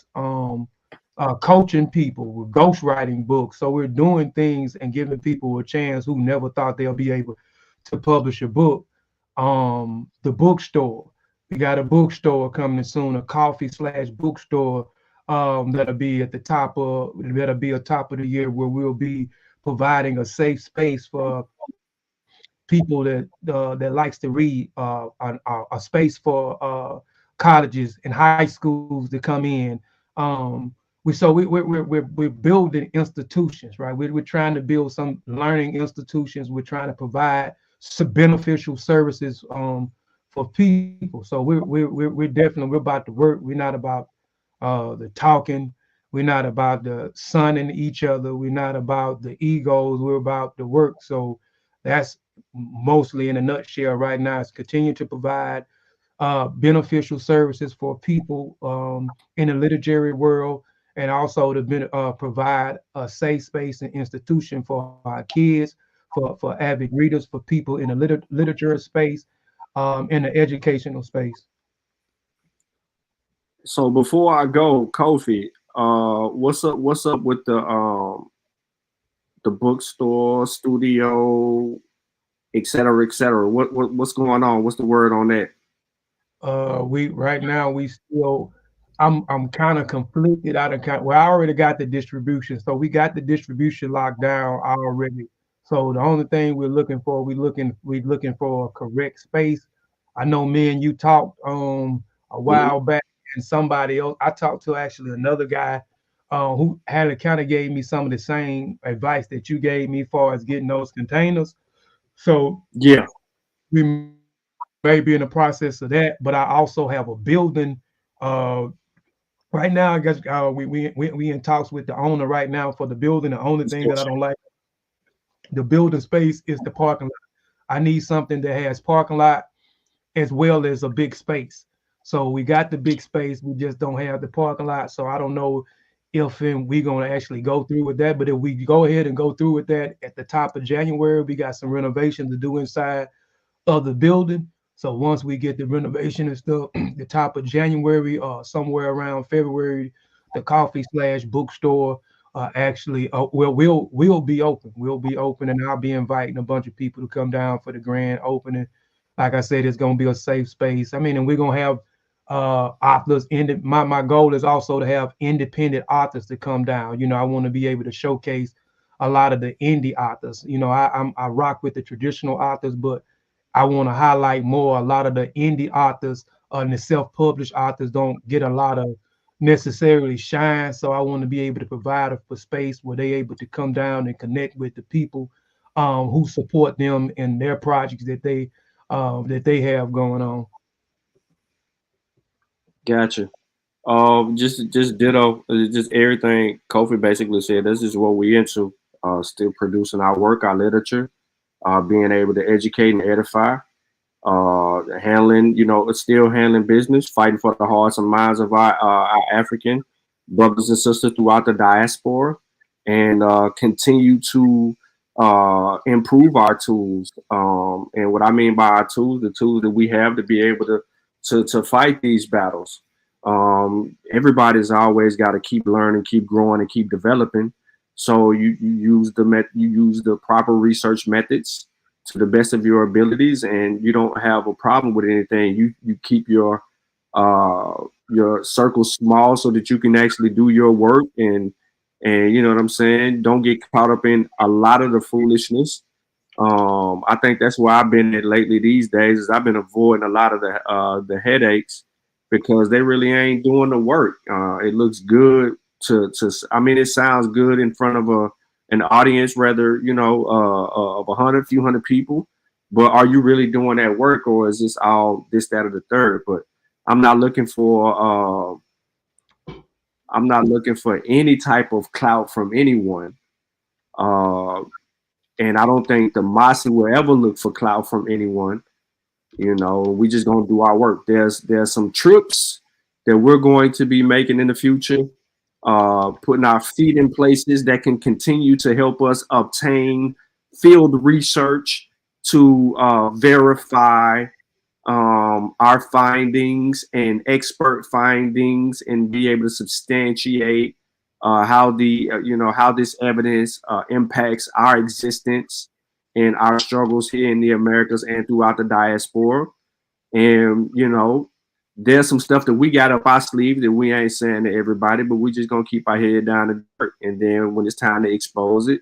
coaching people, we're ghostwriting books. So we're doing things and giving people a chance who never thought they'll be able to publish a book. The bookstore, we got a bookstore coming soon, a coffee/bookstore that'll be at the top of the year, where we'll be providing a safe space for people that likes to read, a space for colleges and high schools to come in. We're building institutions, right? We're trying to build some learning institutions. We're trying to provide some beneficial services for people. So we're definitely, we're about the work. We're not about the talking. We're not about the sunning each other. We're not about the egos. We're about the work. So that's mostly in a nutshell right now, is continue to provide beneficial services for people in the literary world, and also to provide a safe space and institution for our kids, for avid readers, for people in the literature space, in the educational space. So before I go, Kofi, what's up with the bookstore, studio, et cetera, et cetera? What's going on? What's the word on that? We right now we still, I'm kind of conflicted. Well, I already got the distribution, so we got the distribution locked down already. So the only thing we're looking for, we're looking for a correct space. I know me and you talked a while back, and somebody else I talked to, actually another guy who had kind of gave me some of the same advice that you gave me as far as getting those containers. So yeah, we may be in the process of that, but I also have a building. Right now, I guess we in talks with the owner right now for the building. The only thing that I don't like, the building space, is the parking lot. I need something that has parking lot as well as a big space. So we got the big space, we just don't have the parking lot. So I don't know if we're going to actually go through with that. But if we go ahead and go through with that at the top of January, we got some renovations to do inside of the building. So once we get the renovation and stuff, the top of January or somewhere around February, the coffee/bookstore actually we'll be open. We'll be open, and I'll be inviting a bunch of people to come down for the grand opening. Like I said, it's gonna be a safe space. I mean, and we're gonna have authors. My goal is also to have independent authors to come down. You know, I want to be able to showcase a lot of the indie authors. You know, I rock with the traditional authors, but I want to highlight more a lot of the indie authors and the self-published authors don't get a lot of necessarily shine. So I want to be able to provide a space where they're able to come down and connect with the people who support them in their projects that they have going on. Gotcha. Just ditto, just everything Kofi basically said. This is what we into. Still producing our work, our literature, being able to educate and edify, handling, still handling business, fighting for the hearts and minds of our African brothers and sisters throughout the diaspora, and continue to improve our tools. And what I mean by our tools, the tools that we have to be able to fight these battles. Everybody's always got to keep learning, keep growing, and keep developing. So you use the proper research methods to the best of your abilities, and you don't have a problem with anything. You keep your circle small so that you can actually do your work and And you know what I'm saying? Don't get caught up in a lot of the foolishness. I think that's where I've been at lately these days is I've been avoiding a lot of the headaches because they really ain't doing the work. It looks good to I mean, it sounds good in front of an audience, rather, you know, of 100, few hundred people. But are you really doing that work, or is this all this, that, or the third? But I'm not looking for any type of clout from anyone. And I don't think the MOSSI will ever look for clout from anyone. You know, we just gonna do our work. There's some trips that we're going to be making in the future, putting our feet in places that can continue to help us obtain field research to verify our findings and expert findings and be able to substantiate how the how this evidence impacts our existence and our struggles here in the Americas and throughout the diaspora. And you know, there's some stuff that we got up our sleeve that we ain't saying to everybody, but we just gonna keep our head down the dirt. And then when it's time to expose it,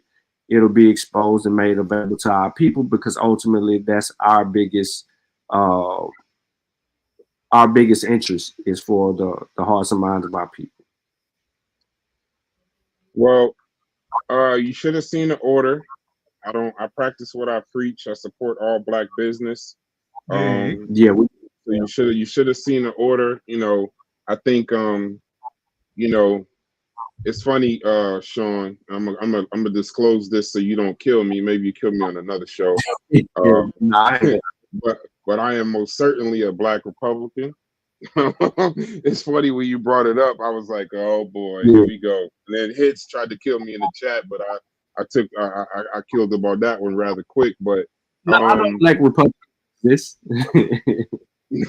it'll be exposed and made available to our people, because ultimately that's our biggest interest is for the hearts and minds of our people. Well, you should have seen the order. I practice what I preach. I support all Black business. So you should have seen the order. You know, I think you know, it's funny, Sean. I'm gonna disclose this so you don't kill me. Maybe you kill me on another show. But I am most certainly a Black Republican. It's funny when you brought it up. I was like, oh boy, here we go. And then Hits tried to kill me in the chat, but I killed him on that one rather quick. But I don't like Republicans. This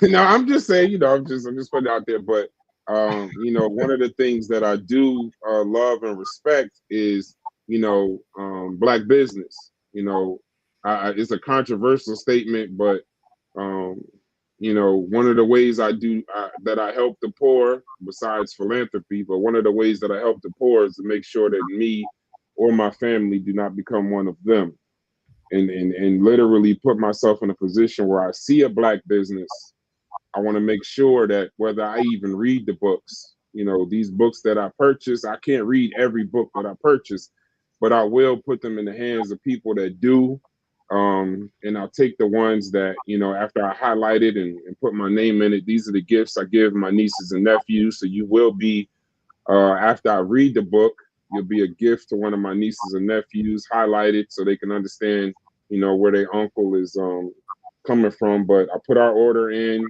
no, I'm just saying, you know, I'm just putting it out there. But you know, one of the things that I do love and respect is, you know, Black business. You know, it's a controversial statement, but you know, one of the ways that I help the poor, besides philanthropy, but one of the ways that I help the poor is to make sure that me or my family do not become one of them. And literally put myself in a position where I see a Black business, I want to make sure that whether I even read the books, you know, these books that I purchase, I can't read every book that I purchase, but I will put them in the hands of people that do. And I'll take the ones that, you know, after I highlight it and put my name in it, these are the gifts I give my nieces and nephews. So you will be, after I read the book, you'll be a gift to one of my nieces and nephews, highlighted so they can understand, you know, where their uncle is coming from. But I put our order in.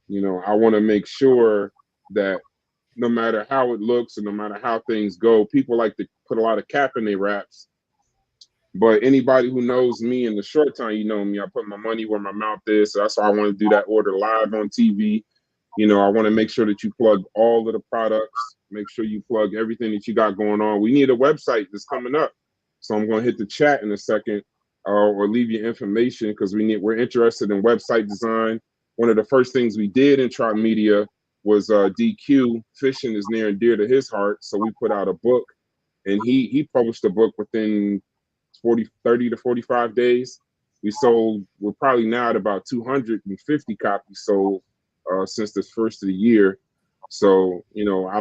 You know, I want to make sure that no matter how it looks and no matter how things go, people like to put a lot of cap in their raps. But anybody who knows me in the short time, you know me, I put my money where my mouth is. So that's why I want to do that order live on TV. You know, I want to make sure that you plug all of the products, make sure you plug everything that you got going on. We need a website that's coming up. So I'm going to hit the chat in a second or leave your information, because we're interested in website design. One of the first things we did in Tri Media was DQ. Fishing is near and dear to his heart. So we put out a book, and he published a book within 30 to 45 days. We're probably now at about 250 copies sold since the first of the year. So, you know, I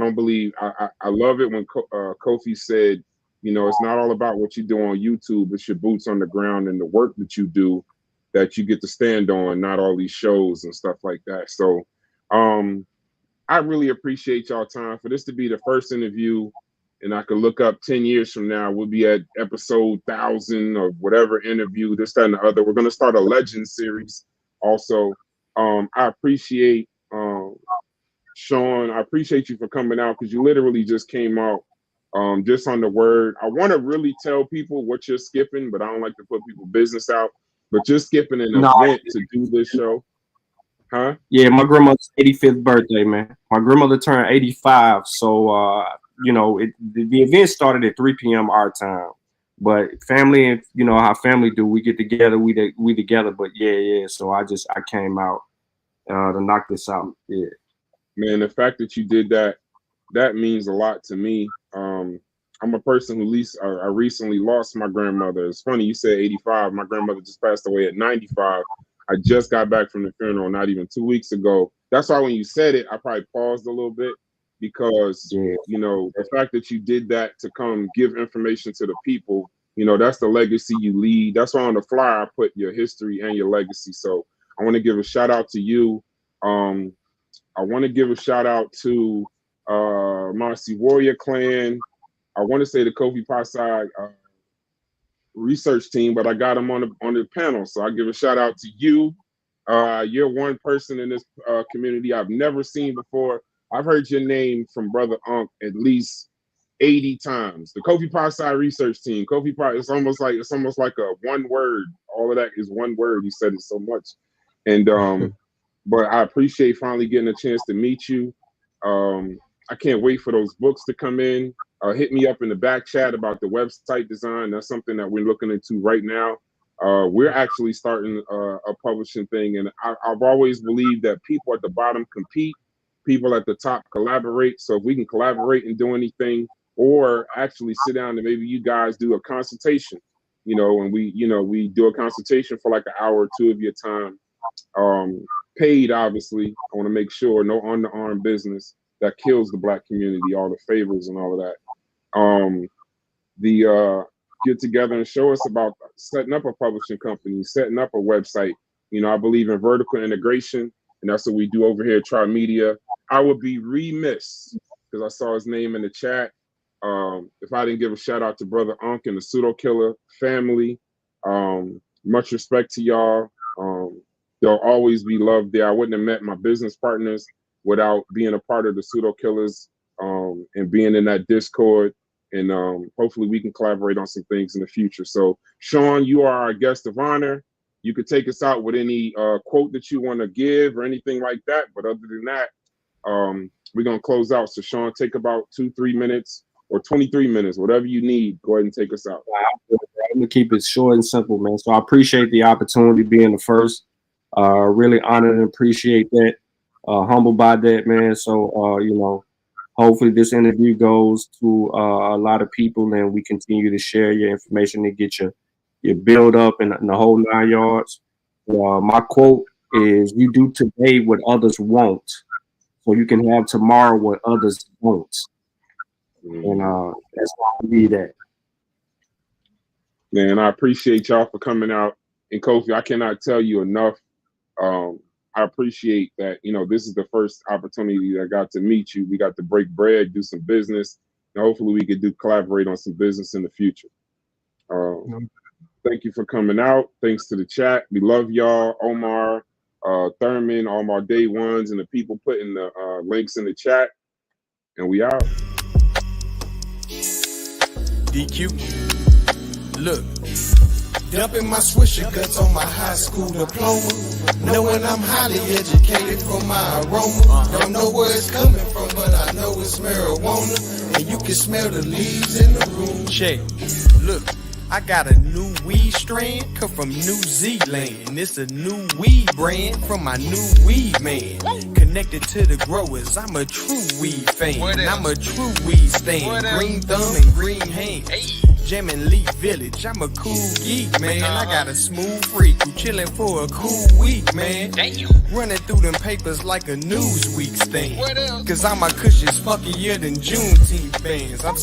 love it when Kofi said, you know, it's not all about what you do on YouTube, it's your boots on the ground and the work that you do that you get to stand on, not all these shows and stuff like that. So I really appreciate y'all time. For this to be the first interview, and I could look up 10 years from now, we'll be at episode 1,000 or whatever interview, this, that, and the other. We're going to start a Legend series also. I appreciate Sean. I appreciate you for coming out, because you literally just came out just on the word. I want to really tell people what you're skipping, but I don't like to put people's business out. But you're skipping an event to do this show. Huh? Yeah, my grandmother's 85th birthday, man. My grandmother turned 85, so you know, the event started at 3 p.m. our time. But family, and you know how family do, we get together, we together. But yeah. So I came out to knock this out. Yeah. Man, the fact that you did that, that means a lot to me. I'm a person who I recently lost my grandmother. It's funny you said 85. My grandmother just passed away at 95. I just got back from the funeral not even 2 weeks ago. That's why when you said it, I probably paused a little bit because, you know, the fact that you did that to come give information to the people, you know, that's the legacy you lead. That's why on the flyer I put your history and your legacy. So I want to give a shout out to you. I want to give a shout out to MOSSI Warrior Clan. I want to say the Kofi Pasai research team, but I got them on the panel. So I give a shout out to you. You're one person in this community I've never seen before. I've heard your name from Brother Unc at least 80 times. The Kofi Pasai research team. Kofi Pasai, it's almost like a one word. All of that is one word. You said it so much. And but I appreciate finally getting a chance to meet you. I can't wait for those books to come in. Hit me up in the back chat about the website design. That's something that we're looking into right now. We're actually starting a publishing thing, and I've always believed that people at the bottom compete, people at the top collaborate. So if we can collaborate and do anything, or actually sit down and maybe you guys do a consultation, you know, and we do a consultation for like an hour or two of your time, paid obviously. I want to make sure no on-the-arm business that kills the Black community, all the favors and all of that. Get together and show us about setting up a publishing company, setting up a website. You know, I believe in vertical integration, and that's what we do over here at Tri Media. I would be remiss, because I saw his name in the chat, if I didn't give a shout out to Brother Unc and the Pseudo Killer family. Much respect to y'all. They'll always be loved there. I wouldn't have met my business partners without being a part of the Pseudo Killers and being in that Discord. And hopefully we can collaborate on some things in the future. So, Sean, you are our guest of honor. You could take us out with any quote that you want to give or anything like that. But other than that, we're going to close out. So, Sean, take about 2-3 minutes or 23 minutes, whatever you need. Go ahead and take us out. I'm going to keep it short and simple, man. So I appreciate the opportunity being the first. Really honored and appreciate that. Humbled by that, man. So, you know, hopefully this interview goes to a lot of people and we continue to share your information and get your build up and the whole 9 yards. My quote is, you do today what others won't, so you can have tomorrow what others won't. And that's why we need that. Man, I appreciate y'all for coming out. And Kofi, I cannot tell you enough. I appreciate that, you know, this is the first opportunity that I got to meet you. We got to break bread, do some business, and hopefully we could collaborate on some business in the future. Thank you for coming out. Thanks to the chat. We love y'all. Omar, Thurman, all my day ones, and the people putting the links in the chat. And we out. DQ. Look. Dumping my Swisher guts on my high school diploma. Knowing I'm highly educated from my aroma. Don't know where it's coming from, but I know it's marijuana. And you can smell the leaves in the room. Check. Look, I got a new weed strand, come from New Zealand. It's a new weed brand from my new weed man. Connected to the growers, I'm a true weed fan. I'm a true weed stan. Green thumb and green hand. Jammin' Leaf Village, I'm a cool geek, man. I got a smooth freak who chillin' for a cool week, man. Running through them papers like a Newsweek thing. Cause all my cushions fuckier than Juneteenth bands. I'm